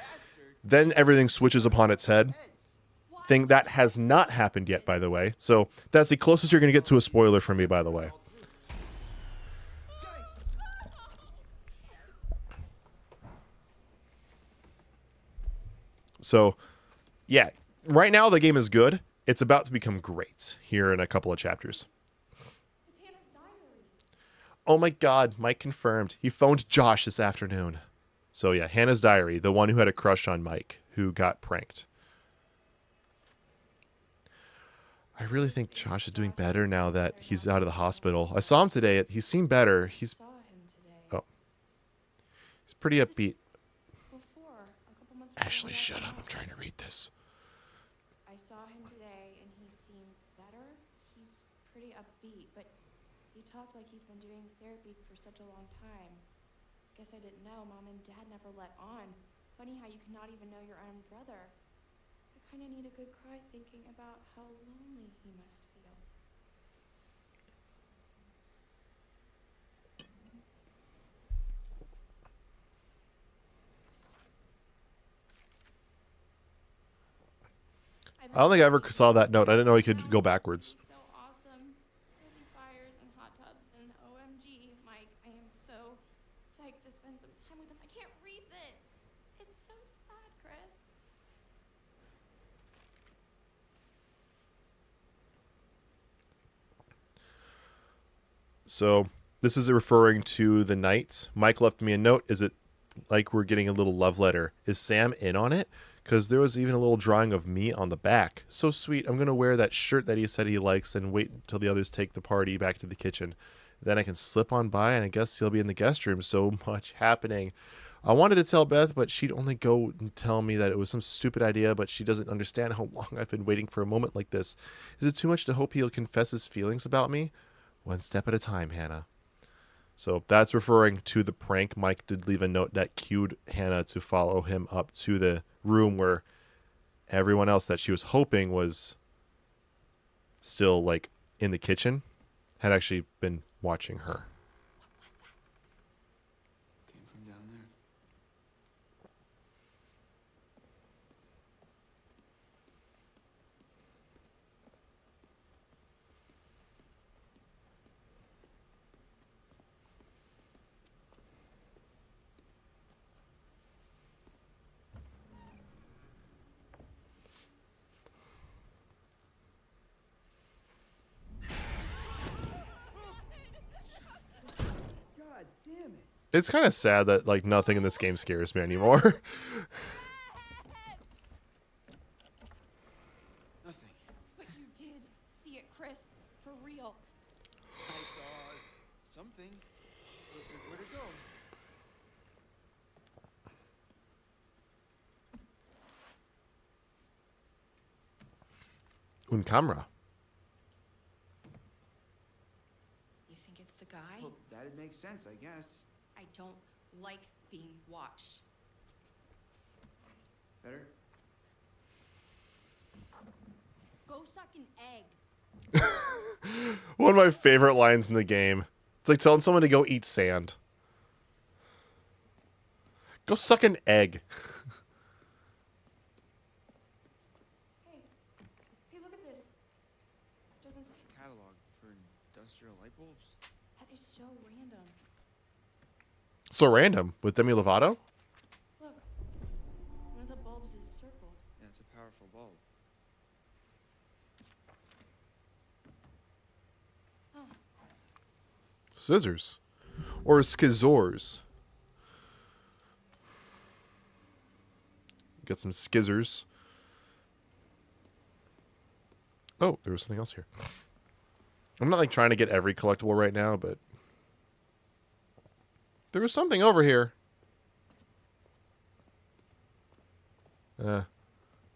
Speaker 1: Then everything switches upon its head. Thing that has not happened yet, by the way. So that's the closest you're going to get to a spoiler from me, by the way. So, yeah, right now the game is good. It's about to become great here in a couple of chapters.
Speaker 3: It's Hannah's diary.
Speaker 1: Oh my God, Mike confirmed. He phoned Josh this afternoon. So yeah, Hannah's diary, the one who had a crush on Mike, who got pranked. I really think Josh is doing better now that he's out of the hospital. I saw him today. He seemed better. He's
Speaker 3: Saw him today.
Speaker 1: oh, he's pretty upbeat.
Speaker 3: Before a couple months.
Speaker 1: Ashley, shut up. I'm trying to read this.
Speaker 3: I saw him today, and he seemed better. He's pretty upbeat, but he talked like he's been doing therapy for such a long time. Guess I didn't know. Mom and Dad never let on. Funny how you cannot even know your own brother. I kind of need a good cry thinking about how lonely he must feel.
Speaker 1: I don't think I ever saw that note. I didn't know he could go backwards.
Speaker 3: So awesome. Cozy fires and hot tubs and OMG, Mike, I am so psyched to spend some time with him. I can't read this. It's so sad, Chris.
Speaker 1: So this is referring to the night. Mike left me a note. Is it like we're getting a little love letter? Is Sam in on it? Because there was even a little drawing of me on the back. So sweet. I'm going to wear that shirt that he said he likes and wait until the others take the party back to the kitchen. Then I can slip on by and I guess he'll be in the guest room. So much happening. I wanted to tell Beth, but she'd only go and tell me that it was some stupid idea, but she doesn't understand how long I've been waiting for a moment like this. Is it too much to hope he'll confess his feelings about me? One step at a time, Hannah. So that's referring to the prank. Mike did leave a note that cued Hannah to follow him up to the room where everyone else that she was hoping was still like in the kitchen had actually been watching her.
Speaker 2: Came from down there. God damn it.
Speaker 1: It's kind of sad that like nothing in this game scares me anymore.
Speaker 2: Nothing.
Speaker 3: But you did see it, Chris. For real.
Speaker 2: I saw something. Where'd it go?
Speaker 1: Un camera.
Speaker 8: You think it's the guy?
Speaker 2: Well, that'd make sense, I guess.
Speaker 8: I don't like being watched.
Speaker 2: Better?
Speaker 4: Go suck an egg.
Speaker 1: One of my favorite lines in the game. It's like telling someone to go eat sand. Go suck an egg.
Speaker 3: Hey, look at this. Doesn't say.
Speaker 2: Catalog for
Speaker 1: So random with Demi Lovato.
Speaker 3: Look, one of the bulbs is circled.
Speaker 2: Yeah, it's a powerful bulb.
Speaker 1: Scissors. Or skizzors. Get some skizzers. Oh, there was something else here. I'm not like trying to get every collectible right now, but there was something over here. Must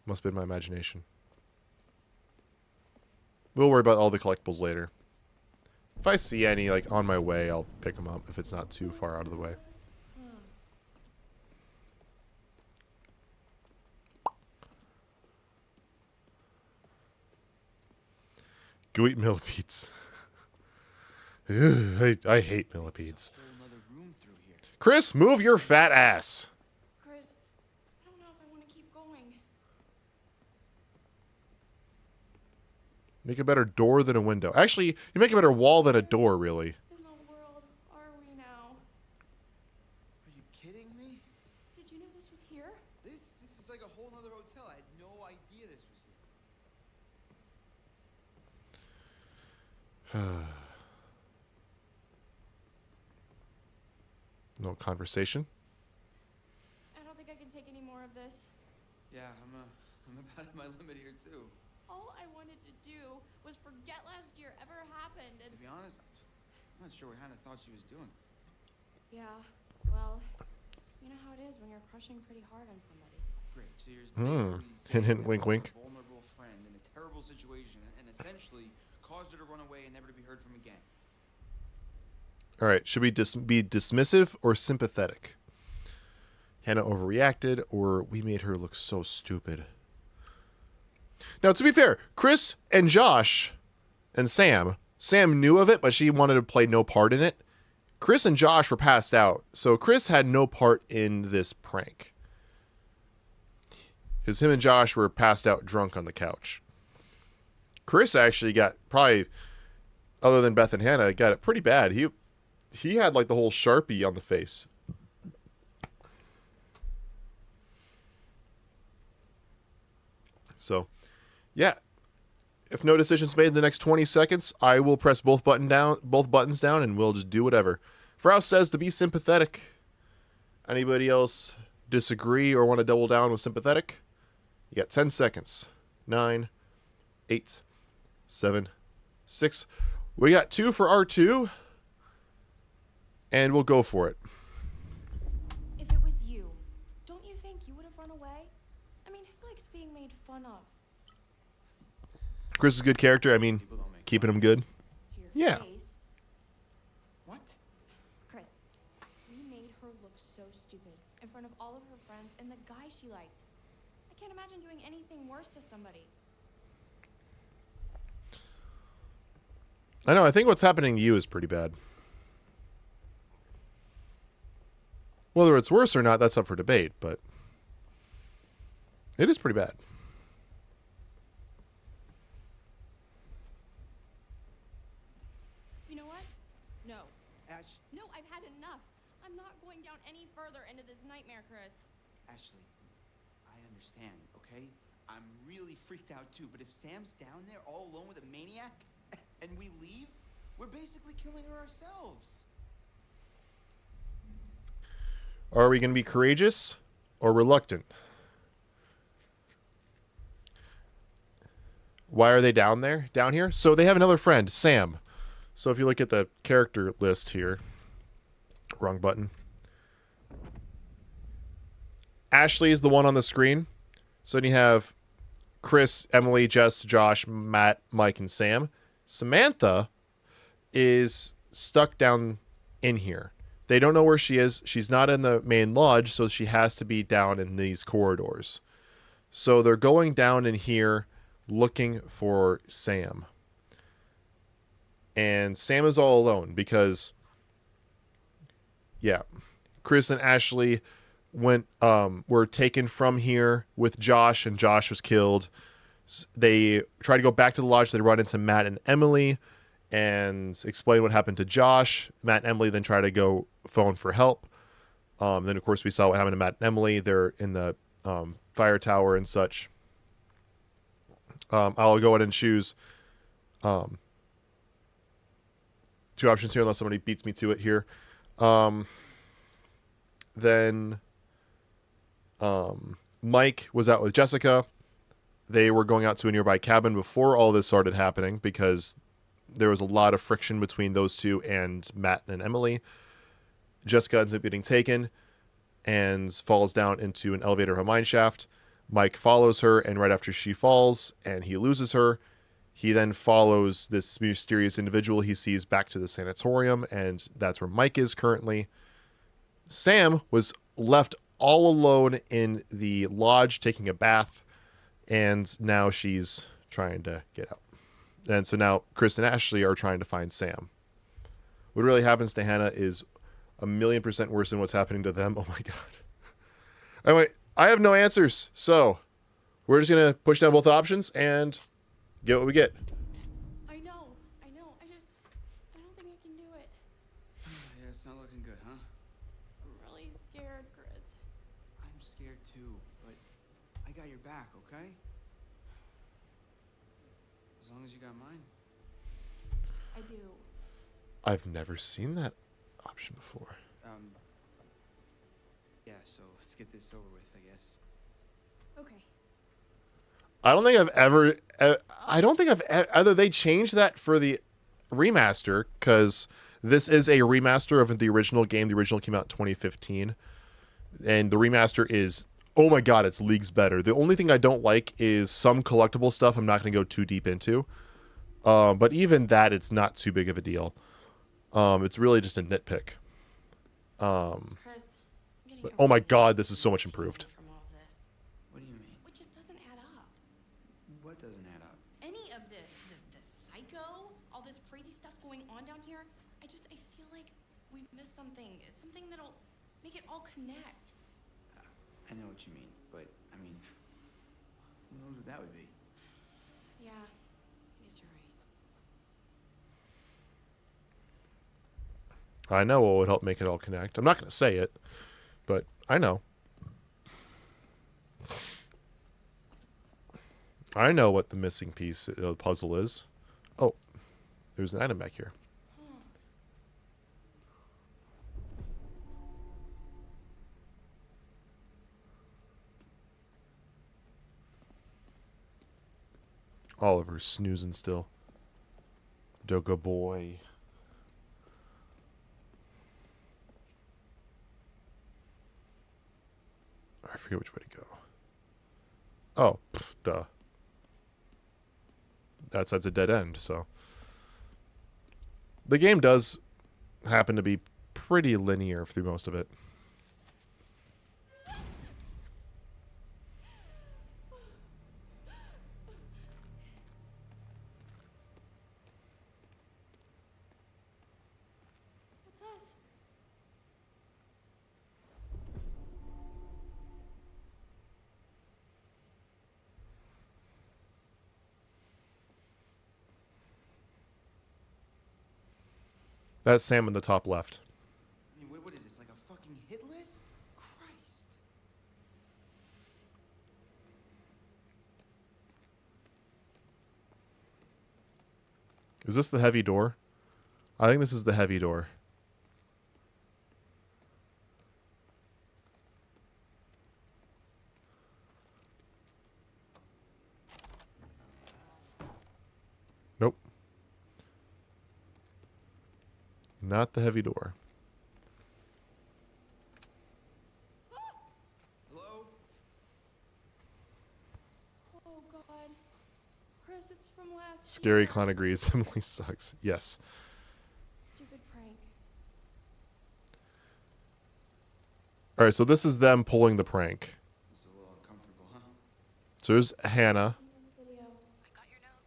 Speaker 1: have been my imagination. We'll worry about all the collectibles later. If I see any like on my way, I'll pick them up if it's not too far out of the way. Go eat millipedes. Ugh, I hate millipedes.
Speaker 2: Whole another room through here.
Speaker 1: Chris, move your fat ass.
Speaker 3: Chris, I don't know if I want to keep going.
Speaker 1: Make a better door than a window. Actually, you make a better wall than a door, really.
Speaker 3: In the world are we now?
Speaker 2: Are you kidding me?
Speaker 3: Did you know this was here?
Speaker 2: This is like a whole other hotel. I had no idea this was here.
Speaker 1: No conversation.
Speaker 3: I don't think I can take any more of this.
Speaker 2: Yeah, I'm about at my limit here too.
Speaker 3: All I wanted to do was forget last year ever happened and...
Speaker 2: To be honest, I'm not sure what Hannah thought she was doing.
Speaker 3: Yeah, well, you know how it is when you're crushing pretty hard on somebody.
Speaker 2: Great. So you're
Speaker 1: Hmm.
Speaker 2: basically
Speaker 1: Hint, hint,
Speaker 2: saying
Speaker 1: wink,
Speaker 2: that
Speaker 1: wink.
Speaker 2: a vulnerable friend in a terrible situation and essentially caused her to run away and never to be heard from again.
Speaker 1: All right, should we be dismissive or sympathetic? Hannah overreacted, or we made her look so stupid. Now, to be fair, Chris and Josh and Sam knew of it, but she wanted to play no part in it. Chris and Josh were passed out, so Chris had no part in this prank. Because him and Josh were passed out drunk on the couch. Chris actually got probably, other than Beth and Hannah, got it pretty bad. He had like the whole Sharpie on the face. So, yeah. If no decision's made in the next 20 seconds, I will press both buttons down, and we'll just do whatever. Froust says to be sympathetic. Anybody else disagree or want to double down with sympathetic? You got 10 seconds. 9, 8, 7, 6. We got 2 for R2. And we'll go for it.
Speaker 3: If it was you, don't you think you would have run away? I mean, who likes being made fun of?
Speaker 1: Chris is a good character. I mean,
Speaker 2: People don't make
Speaker 1: keeping
Speaker 2: fun
Speaker 1: him good.
Speaker 3: To your
Speaker 1: Yeah.
Speaker 3: face.
Speaker 2: What?
Speaker 3: Chris, we made her look so stupid in front of all of her friends and the guy she liked. I can't imagine doing anything worse to somebody.
Speaker 1: I know. I think what's happening to you is pretty bad. Whether it's worse or not, that's up for debate, but it is pretty bad.
Speaker 3: You know what? No.
Speaker 2: Ash,
Speaker 3: No, I've had enough. I'm not going down any further into this nightmare, Chris.
Speaker 2: Ashley, I understand, okay? I'm really freaked out too, but if Sam's down there all alone with a maniac and we leave, we're basically killing her ourselves.
Speaker 1: Are we going to be courageous or reluctant? Why are they down here? So they have another friend, Sam. So if you look at the character list here, wrong button. Ashley is the one on the screen. So then you have Chris, Emily, Jess, Josh, Matt, Mike, and Sam. Samantha is stuck down in here. They don't know where she is. She's not in the main lodge, so she has to be down in these corridors. So they're going down in here looking for Sam. And Sam is all alone because, yeah, Chris and Ashley were taken from here with Josh, and Josh was killed. They try to go back to the lodge. They run into Matt and Emily and explain what happened to Josh. Matt and Emily then try to go phone for help. Then, of course, we saw what happened to Matt and Emily. They're in the fire tower and such. I'll go ahead and choose two options here, unless somebody beats me to it here. Then Mike was out with Jessica. They were going out to a nearby cabin before all this started happening because there was a lot of friction between those two and Matt and Emily. Jessica ends up getting taken and falls down into an elevator of a mine shaft. Mike follows her, and right after she falls and he loses her, he then follows this mysterious individual he sees back to the sanatorium, and that's where Mike is currently. Sam was left all alone in the lodge taking a bath, and now she's trying to get out. And so now Chris and Ashley are trying to find Sam. What really happens to Hannah is 1,000,000% worse than what's happening to them. Oh my god. Anyway, I have no answers, so we're just gonna push down both options and get what we get.
Speaker 3: I know. I don't think I can do it.
Speaker 2: Yeah, it's not looking good, huh?
Speaker 3: I'm really scared, Chris.
Speaker 2: I'm scared too, but I got your back, okay? As long as you got mine.
Speaker 3: I do.
Speaker 1: I've never seen that option before.
Speaker 2: Yeah, so let's get this over with, I guess.
Speaker 3: Okay.
Speaker 1: I don't think I've either they changed that for the remaster, because this is a remaster of the original game. The original came out in 2015, and the remaster is, oh my god, it's leagues better. The only thing I don't like is some collectible stuff I'm not going to go too deep into, but even that, it's not too big of a deal. It's really just a nitpick.
Speaker 3: Chris, I'm getting
Speaker 1: But
Speaker 3: a
Speaker 1: oh my
Speaker 3: really
Speaker 1: god, this is so
Speaker 3: bad
Speaker 1: much improved.
Speaker 3: feeling from all this.
Speaker 2: What do you mean?
Speaker 3: It just doesn't add up.
Speaker 2: What doesn't add up?
Speaker 3: Any of this, the psycho, all this crazy stuff going on down here, I feel like we've missed something that'll make it all connect.
Speaker 2: I know what you mean, but I mean, who knows what that would be?
Speaker 3: Yeah, I guess you're right.
Speaker 1: I know what would help make it all connect. I'm not going to say it, but I know. I know what the missing piece of the puzzle is. Oh, there's an item back here. Oliver's snoozing still. Doga boy. I forget which way to go. Oh, duh. That side's a dead end, so. The game does happen to be pretty linear through most of it.
Speaker 3: That's us.
Speaker 1: That's Sam in the top left.
Speaker 2: I mean, what is this, like a fucking hit list? Christ.
Speaker 1: Is this the heavy door? I think this is the heavy door. Nope. Not the heavy door.
Speaker 2: Hello?
Speaker 3: Oh God, Chris, it's from last
Speaker 1: Scary
Speaker 3: year.
Speaker 1: clown agrees. Emily sucks. Yes.
Speaker 3: Stupid prank.
Speaker 1: All right, so this is them pulling the prank.
Speaker 2: This is a little uncomfortable, huh?
Speaker 1: So there's Hannah.
Speaker 3: In this video,
Speaker 8: I got your note.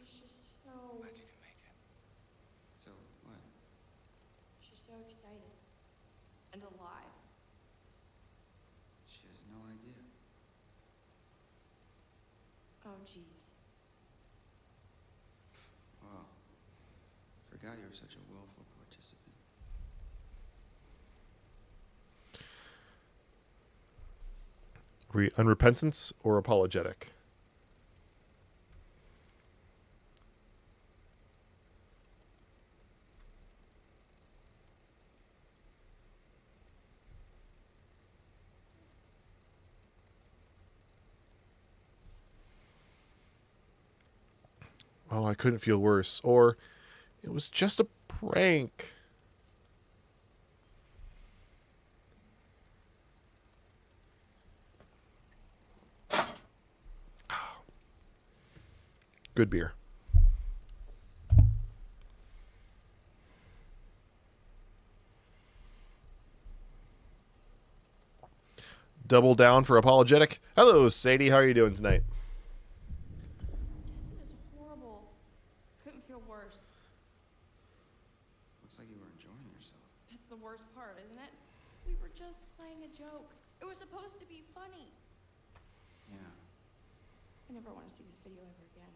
Speaker 3: she's just so.
Speaker 2: Glad you can make it. So, what?
Speaker 3: She's so excited and alive.
Speaker 2: She has no idea.
Speaker 3: Oh jeez.
Speaker 2: Wow. Forgot you were such a willful participant.
Speaker 1: Are we unrepentant or apologetic? Oh, I couldn't feel worse. Or it was just a prank. Good beer. Double down for apologetic. Hello, Sadie. How are you doing tonight?
Speaker 3: This is horrible. Couldn't feel worse.
Speaker 2: Looks like you were enjoying yourself.
Speaker 3: That's the worst part, isn't it? We were just playing a joke. It was supposed to be funny.
Speaker 2: Yeah.
Speaker 3: I never want to see this video ever again.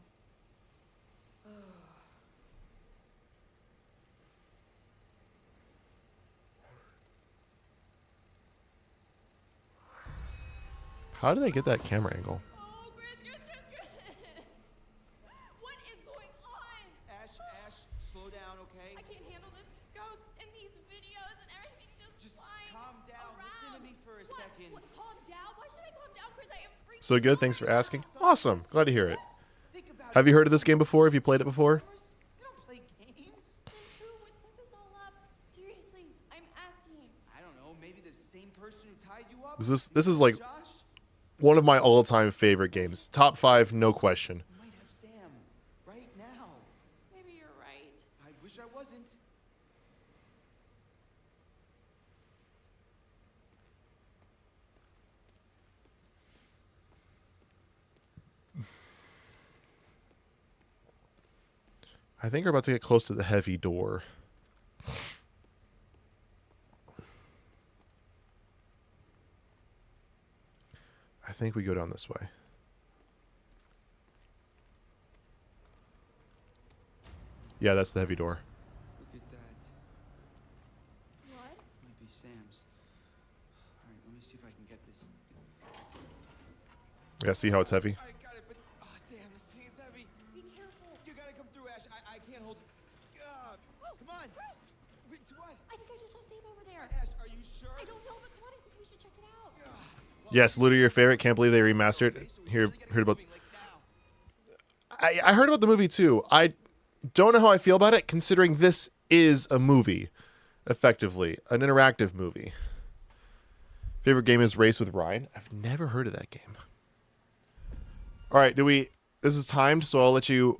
Speaker 1: How did I get that camera angle?
Speaker 3: Oh, Chris. What is going on?
Speaker 2: Ash, slow down, okay?
Speaker 3: I can't handle this ghost in these videos and everything just flying
Speaker 2: calm down.
Speaker 3: around.
Speaker 2: Listen to me for a second.
Speaker 3: What? Calm down? Why should I calm down, Chris? I am freaking
Speaker 1: So good.
Speaker 3: out
Speaker 1: Thanks for
Speaker 3: right now.
Speaker 1: asking. Awesome. Glad to hear it.
Speaker 2: Think about
Speaker 1: Have you heard of this game before? Have you played it before?
Speaker 2: You don't play games.
Speaker 3: Then who would set this all up? Seriously, I'm asking.
Speaker 2: I don't know. Maybe the same person who tied you up.
Speaker 1: This is like
Speaker 2: Josh.
Speaker 1: one of my all-time favorite games. Top 5, no question.
Speaker 2: You might have Sam right now.
Speaker 3: Maybe you're right.
Speaker 2: I wish I wasn't.
Speaker 1: I think we're about to get close to the heavy door. I think we go down this way. Yeah, that's the heavy door.
Speaker 2: Look at that.
Speaker 3: What?
Speaker 2: Might be Sam's. All right, let me see if I can get this.
Speaker 1: Yeah, see how it's heavy?
Speaker 2: I got it, but damn, this thing is heavy.
Speaker 3: Be careful.
Speaker 2: You gotta come through, Ash. I can't hold it. Come on.
Speaker 3: Chris!
Speaker 2: Wait, what?
Speaker 3: I think I just saw Sam over there.
Speaker 2: Ash, are you sure?
Speaker 3: I don't know, but come on, I think we should check it out.
Speaker 1: Yes, literally your favorite. Can't believe they remastered. Heard about. I heard about the movie too. I don't know how I feel about it, considering this is a movie, effectively an interactive movie. Favorite game is Race with Ryan. I've never heard of that game. All right, this is timed, so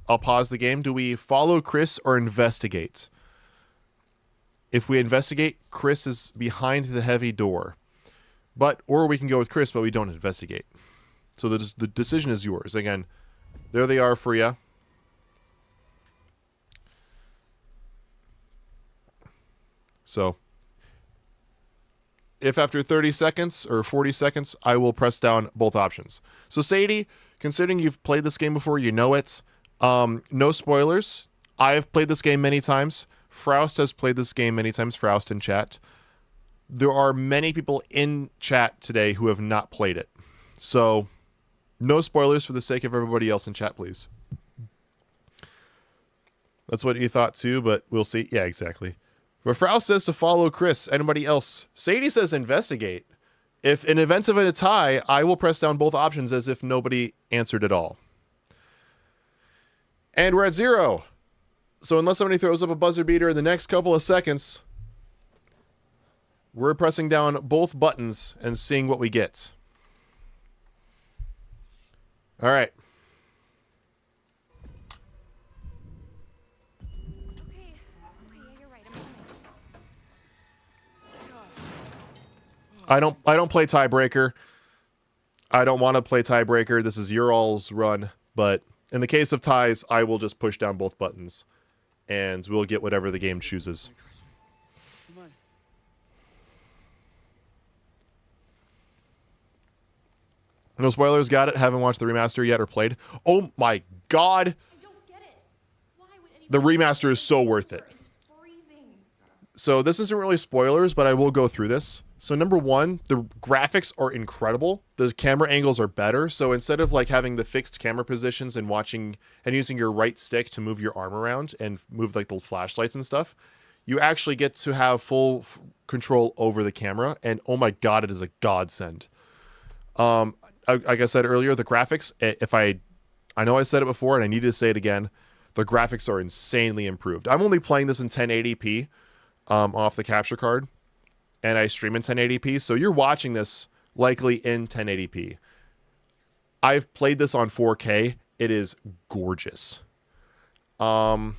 Speaker 1: I'll pause the game. Do we follow Chris or investigate? If we investigate, Chris is behind the heavy door. Or we can go with Chris, but we don't investigate. So the decision is yours. Again, there they are for you. So if after 30 seconds or 40 seconds, I will press down both options. So Sadie, considering you've played this game before, you know it. No spoilers. I have played this game many times. Froust has played this game many times. Froust in chat. There are many people in chat today who have not played it. So no spoilers for the sake of everybody else in chat, please. That's what you thought too, but we'll see. Yeah, exactly. But Froust says to follow Chris. Anybody else? Sadie says investigate. If in events of a tie, I will press down both options as if nobody answered at all. And we're at 0. So unless somebody throws up a buzzer beater in the next couple of seconds, we're pressing down both buttons and seeing what we get. All right.
Speaker 3: Okay, yeah, you're right. I'm coming.
Speaker 1: I don't play tiebreaker. I don't want to play tiebreaker. This is your all's run, but in the case of ties, I will just push down both buttons and we'll get whatever the game chooses.
Speaker 2: Come on.
Speaker 1: No spoilers, got it. Haven't watched the remaster yet or played. Oh my god.
Speaker 3: I don't get it. Why would anyone...
Speaker 1: The remaster is so worth it.
Speaker 3: It's freezing.
Speaker 1: So this isn't really spoilers, but I will go through this. So number one, the graphics are incredible. The camera angles are better. So instead of like having the fixed camera positions and watching and using your right stick to move your arm around and move like the flashlights and stuff, you actually get to have full control over the camera. And oh my God, it is a godsend. Like I said earlier, the graphics, I know I said it before and I need to say it again. The graphics are insanely improved. I'm only playing this in 1080p off the capture card. And I stream in 1080p, so you're watching this likely in 1080p. I've played this on 4K. It is gorgeous. They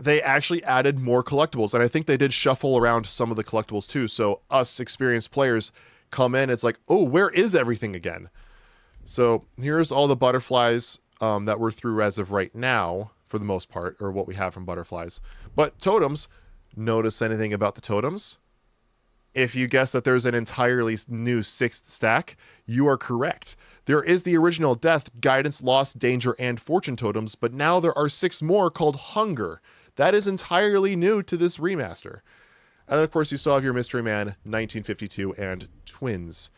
Speaker 1: actually added more collectibles, and I think they did shuffle around some of the collectibles too. So us experienced players come in, it's like, oh, where is everything again? So here's all the butterflies that we're through as of right now, for the most part, or what we have from butterflies. But totems, notice anything about the totems? If you guess that there's an entirely new 6th stack, you are correct. There is the original death, guidance, loss, danger, and fortune totems, but now there are 6 more called hunger. That is entirely new to this remaster. And then, of course, you still have your Mystery Man, 1952, and Twins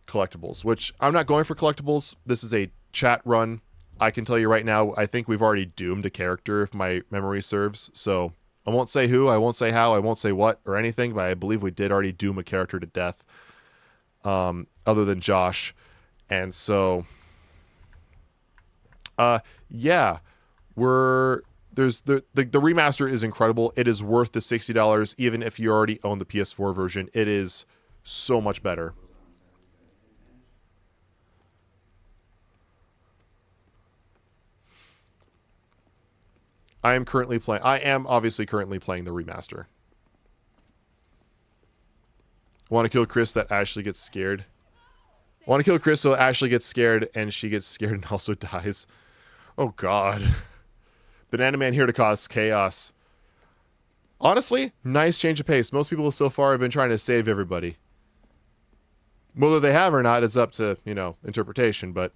Speaker 1: collectibles, which I'm not going for collectibles. This is a chat run. I can tell you right now, I think we've already doomed a character if my memory serves, so I won't say who, I won't say how, I won't say what or anything, but I believe we did already doom a character to death, other than Josh. And so, yeah, there's the remaster is incredible. It is worth the $60, even if you already own the PS4 version. It is so much better. I am obviously currently playing the remaster. Want to kill Chris that Ashley gets scared. Want to kill Chris so Ashley gets scared and she gets scared and also dies. Oh God. Banana Man here to cause chaos. Honestly, nice change of pace. Most people so far have been trying to save everybody. Whether they have or not is up to, interpretation, but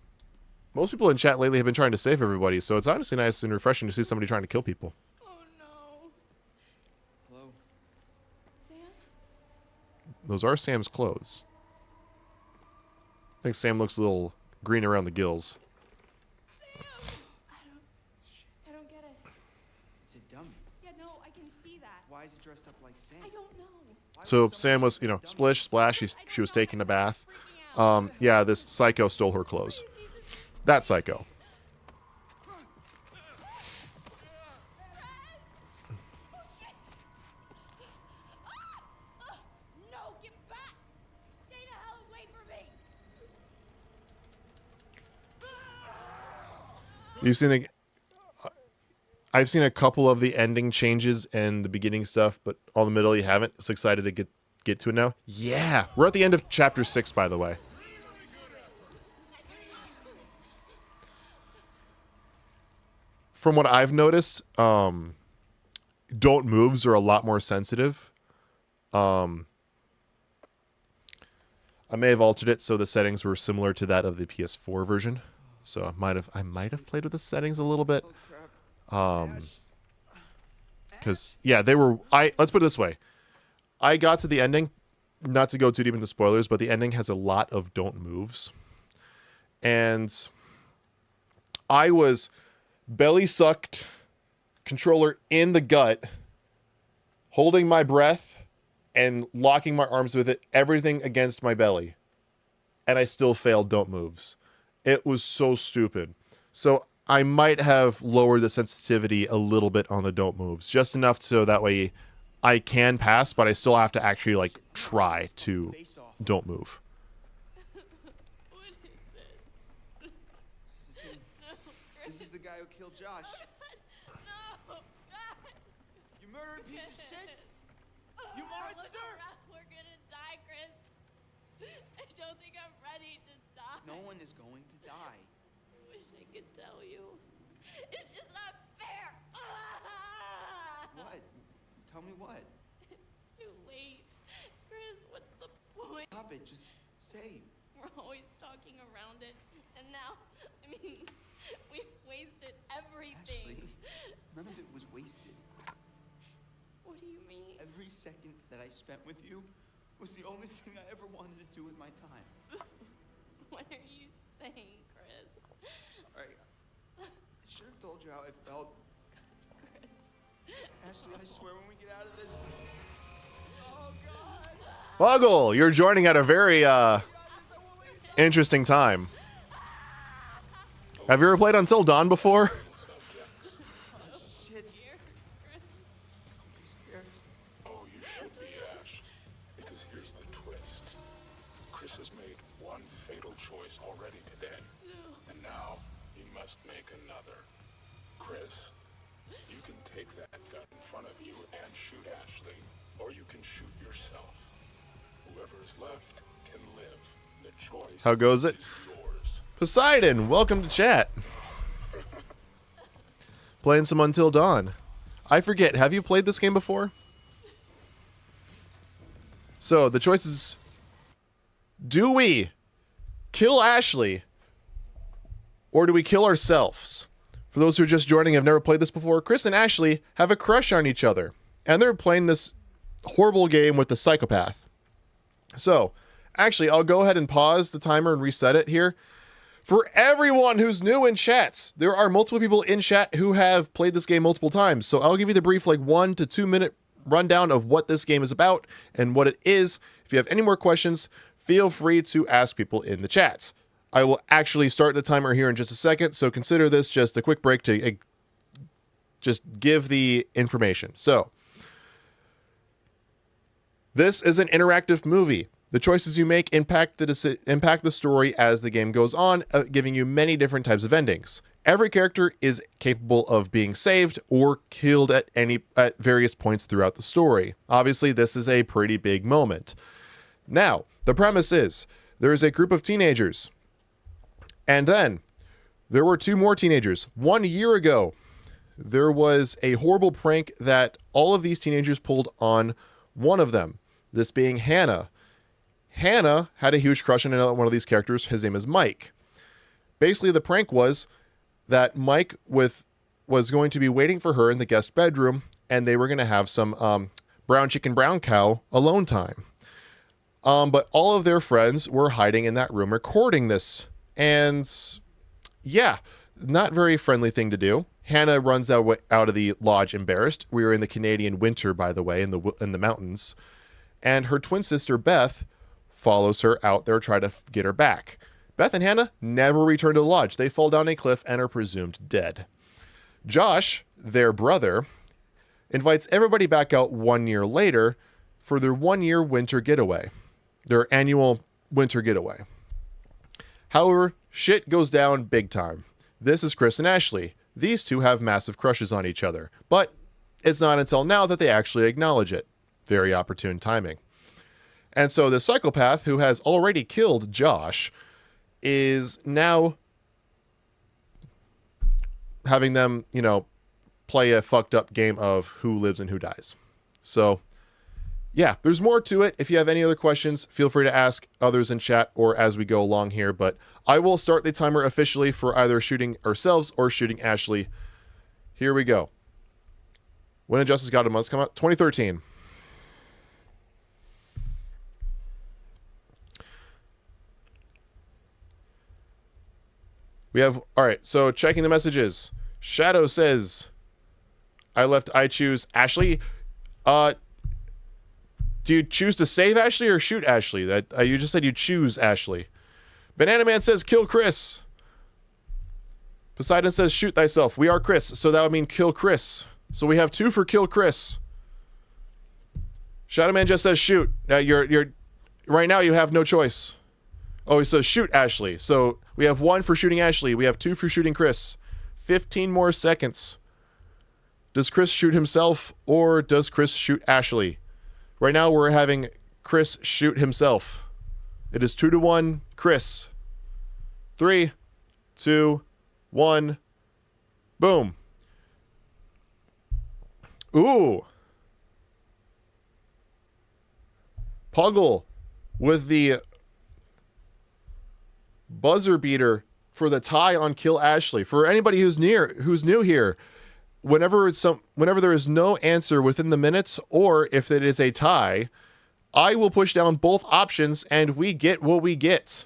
Speaker 1: most people in chat lately have been trying to save everybody, so it's honestly nice and refreshing to see somebody trying to kill people.
Speaker 3: Oh no.
Speaker 2: Hello?
Speaker 3: Sam?
Speaker 1: Those are Sam's clothes. I think Sam looks a little green around the gills.
Speaker 3: I don't get it.
Speaker 2: It's a dummy.
Speaker 3: Yeah, no, I can see that.
Speaker 2: Why is it dressed up like Sam?
Speaker 3: I don't know.
Speaker 1: So Sam was, splish, splash, she was taking a bath. Yeah, this psycho stole her clothes. That psycho.
Speaker 3: Oh shit! No, get back! Stay the hell away from me!
Speaker 1: I've seen a couple of the ending changes and the beginning stuff, but all the middle you haven't. So excited to get to it now. Yeah, we're at the end of chapter 6, by the way. From what I've noticed, don't moves are a lot more sensitive. I may have altered it so the settings were similar to that of the PS4 version. So I might have played with the settings a little bit. Because yeah, let's put it this way. I got to the ending, not to go too deep into spoilers, but the ending has a lot of don't moves. And I was belly sucked, controller in the gut, holding my breath and locking my arms with it, everything against my belly. And I still failed don't moves. It was so stupid. So I might have lowered the sensitivity a little bit on the don't moves, just enough so that way I can pass, but I still have to actually try to don't move.
Speaker 2: This is the guy who killed Josh.
Speaker 3: No! God!
Speaker 2: You murdering piece of shit! You
Speaker 3: Look
Speaker 2: monster!
Speaker 3: around, we're gonna die, Chris. I don't think I'm ready to die.
Speaker 2: No one is going to die.
Speaker 3: I wish I could tell you. It's just not fair.
Speaker 2: What? Tell me what?
Speaker 3: It's too late. Chris, what's the point?
Speaker 2: Stop it. Just say.
Speaker 3: We're always talking around it. And now, we've wasted everything.
Speaker 2: Ashley, none of it was wasted.
Speaker 3: We're What do you mean?
Speaker 2: Every second that I spent with you was the only thing I ever wanted to do with my time.
Speaker 3: What are you saying, Chris?
Speaker 2: Sorry. I should have told you how I felt.
Speaker 3: Chris.
Speaker 2: Ashley, I swear when we get out of this...
Speaker 1: Poggle, you're joining at a very interesting time. Have you ever played Until Dawn before?
Speaker 2: Shit. I'm scared.
Speaker 5: Oh, you should be, Ash. Because here's the twist. Chris has made one fatal choice already today. And now he must make another. Chris, you can take that gun in front of you and shoot Ashley, or you can shoot yourself. Whoever is left can live. The choice
Speaker 1: How goes it?
Speaker 5: is yours.
Speaker 1: Poseidon, welcome to chat. Playing some Until Dawn. I forget, have you played this game before? So, the choice is... Do we kill Ashley? Or do we kill ourselves? For those who are just joining and have never played this before, Chris and Ashley have a crush on each other. And they're playing this horrible game with the psychopath. So, actually, I'll go ahead and pause the timer and reset it here. For everyone who's new in chats, there are multiple people in chat who have played this game multiple times. So I'll give you the brief 1 to 2 minute rundown of what this game is about and what it is. If you have any more questions, feel free to ask people in the chats. I will actually start the timer here in just a second, so consider this just a quick break to just give the information. So, this is an interactive movie. The choices you make impact the story as the game goes on, giving you many different types of endings. Every character is capable of being saved or killed at various points throughout the story. Obviously, this is a pretty big moment. Now, the premise is there is a group of teenagers, and then there were 2 more teenagers. 1 year ago, there was a horrible prank that all of these teenagers pulled on one of them, this being Hannah. Hannah had a huge crush on one of these characters. His name is Mike. Basically, the prank was that Mike was going to be waiting for her in the guest bedroom, and they were going to have some brown chicken, brown cow alone time. But all of their friends were hiding in that room recording this. And yeah, not very friendly thing to do. Hannah runs out of the lodge embarrassed. We are in the Canadian winter, by the way, in the mountains. And her twin sister, Beth, follows her out there, try to get her back. Beth and Hannah never return to the lodge. They fall down a cliff and are presumed dead. Josh, their brother, invites everybody back out 1 year later for their 1 year winter getaway, their annual winter getaway. However, shit goes down big time. This is Chris and Ashley. These two have massive crushes on each other, but it's not until now that they actually acknowledge it. Very opportune timing. And so the psychopath who has already killed Josh is now having them, play a fucked up game of who lives and who dies. So, yeah, there's more to it. If you have any other questions, feel free to ask others in chat or as we go along here. But I will start the timer officially for either shooting ourselves or shooting Ashley. Here we go. When did Justice God Must come out? 2013. We have, all right, so checking the messages. Shadow says, I choose Ashley. Do you choose to save Ashley or shoot Ashley? You just said you choose Ashley. Banana Man says, kill Chris. Poseidon says, shoot thyself. We are Chris, so that would mean kill Chris. So we have 2 for kill Chris. Shadow Man just says, shoot. Now right now you have no choice. Oh, he says shoot Ashley. So we have 1 for shooting Ashley. We have 2 for shooting Chris. 15 more seconds. Does Chris shoot himself or does Chris shoot Ashley? Right now we're having Chris shoot himself. It is 2-1 Chris. 3, 2, 1. Boom. Ooh. Puggle with the buzzer beater for the tie on Kill Ashley. For anybody who's new here, whenever there is no answer within the minutes, or if it is a tie, I will push down both options and we get what we get.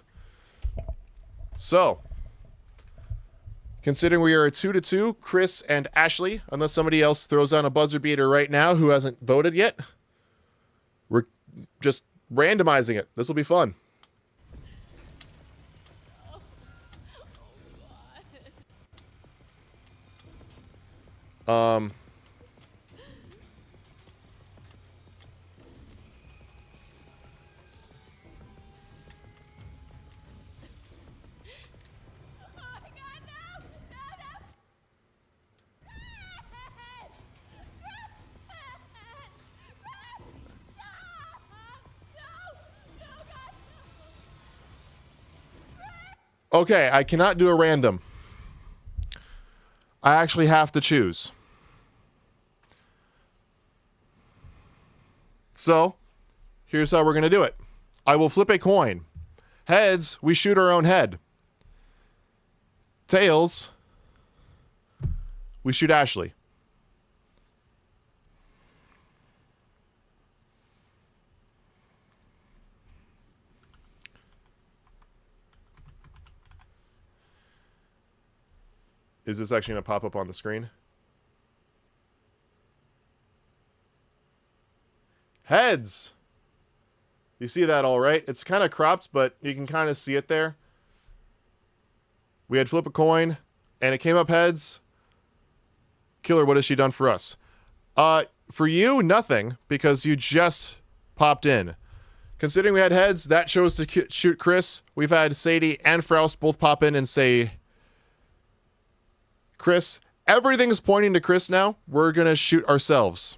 Speaker 1: So, considering we are a 2-2, Chris and Ashley, unless somebody else throws on a buzzer beater right now who hasn't voted yet, we're just randomizing it. This will be fun. Okay, I cannot do a random. I actually have to choose. So, here's how we're going to do it. I will flip a coin. Heads, we shoot our own head. Tails, we shoot Ashley. Is this actually going to pop up on the screen? Heads! You see that all right? It's kind of cropped, but you can kind of see it there. We had flip a coin, and it came up heads. Killer, what has she done for us? For you, nothing, because you just popped in. Considering we had heads, that chose to shoot Chris. We've had Sadie and Froust both pop in and say Chris. Everything's pointing to Chris now. We're going to shoot ourselves.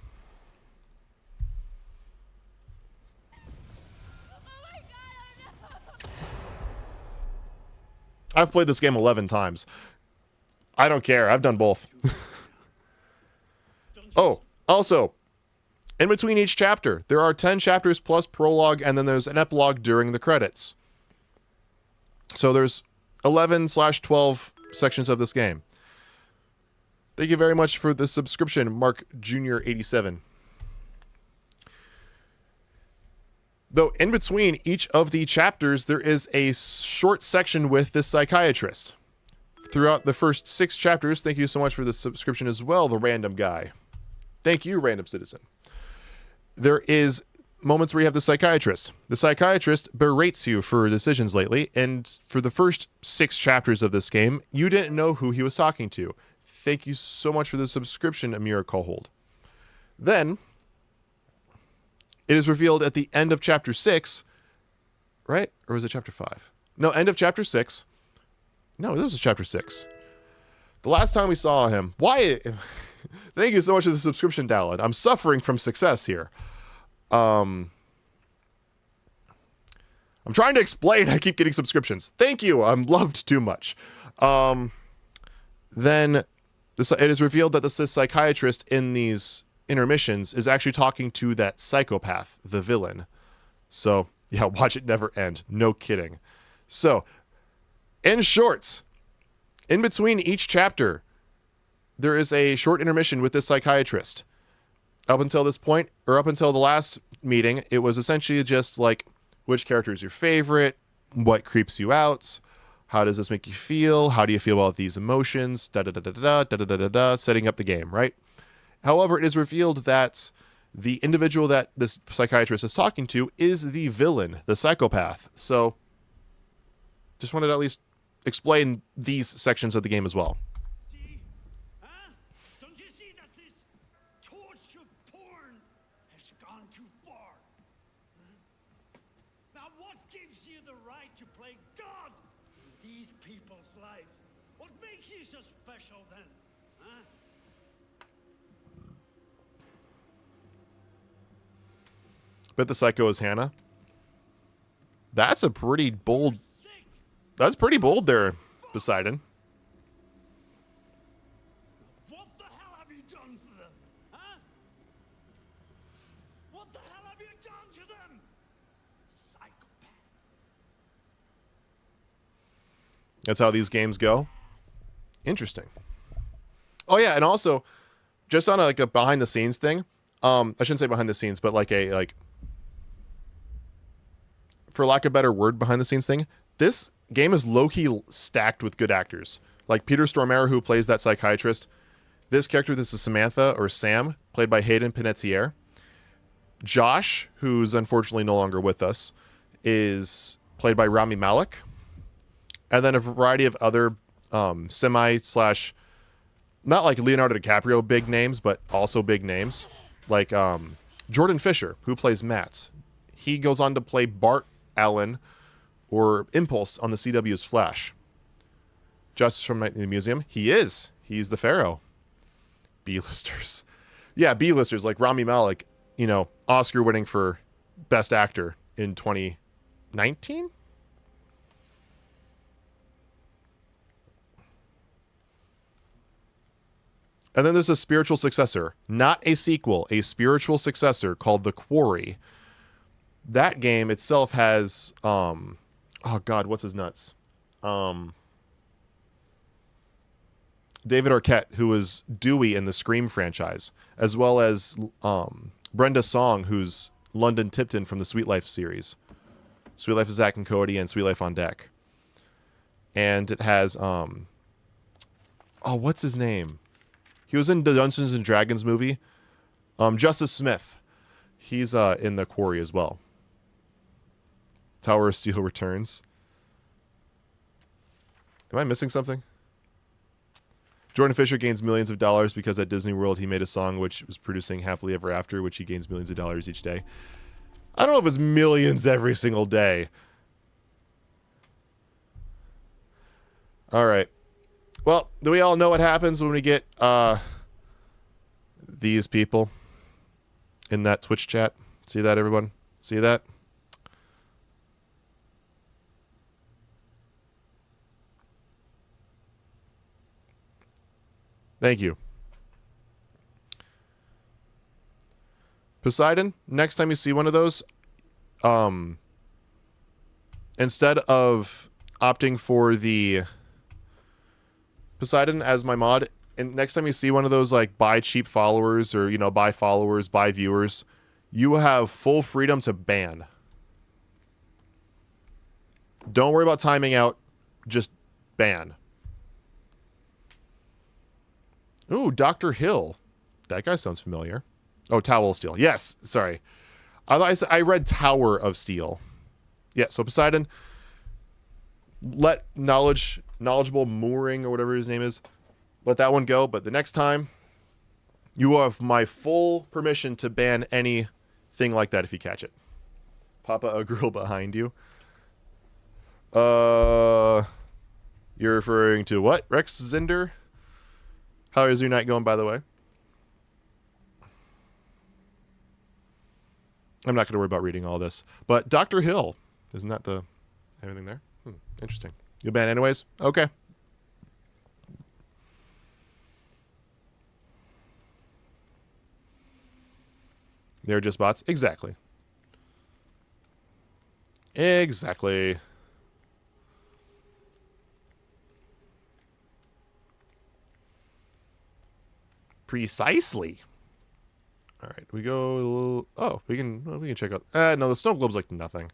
Speaker 1: I've played this game 11 times. I don't care. I've done both. Oh, also, in between each chapter, there are 10 chapters plus prologue, and then there's an epilogue during the credits. So there's 11/12 sections of this game. Thank you very much for the subscription, Mark Jr. 87. Though in between each of the chapters, there is a short section with this psychiatrist. Throughout the first 6 chapters, thank you so much for the subscription as well, the random guy. Thank you, random citizen. There is moments where you have the psychiatrist. The psychiatrist berates you for decisions lately, and for the first 6 chapters of this game, you didn't know who he was talking to. Thank you so much for the subscription, Amira Kohold. Then, it is revealed at the end of chapter 6, right? Or was it chapter 5? No, end of chapter 6. No, this was chapter 6. The last time we saw him. Why? Thank you so much for the subscription, Dallin. I'm suffering from success here. I'm trying to explain. I keep getting subscriptions. Thank you. I'm loved too much. Then it is revealed that the psychiatrist in these intermissions is actually talking to that psychopath, the villain. So, yeah, watch it never end. No kidding. So, in short, in between each chapter, there is a short intermission with this psychiatrist. Up until this point, or up until the last meeting, it was essentially just like, which character is your favorite? What creeps you out? How does this make you feel? How do you feel about these emotions? Da-da-da-da-da, setting up the game, right? However, it is revealed that the individual that this psychiatrist is talking to is the villain, the psychopath. So, just wanted to at least explain these sections of the game as well.
Speaker 7: See? Huh? Don't you see that this torture porn has gone too far? Huh? Now what gives you the right to play God in these people's lives? What makes you so special then? Huh?
Speaker 1: Bet the psycho is Hannah. That's a pretty bold...
Speaker 7: Sick!
Speaker 1: That's pretty bold there, Poseidon.
Speaker 7: What the hell have you done to them? Huh? What the hell have you done to them? Psychopath.
Speaker 1: That's how these games go. Interesting. Oh yeah, and also, just on a behind the scenes thing. I shouldn't say behind the scenes, but for lack of a better word, behind the scenes thing. This game is low-key stacked with good actors. Like Peter Stormare, who plays that psychiatrist. This character, this is Samantha, or Sam, played by Hayden Panettiere. Josh, who's unfortunately no longer with us, is played by Rami Malek. And then a variety of other semi/, not like Leonardo DiCaprio big names, but also big names. Like Jordan Fisher, who plays Matt. He goes on to play Bart Allen or Impulse on the CW's Flash. Justice from Night in the Museum. He's the Pharaoh. B-listers. Yeah, B-listers like Rami Malek, Oscar winning for Best Actor in 2019? And then there's a spiritual successor, not a sequel, a spiritual successor called The Quarry. That game itself has, oh God, what's his nuts? David Arquette, who was Dewey in the Scream franchise, as well as Brenda Song, who's London Tipton from the Sweet Life series. Sweet Life of Zack and Cody and Sweet Life on Deck. And it has, what's his name? He was in the Dungeons and Dragons movie. Justice Smith. He's in The Quarry as well. Tower of Steel returns. Am I missing something? Jordan Fisher gains millions of dollars because at Disney World he made a song which was producing Happily Ever After, which he gains millions of dollars each day. I don't know if it's millions every single day. All right. Well, do we all know what happens when we get these people in that Twitch chat? See that, everyone? See that? Thank you. Poseidon, next time you see one of those, instead of opting for the Poseidon as my mod, and next time you see one of those like buy cheap followers or, buy followers, buy viewers, you have full freedom to ban. Don't worry about timing out. Just ban. Ooh, Dr. Hill. That guy sounds familiar. Oh, Towel Steel. Yes, sorry. I read Tower of Steel. Yeah, so Poseidon, let knowledgeable Mooring or whatever his name is, let that one go. But the next time, you have my full permission to ban anything like that if you catch it. Papa, a girl behind you. You're referring to what? Rex Zinder? How is your night going, by the way? I'm not going to worry about reading all this. But Dr. Hill, isn't that everything there? Interesting. You'll ban anyways? Okay. They're just bots? Exactly. Exactly. Precisely. All right, we go a little... Oh, we can check out... no, the snow globe's like nothing.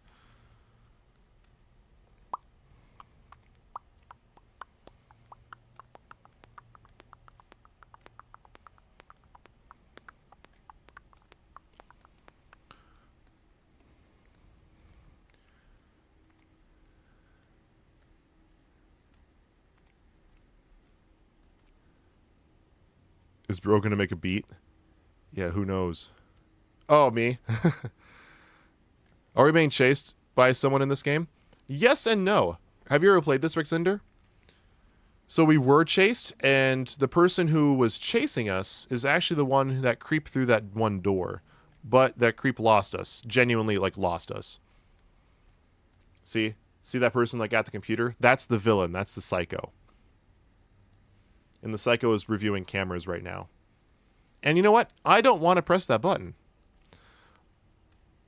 Speaker 1: Is Bro gonna make a beat? Yeah, who knows? Oh, me. Are we being chased by someone in this game? Yes and no. Have you ever played this, Rick Zinder? So we were chased, and the person who was chasing us is actually the one that creeped through that one door. But that creep lost us. Genuinely, lost us. See? See that person, at the computer? That's the villain. That's the psycho. And the psycho is reviewing cameras right now. And you know what? I don't want to press that button.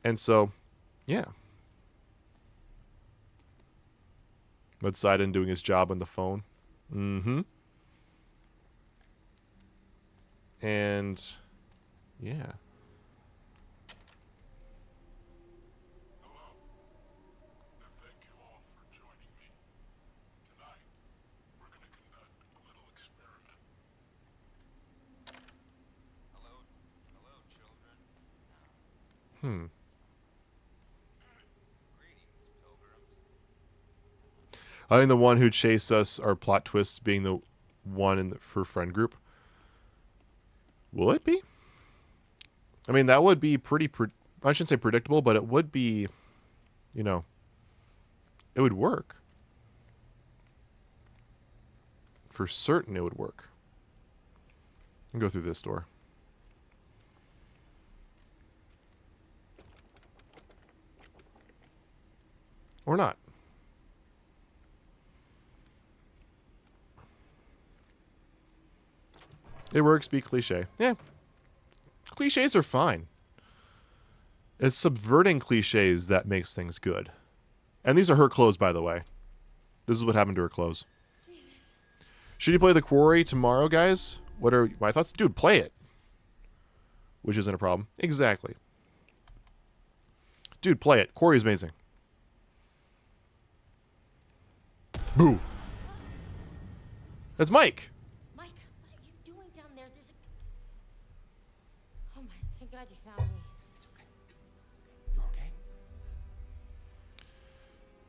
Speaker 1: And so, yeah. But Sidon doing his job on the phone. Mm-hmm. And yeah.
Speaker 5: Hello, and thank you all for joining me. Tonight, we're going to conduct a little experiment.
Speaker 2: Hello, children.
Speaker 1: Hmm.
Speaker 2: Greetings, pilgrims.
Speaker 1: I think the one who chased us, our plot twist being the one in her friend group. Will it be? I mean, that would be pretty, I shouldn't say predictable, but it would be, you know, it would work. For certain it would work. And go through this door. Or not. It works, be cliche. Yeah. Cliches are fine. It's subverting cliches that makes things good. And these are her clothes, by the way. This is what happened to her clothes. Should you play The Quarry tomorrow, guys? What are my thoughts? Dude, play it. Which isn't a problem. Exactly. Dude, play it. Quarry is amazing. Boo. That's Mike.
Speaker 4: Mike, what are you doing down there? There's a... Oh my, thank God you found me.
Speaker 2: It's okay. You're okay?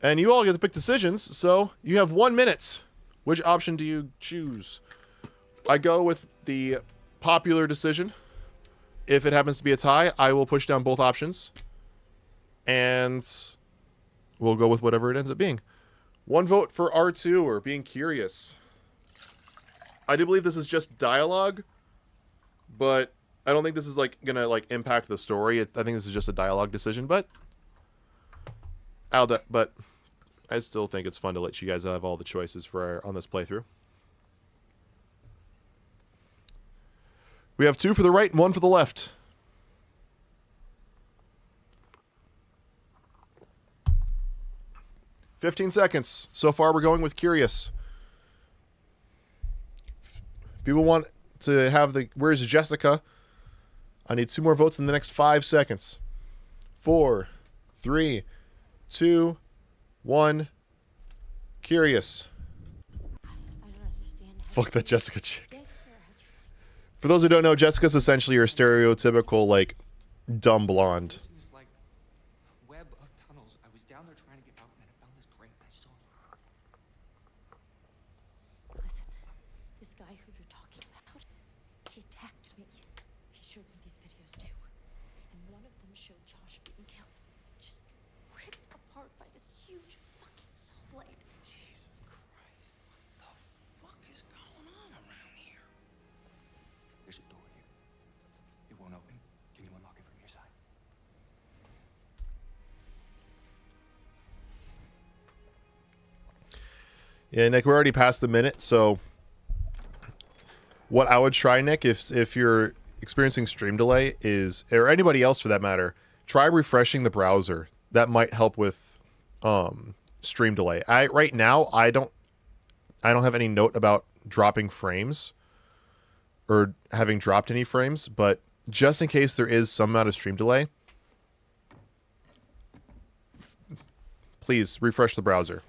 Speaker 1: And you all get to pick decisions, so you have 1 minute. Which option do you choose? I go with the popular decision. If it happens to be a tie, I will push down both options. And we'll go with whatever it ends up being. 1 vote for R2, or being curious. I do believe this is just dialogue, but I don't think this is gonna impact the story. I think this is just a dialogue decision, but but I still think it's fun to let you guys have all the choices for on this playthrough. We have 2 for the right and 1 for the left. $15 seconds. So far, we're going with curious. People want to have the... Where's Jessica? I need 2 more votes in the next 5 seconds. 4, 3, 2, 1. Curious.
Speaker 4: I don't understand how
Speaker 1: Fuck that Jessica chick.
Speaker 4: you get here. How'd you find
Speaker 1: For those who don't know, Jessica's essentially your stereotypical, dumb blonde.
Speaker 2: In this web of tunnels. I was down there trying to get out, and I found this crate. I saw you.
Speaker 4: Listen, this guy who you're talking about, he attacked me. He showed me these videos too. And one of them showed Josh being killed. Just ripped apart by this huge fucking saw blade.
Speaker 2: Jesus Christ! What the fuck is going on around here? There's a door here. It won't open. Can you unlock it from your side?
Speaker 1: Yeah, Nick, we're already past the minute, so what I would try, Nick, if you're experiencing stream delay is, or anybody else for that matter, try refreshing the browser. That might help with stream delay. Right now I don't have any note about dropping frames or having dropped any frames, but just in case there is some amount of stream delay, please refresh the browser.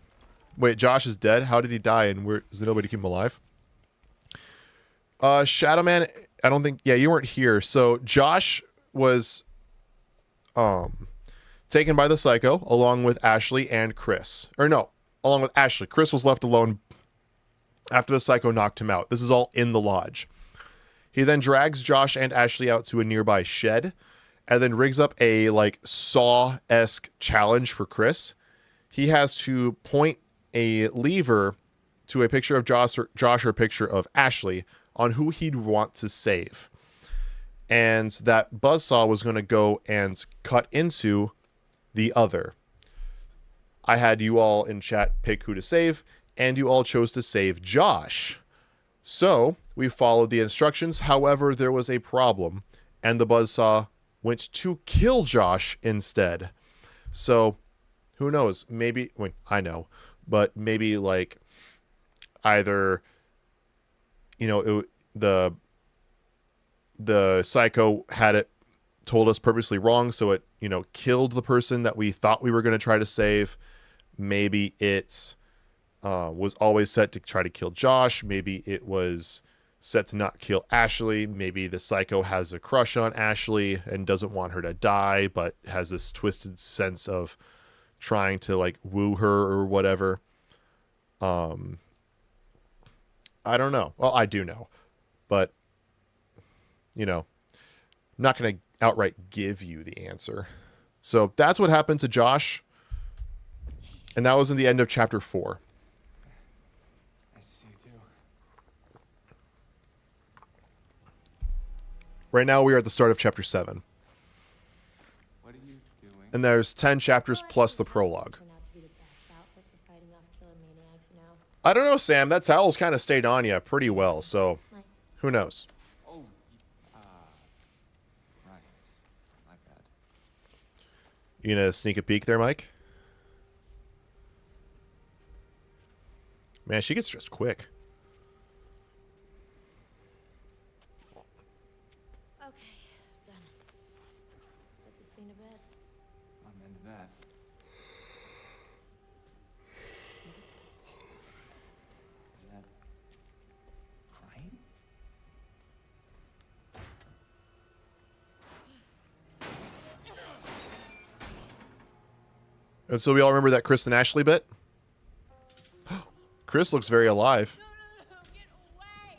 Speaker 1: Wait, Josh is dead? How did he die, and where is there nobody to keep him alive? Shadowman, I don't think... Yeah, you weren't here. So Josh was taken by the Psycho along with Ashley and Chris. Or no, along with Ashley. Chris was left alone after the Psycho knocked him out. This is all in the lodge. He then drags Josh and Ashley out to a nearby shed and then rigs up a Saw-esque challenge for Chris. He has to point a lever to a picture of Josh or a picture of Ashley on who he'd want to save. And that buzzsaw was going to go and cut into the other. I had you all in chat pick who to save, and you all chose to save Josh. So we followed the instructions. However, there was a problem, and the buzzsaw went to kill Josh instead. So who knows? Maybe, wait, I know, but maybe either, the the psycho had it told us purposely wrong, so it, you know, killed the person that we thought we were going to try to save. Maybe it was always set to try to kill Josh. Maybe it was set to not kill Ashley. Maybe the psycho has a crush on Ashley and doesn't want her to die, but has this twisted sense of trying to like woo her or whatever. I don't know. Well, I do know, but you know, I'm not going to outright give you the answer. So that's what happened to Josh. And that was in the end of chapter 4.
Speaker 2: Nice to see you too.
Speaker 1: Right now we are at the start of chapter 7.
Speaker 2: What are you doing?
Speaker 1: And there's 10 chapters plus the prologue.
Speaker 4: Turned out to be the best outfit for fighting off killer maniacs, you know.
Speaker 1: I don't know, Sam. That towel's kind of stayed on you pretty well, so
Speaker 4: Like,
Speaker 1: who knows?
Speaker 2: Oh, right. My bad.
Speaker 1: You gonna sneak a peek there, Mike? Man, she gets dressed quick.
Speaker 4: okay, done. Let's put this scene to bed.
Speaker 2: I'm into that. Is that right?
Speaker 1: And so we all remember that Chris and Ashley bit? Chris looks very alive.
Speaker 3: No, get away!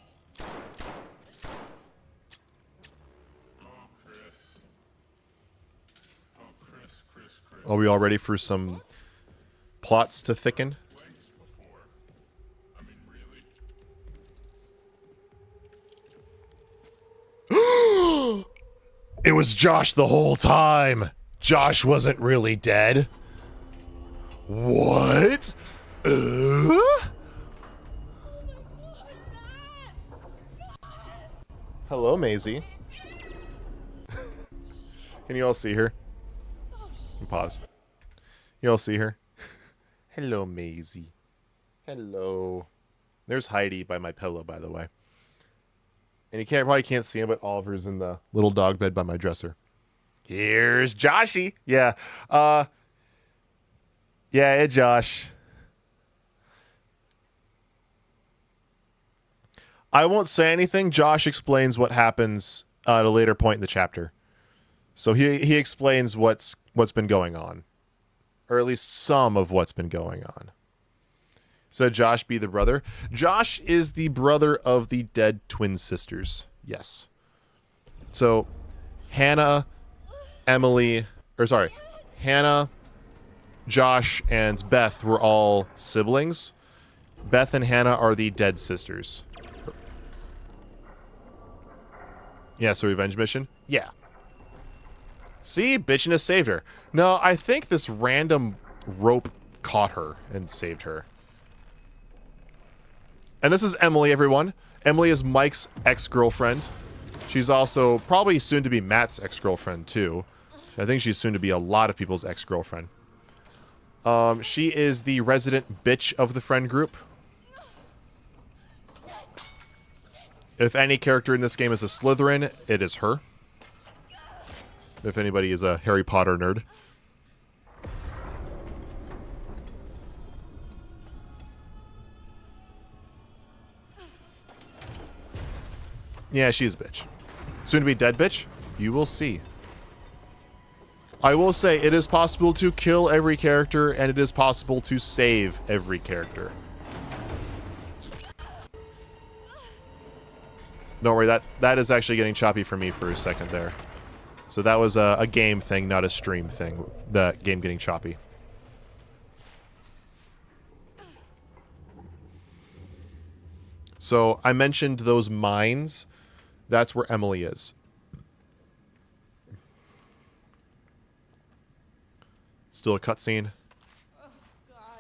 Speaker 5: Oh, Chris. Oh, Chris.
Speaker 1: Are we all ready for some plots to thicken?
Speaker 5: Legs before. I mean, really.
Speaker 1: It was Josh the whole time. Josh wasn't really dead. What? Hello, Maisie. Can you all see her? Pause. You all see her? Hello, Maisie. Hello. There's Heidi by my pillow, by the way. And you probably can't see him, but Oliver's in the little dog bed by my dresser. Here's Joshy. Yeah. Yeah, Josh. I won't say anything. Josh explains what happens at a later point in the chapter. So he explains what's been going on. Or at least some of what's been going on. So Josh be the brother. Josh is the brother of the dead twin sisters. Yes. So Hannah, Josh, and Beth were all siblings. Beth and Hannah are the dead sisters. Yeah, so revenge mission? Yeah. See? Bitchin' has saved her. No, I think this random rope caught her and saved her. And this is Emily, everyone. Emily is Mike's ex-girlfriend. She's also probably soon to be Matt's ex-girlfriend, too. I think she's soon to be a lot of people's ex-girlfriend. She is the resident bitch of the friend group. If any character in this game is a Slytherin, it is her. If anybody is a Harry Potter nerd. Yeah, she's a bitch. Soon to be dead bitch? You will see. I will say, it is possible to kill every character, and it is possible to save every character. Don't worry, that is actually getting choppy for me for a second there. So that was a game thing, not a stream thing. The game getting choppy. So I mentioned those mines. That's where Emily is. Still a cutscene.
Speaker 3: Oh, God.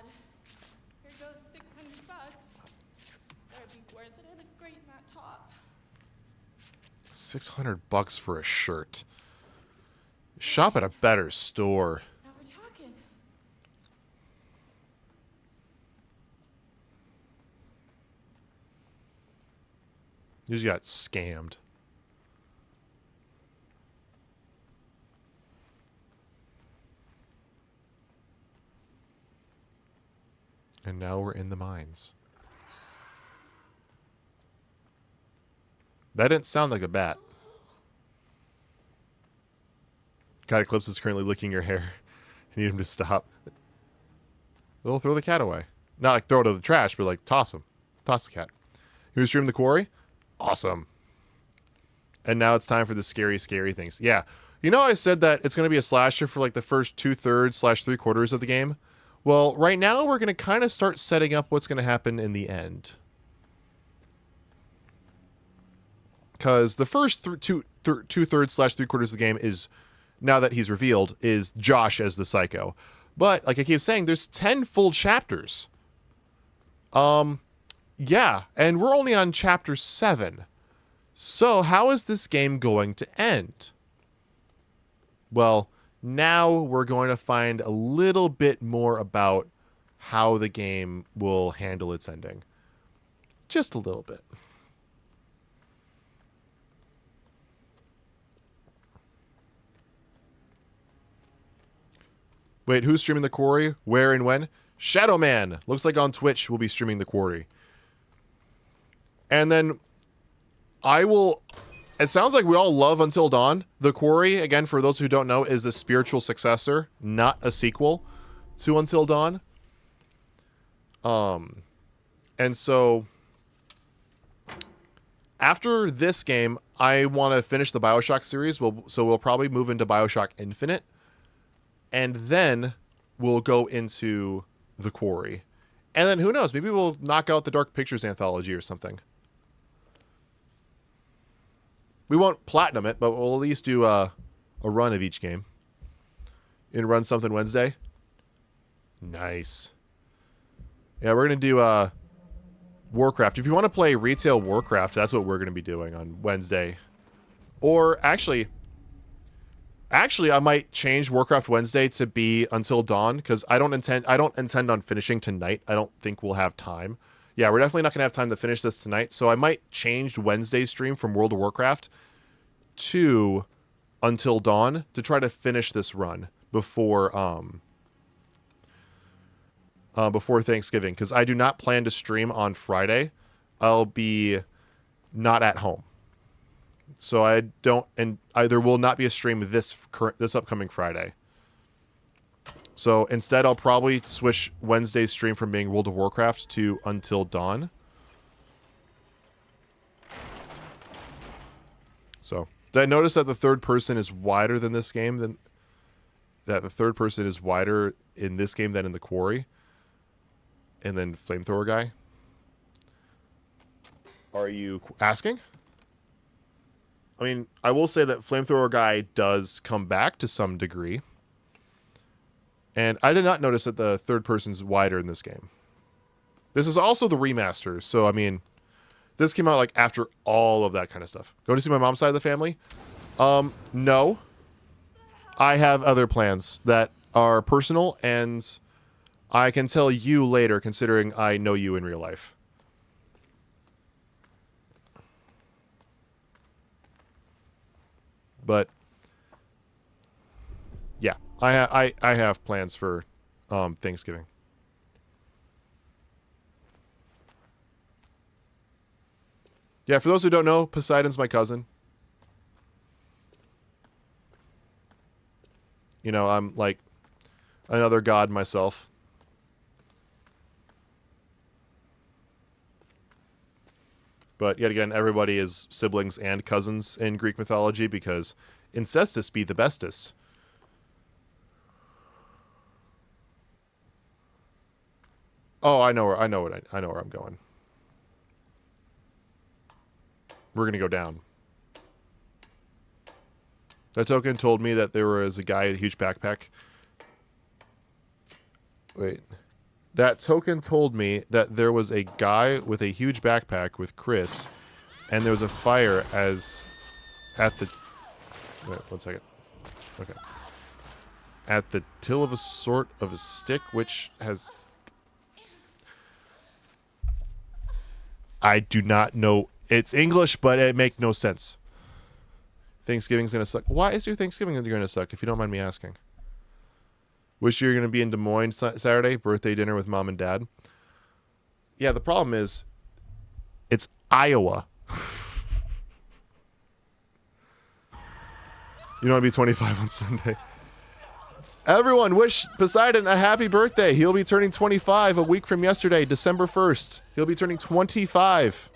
Speaker 3: Here goes $600. That would be worth it. I look great in that top.
Speaker 1: $600 for a shirt. Shop at a better store.
Speaker 3: Now we're talking.
Speaker 1: You just got scammed. And now we're in the mines. That didn't sound like a bat. Cat Eclipse is currently licking your hair. You need him to stop. They'll throw the cat away. Not like throw it to the trash, but like toss him. Toss the cat. You stream the quarry? Awesome. And now it's time for the scary, scary things. Yeah. You know I said that it's going to be a slasher for like the first 2/3/3/4 of the game? Well, right now we're going to kind of start setting up what's going to happen in the end. Because the first 2/3/3/4 of the game is, now that he's revealed, is Josh as the psycho. But, like I keep saying, there's 10 full chapters. Yeah, and we're only on chapter 7. So, how is this game going to end? Well, now we're going to find a little bit more about how the game will handle its ending. Just a little bit. Wait, who's streaming the quarry? Where and when? Shadow Man. Looks like on Twitch we'll be streaming the quarry. And then I will... It sounds like we all love Until Dawn. The quarry, again, for those who don't know, is a spiritual successor, not a sequel to Until Dawn. And so... After this game, I want to finish the BioShock series, so we'll probably move into BioShock Infinite. And then we'll go into the quarry. And then who knows, maybe we'll knock out the Dark Pictures anthology or something. We won't platinum it, but we'll at least do a run of each game. And run something Wednesday. Nice. Yeah, we're going to do Warcraft. If you want to play retail Warcraft, that's what we're going to be doing on Wednesday. Or actually, I might change Warcraft Wednesday to be Until Dawn, because I don't intend on finishing tonight. I don't think we'll have time. Yeah, we're definitely not going to have time to finish this tonight, so I might change Wednesday's stream from World of Warcraft to Until Dawn to try to finish this run before Thanksgiving, because I do not plan to stream on Friday. I'll be not at home. So there will not be a stream this upcoming Friday. So instead, I'll probably switch Wednesday's stream from being World of Warcraft to Until Dawn. So did I notice that the third person is wider than this game? That the third person is wider in this game than in the quarry? And then Flamethrower Guy? Are you asking? I mean, I will say that Flamethrower Guy does come back to some degree. And I did not notice that the third person's wider in this game. This is also the remaster, so I mean, this came out like after all of that kind of stuff. Going to see my mom's side of the family? No. I have other plans that are personal, and I can tell you later, considering I know you in real life. But yeah, I have plans for Thanksgiving. Yeah, for those who don't know, Poseidon's my cousin. You know, I'm like another god myself. But yet again, everybody is siblings and cousins in Greek mythology because incestus be the bestest. Oh, I know where I'm going. We're gonna go down. That token told me that there was a guy with a huge backpack. Wait. That token told me that there was a guy with a huge backpack with Chris, and there was a fire at the... Wait, 1 second. Okay. At the till of a sort of a stick, which has... I do not know. It's English, but it makes no sense. Thanksgiving's gonna suck. Why is your Thanksgiving gonna suck, if you don't mind me asking? Wish you were going to be in Des Moines Saturday, birthday dinner with mom and dad. Yeah, the problem is it's Iowa. You don't want to be 25 on Sunday. Everyone, wish Poseidon a happy birthday. He'll be turning 25 a week from yesterday, December 1st. He'll be turning 25.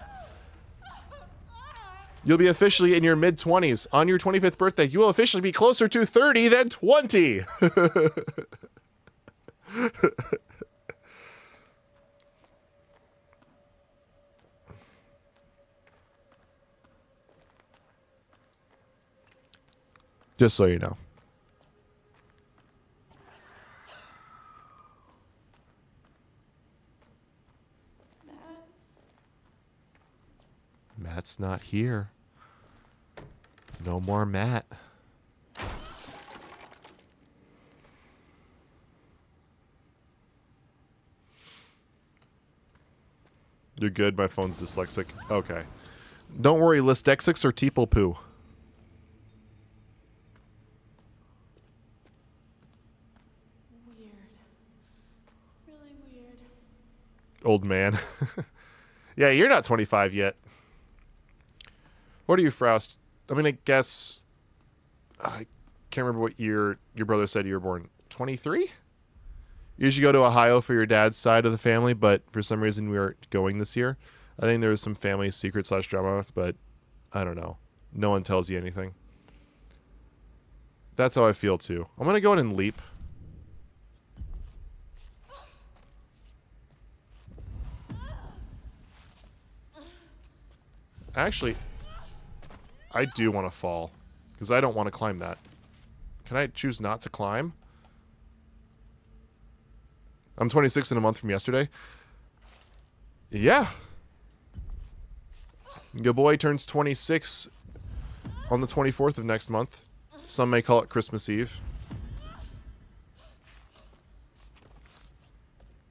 Speaker 1: You'll be officially in your mid-20s. On your 25th birthday, you will officially be closer to 30 than 20. Just so you know. Matt's not here. No more Matt. You're good. My phone's dyslexic. Okay. Don't worry, Listexics or Teeple Poo.
Speaker 3: Weird. Really weird.
Speaker 1: Old man. Yeah, you're not 25 yet. What are you, Frost? I mean, I guess... I can't remember what year your brother said you were born. 23? You usually go to Ohio for your dad's side of the family, but for some reason we aren't going this year. I think there was some family secret / drama, but I don't know. No one tells you anything. That's how I feel, too. I'm going to go in and leap. Actually, I do want to fall, because I don't want to climb that. Can I choose not to climb? I'm 26 in a month from yesterday. Yeah. Your boy turns 26 on the 24th of next month. Some may call it Christmas Eve.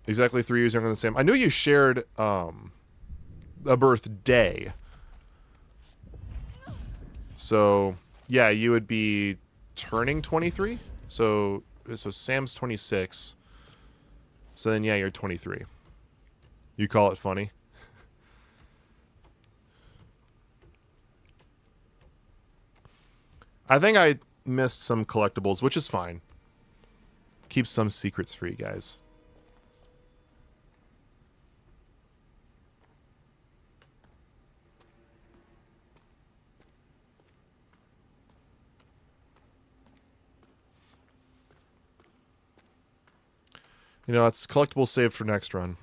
Speaker 1: Exactly 3 years younger than Sam. I knew you shared a birthday. So, yeah, you would be turning 23. So Sam's 26. So then, yeah, you're 23. You call it funny? I think I missed some collectibles, which is fine. Keep some secrets for you guys. You know, it's collectibles saved for next run.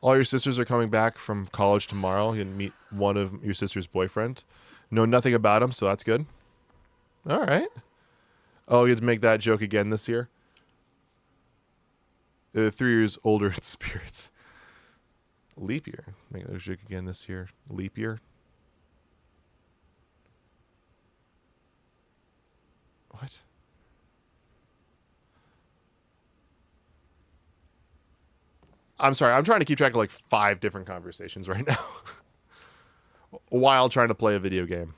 Speaker 1: All your sisters are coming back from college tomorrow. You can meet one of your sister's boyfriend. Know nothing about him, so that's good. All right. Oh, you had to make that joke again this year? 3 years older in spirits. Leap year. Make that joke again this year. Leap year. What? I'm sorry. I'm trying to keep track of like 5 different conversations right now. While trying to play a video game.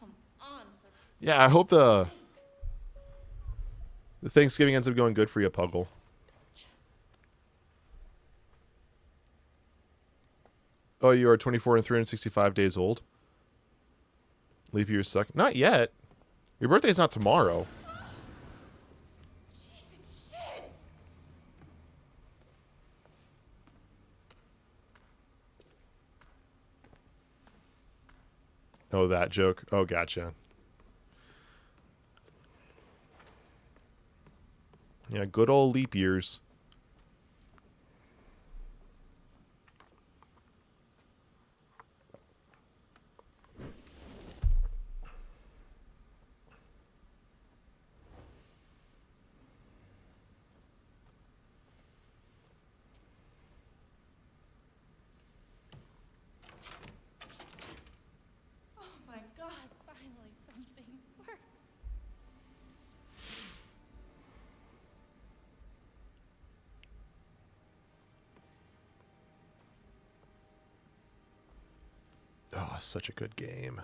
Speaker 3: Come on.
Speaker 1: Yeah, I hope the Thanksgiving ends up going good for you, Puggle. Oh, you are 24 and 365 days old? Leap years suck. Not yet. Your birthday's not tomorrow.
Speaker 3: Jesus, shit!
Speaker 1: Oh, that joke. Oh, gotcha. Yeah, good old leap years.
Speaker 3: Oh my god, finally something works.
Speaker 1: Oh, such a good game.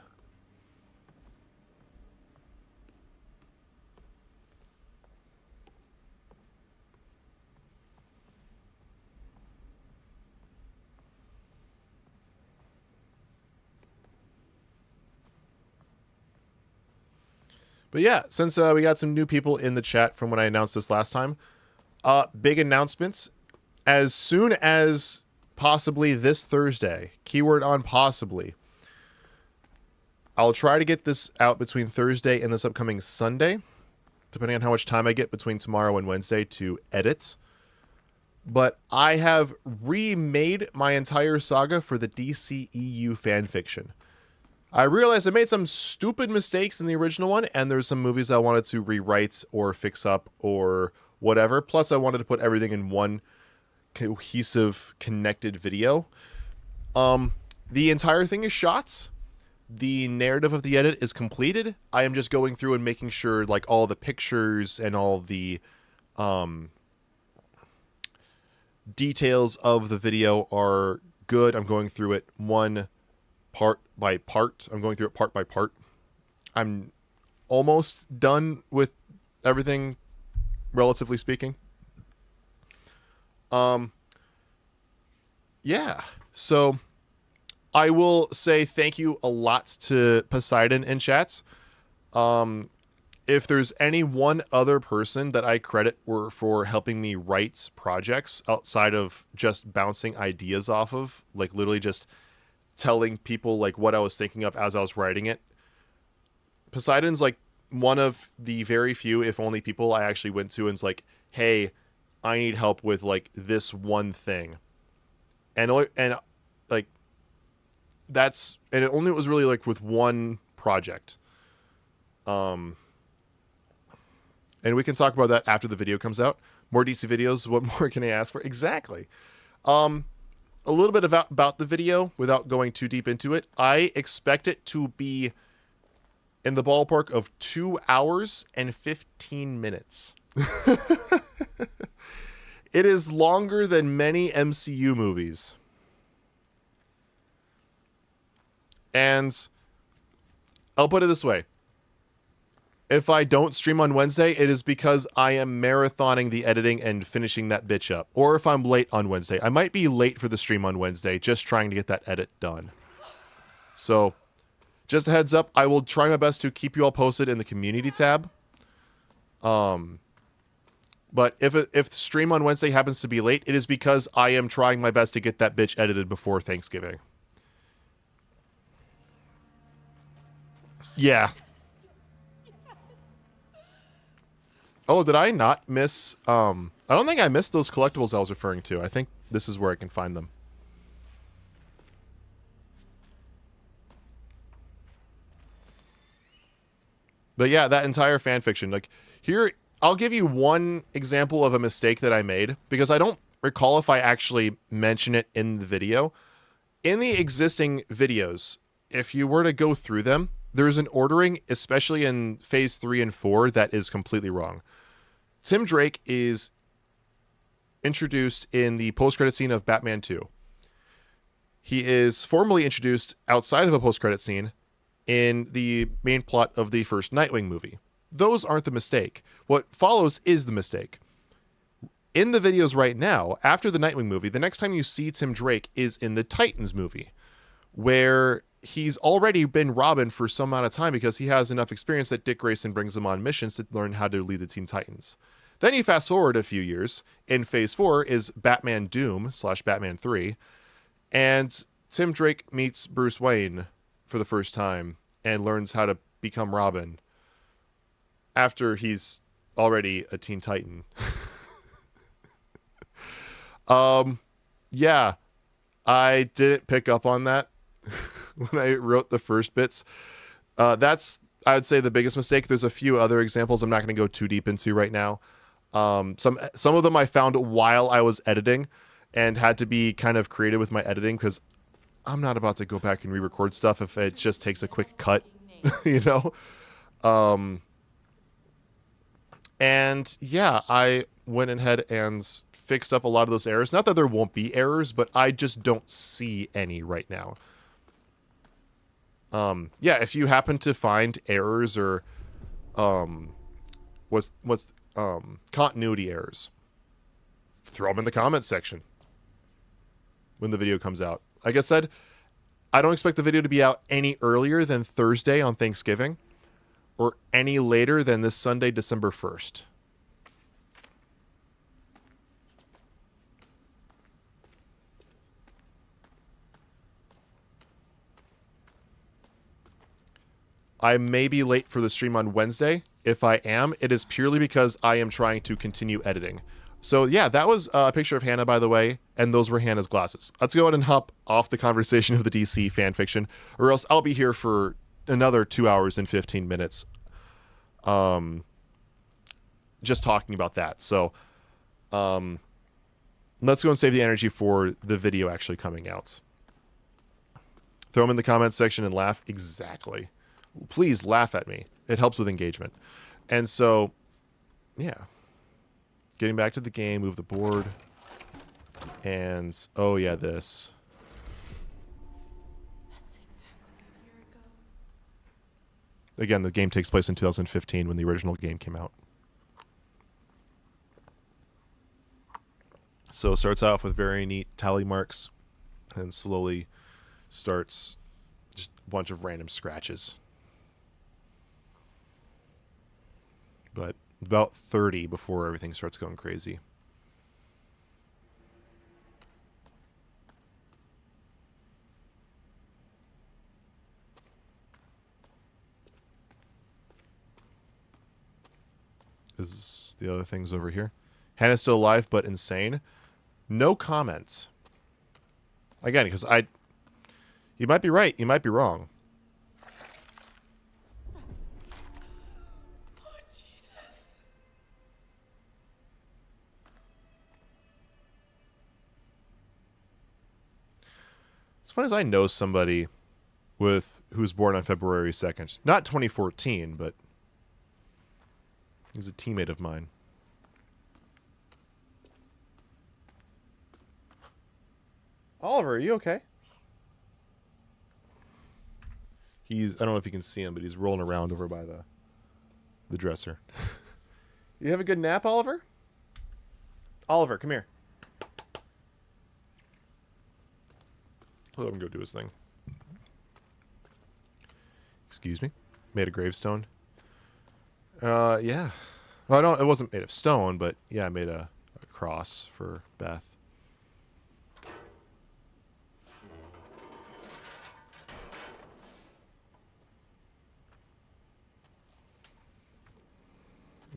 Speaker 1: But yeah, since we got some new people in the chat from when I announced this last time, big announcements. As soon as possibly this Thursday, keyword on possibly, I'll try to get this out between Thursday and this upcoming Sunday, depending on how much time I get between tomorrow and Wednesday to edit. But I have remade my entire saga for the DCEU fanfiction. I realized I made some stupid mistakes in the original one, and there's some movies I wanted to rewrite or fix up or whatever. Plus, I wanted to put everything in one cohesive, connected video. The entire thing is shot. The narrative of the edit is completed. I am just going through and making sure like all the pictures and all the details of the video are good. I'm going through it one part by part. I'm going through it part by part. I'm almost done with everything, relatively speaking. Yeah. So I will say thank you a lot to Poseidon in chats. If there's any one other person that I credit for helping me write projects outside of just bouncing ideas off of, like literally just telling people like what I was thinking of as I was writing it, Poseidon's like one of the very few, if only, people I actually went to and was like, hey, I need help with like this one thing. And like that's, and it only was really like with one project. And we can talk about that after the video comes out. More DC videos. What more can I ask for? Exactly. A little bit about the video without going too deep into it. I expect it to be in the ballpark of 2 hours and 15 minutes. It is longer than many MCU movies. And I'll put it this way. If I don't stream on Wednesday, it is because I am marathoning the editing and finishing that bitch up. Or if I'm late on Wednesday. I might be late for the stream on Wednesday, just trying to get that edit done. So, just a heads up, I will try my best to keep you all posted in the community tab. But if the stream on Wednesday happens to be late, it is because I am trying my best to get that bitch edited before Thanksgiving. Yeah. Oh, did I not miss... I don't think I missed those collectibles I was referring to. I think this is where I can find them. But yeah, that entire fanfiction. Like, here, I'll give you one example of a mistake that I made, because I don't recall if I actually mention it in the video. In the existing videos, if you were to go through them, there's an ordering, especially in phase 3 and 4, that is completely wrong. Tim Drake is introduced in the post-credit scene of Batman 2. He is formally introduced outside of a post-credit scene in the main plot of the first Nightwing movie. Those aren't the mistake. What follows is the mistake. In the videos right now, after the Nightwing movie, the next time you see Tim Drake is in the Titans movie, where he's already been Robin for some amount of time because he has enough experience that Dick Grayson brings him on missions to learn how to lead the Teen Titans. Then you fast forward a few years. In phase 4 is Batman Doom / Batman 3. And Tim Drake meets Bruce Wayne for the first time and learns how to become Robin after he's already a Teen Titan. Yeah, I didn't pick up on that when I wrote the first bits. That's, I would say, the biggest mistake. There's a few other examples I'm not going to go too deep into right now. Some of them I found while I was editing and had to be kind of creative with my editing, because I'm not about to go back and re-record stuff if it just takes a quick cut, you know? And yeah, I went ahead and fixed up a lot of those errors. Not that there won't be errors, but I just don't see any right now. Yeah, if you happen to find errors or continuity errors, throw them in the comments section when the video comes out. Like I said, I don't expect the video to be out any earlier than Thursday on Thanksgiving. or any later than this Sunday, December 1st. I may be late for the stream on Wednesday. If I am, it is purely because I am trying to continue editing. So yeah, that was a picture of Hannah, by the way, and those were Hannah's glasses. Let's go ahead and hop off the conversation of the DC fan fiction, or else I'll be here for another 2 hours and 15 minutes just talking about that. So let's go and save the energy for the video actually coming out. Throw them in the comments section and laugh. Exactly. Please laugh at me. It helps with engagement. And so, yeah. Getting back to the game, move the board. And, oh yeah, this.
Speaker 3: That's exactly a year ago.
Speaker 1: Again, the game takes place in 2015 when the original game came out. So it starts off with very neat tally marks and slowly starts just a bunch of random scratches. But about 30 before everything starts going crazy. Is the other things over here? Hannah's still alive, but insane. No comments. Again, because you might be right, you might be wrong.
Speaker 3: Oh, Jesus.
Speaker 1: As fun as I know somebody who's born on February 2nd. Not 2014, but he's a teammate of mine. Oliver, are you okay? I don't know if you can see him, but he's rolling around over by the dresser. You have a good nap, Oliver? Oliver, come here. Let him go do his thing. Excuse me. Made a gravestone. Yeah. Well, it wasn't made of stone, but yeah, I made a cross for Beth.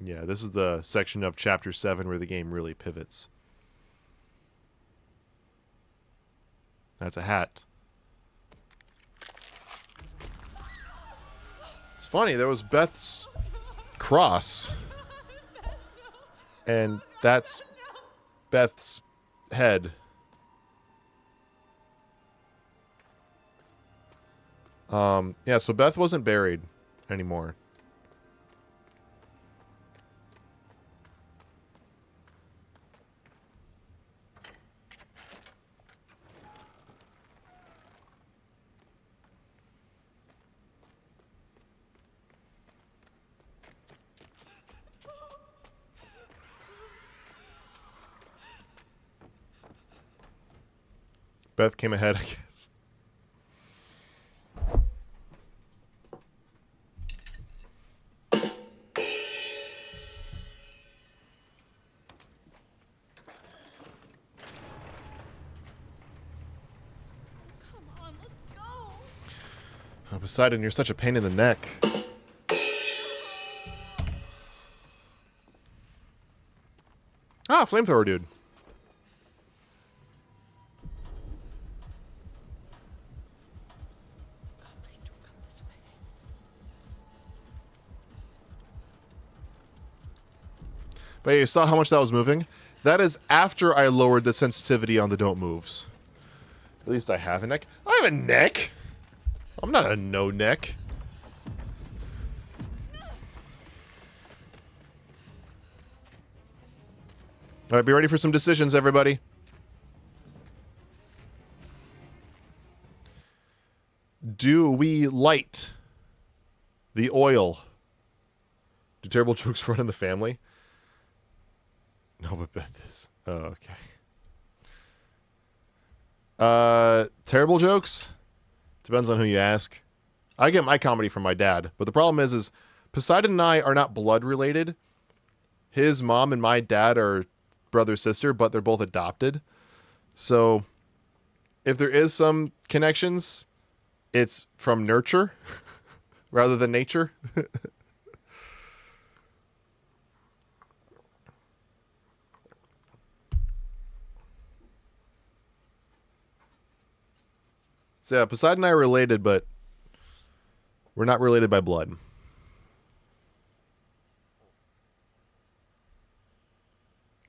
Speaker 1: Yeah, this is the section of Chapter 7 where the game really pivots. That's a hat. It's funny, there was Beth's cross. And that's Beth's head. Yeah, so Beth wasn't buried anymore. Beth came ahead, I guess.
Speaker 3: Come on, let's go.
Speaker 1: Oh, Poseidon, you're such a pain in the neck. Ah, flamethrower dude.
Speaker 3: God, please don't come this way.
Speaker 1: But you saw how much that was moving? That is after I lowered the sensitivity on the don't moves. At least I have a neck. I have a neck! I'm not a no neck. All right, be ready for some decisions, everybody. Do we light the oil? Do terrible jokes run in the family? No, but Beth is. Oh, okay. Terrible jokes? Depends on who you ask. I get my comedy from my dad, but the problem is Poseidon and I are not blood related. His mom and my dad are brother sister, but they're both adopted. So if there is some connections, it's from nurture rather than nature. So yeah, Poseidon and I are related, but we're not related by blood.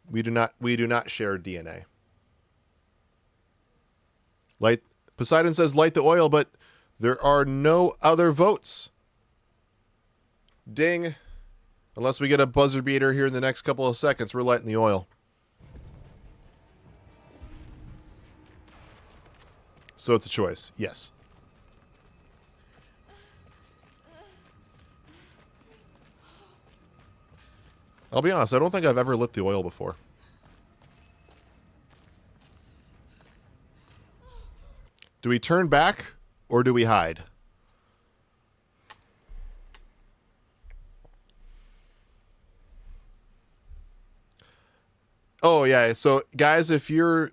Speaker 1: We do not share DNA. Light Poseidon says light the oil, but there are no other votes. Ding. Unless we get a buzzer beater here in the next couple of seconds, we're lighting the oil. So it's a choice. Yes. I'll be honest, I don't think I've ever lit the oil before. Do we turn back or do we hide? Oh yeah, so guys, if you're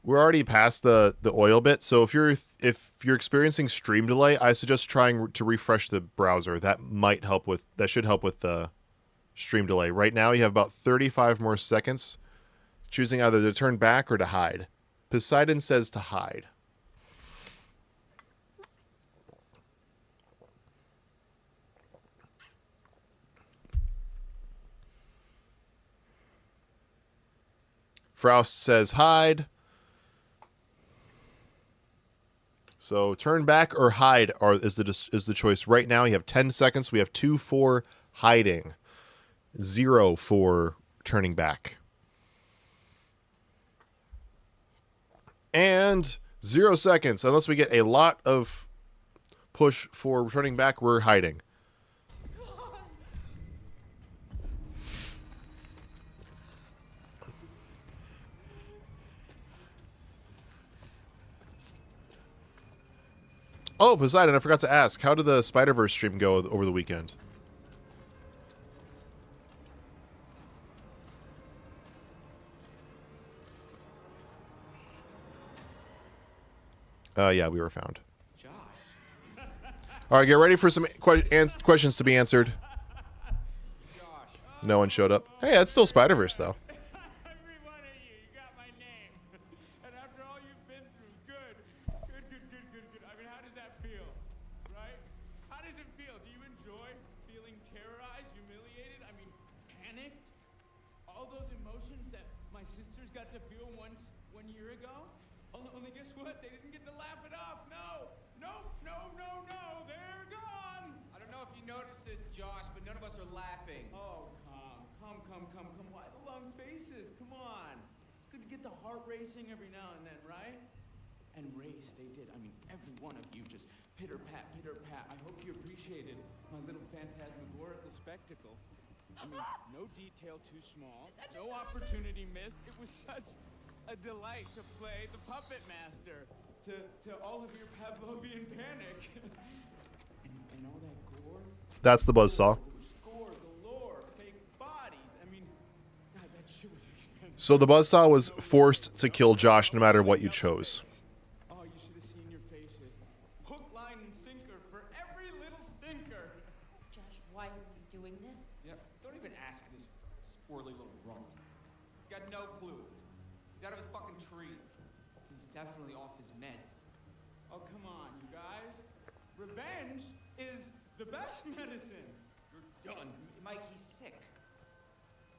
Speaker 1: we're already past the oil bit, so if you're experiencing stream delay, I suggest trying to refresh the browser. That should help with the stream delay. Right now you have about 35 more seconds, choosing either to turn back or to hide. Poseidon says to hide. Frost says hide. So turn back or hide is the choice. Right now you have 10 seconds. We have 2 for hiding, 0 for turning back. And 0 seconds. Unless we get a lot of push for turning back, we're hiding. Oh, Poseidon, I forgot to ask. How did the Spider-Verse stream go over the weekend? Yeah, we were found.
Speaker 2: Josh.
Speaker 1: All right, get ready for some questions to be answered.
Speaker 2: Josh.
Speaker 1: No one showed up. Hey, it's still Spider-Verse, though.
Speaker 2: Every one of you, you got my name. And after all you've been through, good. I mean, how does that feel? Right? How does it feel? Do you enjoy feeling terrorized, humiliated? I mean, panicked? All those emotions that my sisters got to feel 1 year ago? Only guess what? They didn't get to laugh it off. No. They're gone. I don't know if you noticed this, Josh, but none of us are laughing. Oh, come. Why the long faces? Come on. It's good to get the heart racing every now and then, right? And race, they did. I mean, every one of you just pitter-pat. I hope you appreciated my little phantasmagorical spectacle. I mean, no detail too small, no opportunity missed. It was such a delight to play the puppet master to all of your Pavlovian panic. and all that gore.
Speaker 1: That's the buzzsaw.
Speaker 2: Gore galore, fake bodies. I mean, God, that shit was expensive.
Speaker 1: So the buzzsaw was forced to kill Josh no matter what you chose.
Speaker 2: Oh, you should have seen your faces. Hook, line, and sinker for every little stinker.
Speaker 4: Josh, why are we doing this?
Speaker 2: Yeah, don't even ask this squirrely little runt. He's got no clue. He's out of his fucking tree. He's definitely off his meds. Oh, come on, you guys. Revenge is the best medicine. You're done. Mike, he's sick.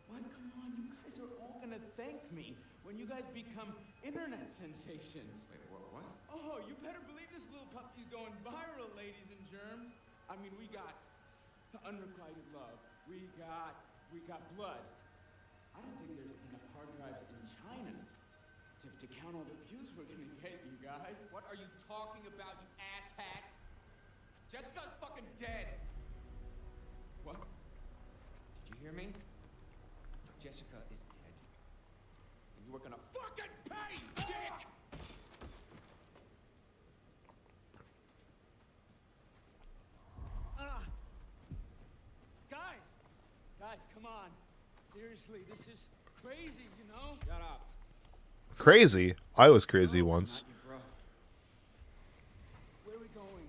Speaker 2: What? Come on, you guys are all gonna thank me when you guys become internet sensations. Wait, what? Oh, you better believe this little puppy's going viral, ladies and germs. I mean, we got unrequited love. We got blood. I don't think there's enough hard drives in China to count all the views we're gonna get, you guys. What are you talking about, you asshat? Jessica's fucking dead. What? Did you hear me? Jessica is dead. And you are gonna fucking pay, dick! guys, come on. Seriously, this is crazy, you know? Shut up.
Speaker 1: Crazy? I was crazy once.
Speaker 2: Not you, bro. Where are we going?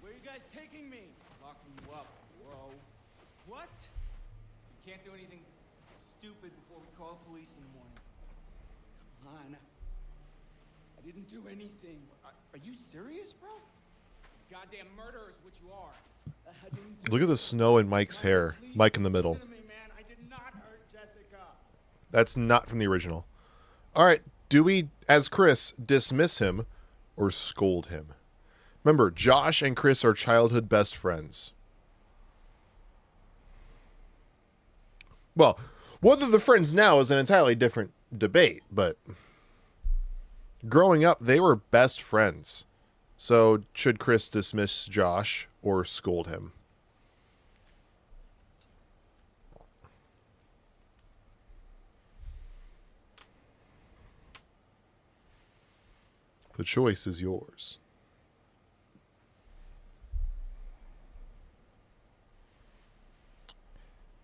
Speaker 2: Where are you guys taking me?
Speaker 9: Locking you up, bro.
Speaker 2: What?
Speaker 9: You can't do anything stupid before we call the police in the morning.
Speaker 2: Come on. I didn't do anything.
Speaker 9: Are you serious, bro? Goddamn murderer is what you are.
Speaker 2: I didn't do
Speaker 1: Look at the snow in Mike's hair.
Speaker 2: Please
Speaker 1: Mike in the middle.
Speaker 2: listen to me, man. I did not hurt Jessica.
Speaker 1: That's not from the original. All right, do we, as Chris, dismiss him or scold him? Remember, Josh and Chris are childhood best friends. Well, whether they're friends now is an entirely different debate, but growing up, they were best friends. So, should Chris dismiss Josh or scold him? The choice is yours.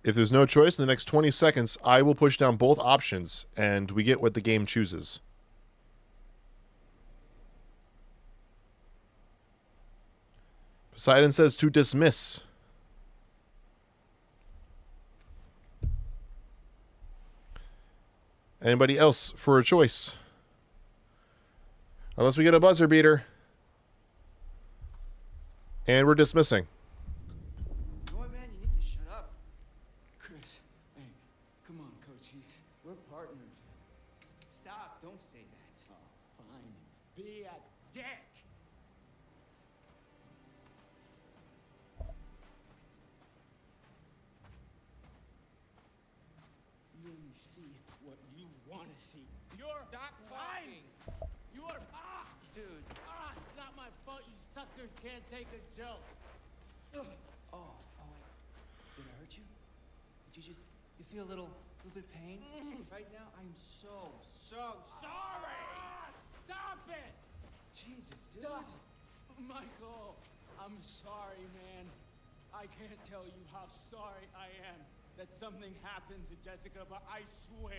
Speaker 1: If there's no choice in the next 20 seconds, I will push down both options, and we get what the game chooses. Poseidon says to dismiss. Anybody else for a choice? Unless we get a buzzer beater. And we're dismissing.
Speaker 9: You know what, man? You need to shut up.
Speaker 2: Chris, hey, come on, Coach Heath. We're partners.
Speaker 9: Stop. Don't say that.
Speaker 2: Oh, fine. Be a dick. You only see what you want to see. You're
Speaker 9: Stop
Speaker 2: fine.
Speaker 9: talking.
Speaker 2: You are
Speaker 9: Dude.
Speaker 2: it's not my fault. You suckers can't take a joke.
Speaker 9: Oh, wait. Did I hurt you? Did you feel a little bit of pain? Right now, I'm so sorry.
Speaker 2: Stop it!
Speaker 9: Jesus, dude.
Speaker 2: Stop! Michael, I'm sorry, man. I can't tell you how sorry I am that something happened to Jessica, but I swear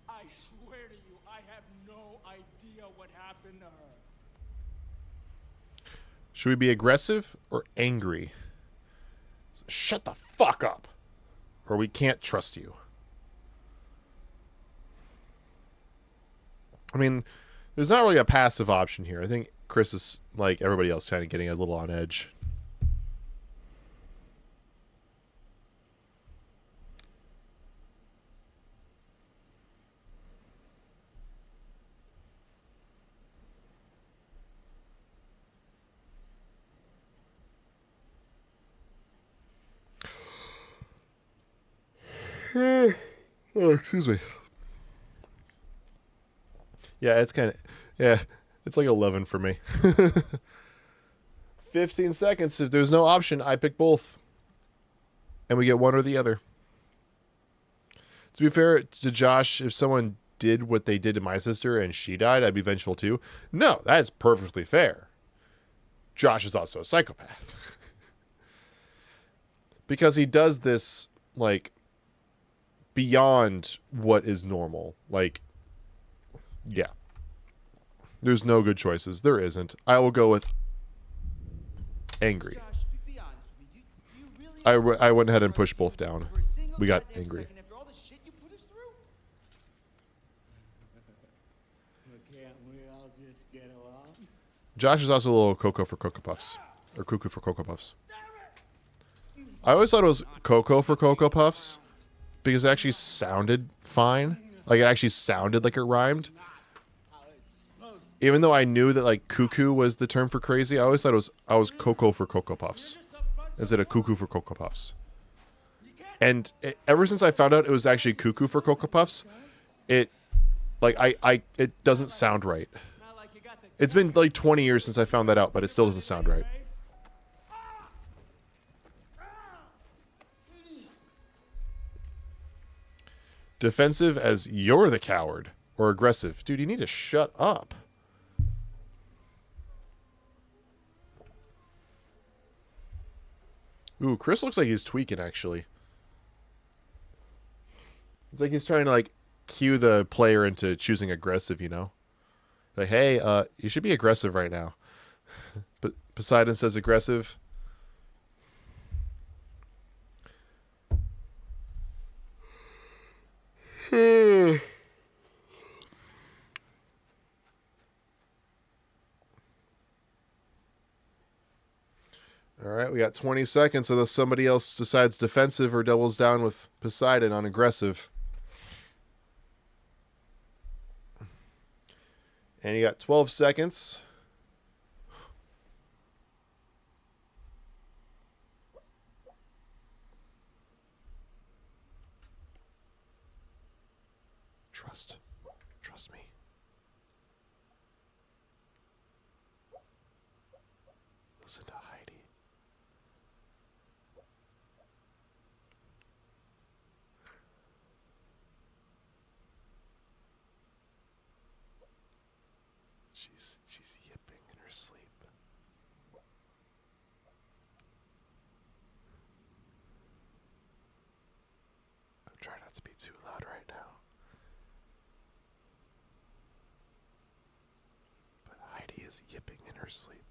Speaker 2: to you, I have no idea what happened to her.
Speaker 1: Should we be aggressive or angry? Shut the fuck up. Or we can't trust you. I mean, there's not really a passive option here. I think Chris is, like everybody else, kind of getting a little on edge. Oh, excuse me. Yeah, it's kind of... Yeah, it's like 11 for me. 15 seconds. If there's no option, I pick both. And we get one or the other. To be fair to Josh, if someone did what they did to my sister and she died, I'd be vengeful too. No, that's perfectly fair. Josh is also a psychopath. Because he does this, like, beyond what is normal. Like, yeah. There's no good choices. There isn't. I will go with angry.
Speaker 9: Josh, be honest with me. Do you really
Speaker 1: I went ahead and pushed both down.
Speaker 9: for a single
Speaker 1: We got
Speaker 9: goddamn
Speaker 1: angry.
Speaker 9: second after all the shit you put us through?
Speaker 7: Can't we all just get along?
Speaker 1: Josh is also a little Cocoa for Cocoa Puffs. Or Cuckoo for Cocoa Puffs. I always thought it was Cocoa for Cocoa Puffs because it actually sounded fine. Like, it actually sounded like it rhymed. Even though I knew that, like, cuckoo was the term for crazy, I always thought I was Cocoa for Cocoa Puffs instead of Cuckoo for Cocoa Puffs. And ever since I found out it was actually Cuckoo for Cocoa Puffs, it doesn't sound right. It's been like 20 years since I found that out, but it still doesn't sound right. Defensive as you're the coward, or aggressive. Dude, you need to shut up. Ooh, Chris looks like he's tweaking, actually. It's like he's trying to like cue the player into choosing aggressive, you know? Like, hey, you should be aggressive right now. But Poseidon says aggressive. All right, we got 20 seconds unless somebody else decides defensive or doubles down with Poseidon on aggressive. And you got 12 seconds. Trust me. Listen to Heidi. She's yipping in her sleep. I'm trying not to be too loud right now. But Heidi is yipping in her sleep.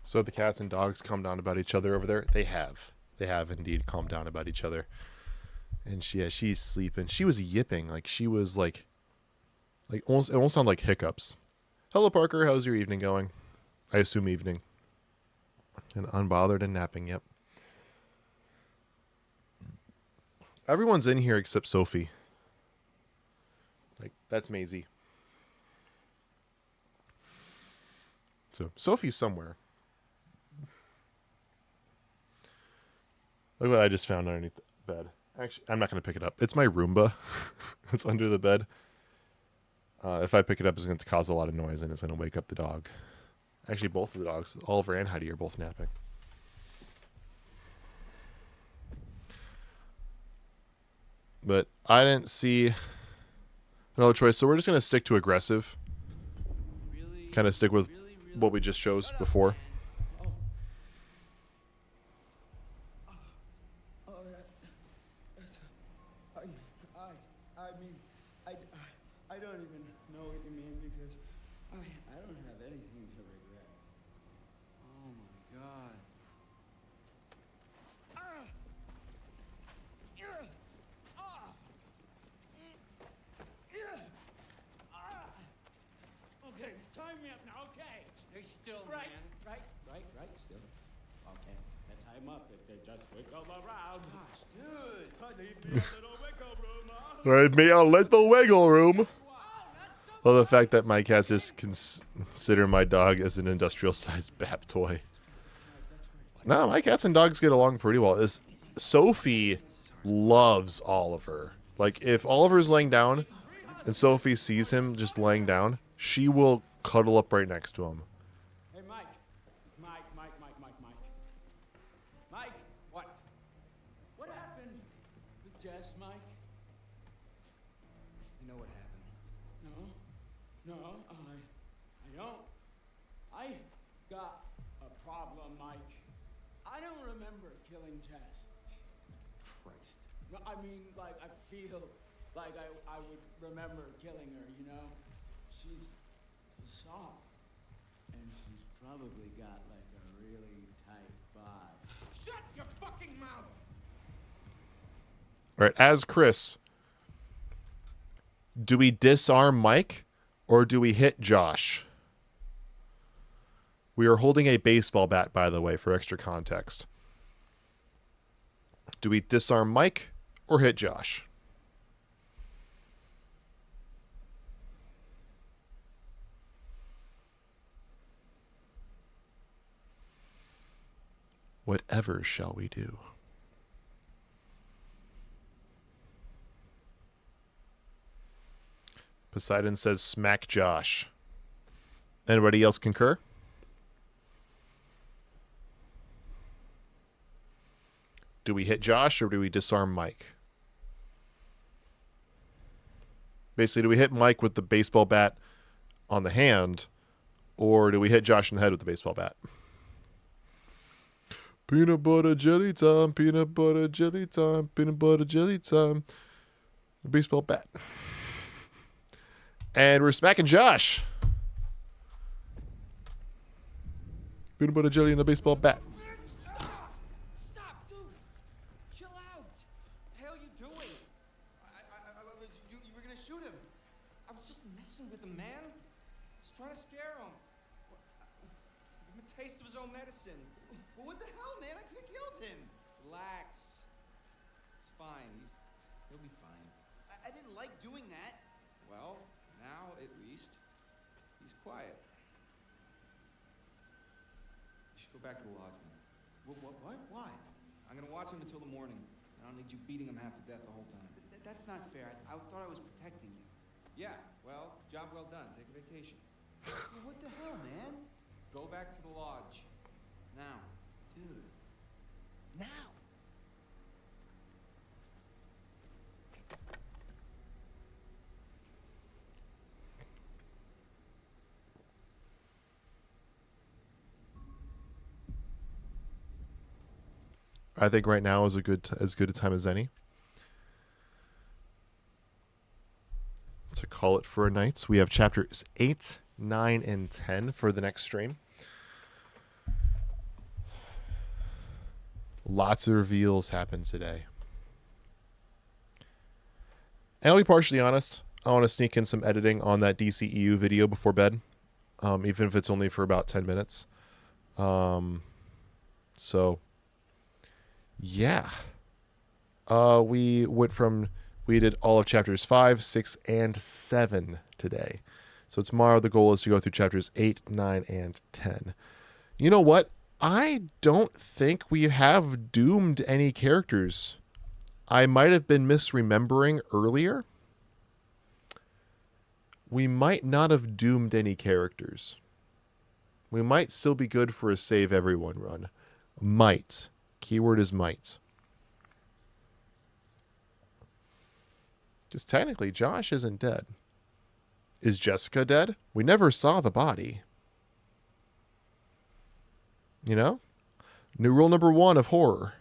Speaker 1: So the cats and dogs calm down about each other over there. They have indeed calmed down about each other. And she's sleeping. She was yipping, like she was like almost, it almost sounded like hiccups. Hello, Parker. How's your evening going? I assume evening. And unbothered and napping. Yep. Everyone's in here except Sophie. Like that's Maisie. So Sophie's somewhere. Look what I just found underneath the bed. Actually, I'm not going to pick it up. It's my Roomba. It's under the bed. If I pick it up, it's going to cause a lot of noise and it's going to wake up the dog. Actually, both of the dogs, Oliver and Heidi, are both napping. But I didn't see another choice, so we're just going to stick to aggressive. Kind of stick with what we just chose before.
Speaker 9: I don't even know what you mean because I don't have anything to regret. Oh my God.
Speaker 7: Okay, tie me up now, okay?
Speaker 2: Stay still,
Speaker 7: Right.
Speaker 2: man. Right, still. Okay.
Speaker 7: Then tie them up if they just wiggle around.
Speaker 2: Gosh, dude.
Speaker 7: I need me a little wiggle room, huh?
Speaker 1: All right, me, I'll let the wiggle room. Well, the fact that my cats just consider my dog as an industrial-sized BAP toy. No, my cats and dogs get along pretty well. Sophie loves Oliver. Like, if Oliver's laying down and Sophie sees him just laying down, she will cuddle up right next to him.
Speaker 7: Hey, Mike.
Speaker 9: No, I don't. I got a problem, Mike. I don't remember killing Jess.
Speaker 2: Christ.
Speaker 9: No, I mean, like, I feel like I would remember killing her, you know? She's so soft. And she's probably got, like, a really tight vibe.
Speaker 2: Shut your fucking mouth!
Speaker 1: All right, as Chris, do we disarm Mike or do we hit Josh? We are holding a baseball bat, by the way, for extra context. Do we disarm Mike or hit Josh? Whatever shall we do? Poseidon says smack Josh. Anybody else concur? Do we hit Josh or do we disarm Mike? Basically, do we hit Mike with the baseball bat on the hand or do we hit Josh in the head with the baseball bat? Peanut butter jelly time, peanut butter jelly time, peanut butter jelly time. The baseball bat. And we're smacking Josh. Peanut butter jelly and a baseball bat.
Speaker 2: Stop, dude! Chill out! What the hell are you doing? You were gonna shoot him. I was just messing with him, man. Just trying to scare him. Give him a taste of his own medicine. But what the hell, man? I could have killed him. Relax. It's fine. He'll be fine. I didn't like doing that. Well, now at least he's quiet. You should go back to the lodge, man. What? Why? I'm gonna watch him until the morning. I don't need you beating him half to death the whole time.
Speaker 9: That's not fair. I thought I was protecting you.
Speaker 2: Yeah, well, job well done. Take a vacation.
Speaker 9: Well, what the hell, man?
Speaker 2: Go back to the lodge. Now.
Speaker 9: Dude. Now.
Speaker 1: I think right now is as good a time as any to call it for a night. We have chapters 8, 9, and 10 for the next stream. Lots of reveals happen today. And I'll be partially honest. I want to sneak in some editing on that DCEU video before bed, even if it's only for about 10 minutes. So... yeah. We did all of chapters 5, 6, and 7 today. So tomorrow the goal is to go through chapters 8, 9, and 10. You know what? I don't think we have doomed any characters. I might have been misremembering earlier. We might not have doomed any characters. We might still be good for a save everyone run. Might. Keyword is might. Because technically, Josh isn't dead. Is Jessica dead? We never saw the body. You know? New rule number 1 of horror.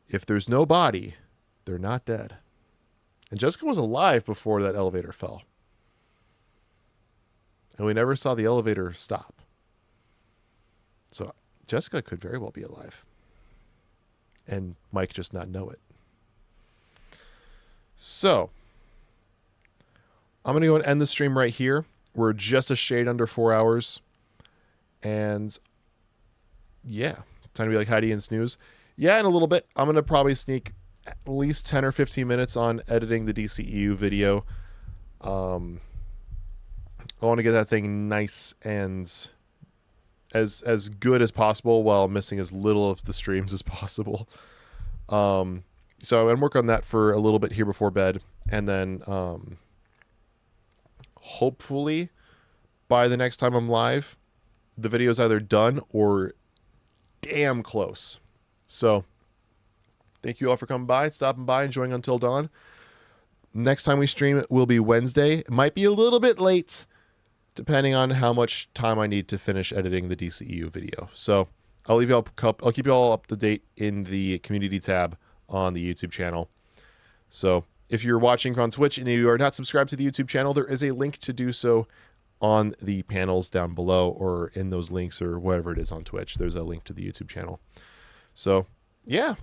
Speaker 1: If there's no body, they're not dead. And Jessica was alive before that elevator fell. And we never saw the elevator stop. So Jessica could very well be alive. And Mike just not know it. So, I'm going to go and end the stream right here. We're just a shade under 4 hours. And, yeah, time to be like Heidi and snooze. Yeah, in a little bit, I'm going to probably sneak at least 10 or 15 minutes on editing the DCEU video. I want to get that thing nice and as good as possible while missing as little of the streams as possible. So I'm going to work on that for a little bit here before bed. And then hopefully by the next time I'm live, the video is either done or damn close. So thank you all for coming by, stopping by, enjoying Until Dawn. Next time we stream, it will be Wednesday. It might be a little bit late depending on how much time I need to finish editing the DCEU video. So I'll keep you all up to date in the community tab on the YouTube channel. So if you're watching on Twitch and you are not subscribed to the YouTube channel, there is a link to do so on the panels down below, or in those links, or whatever it is on Twitch. There's a link to the YouTube channel. So yeah,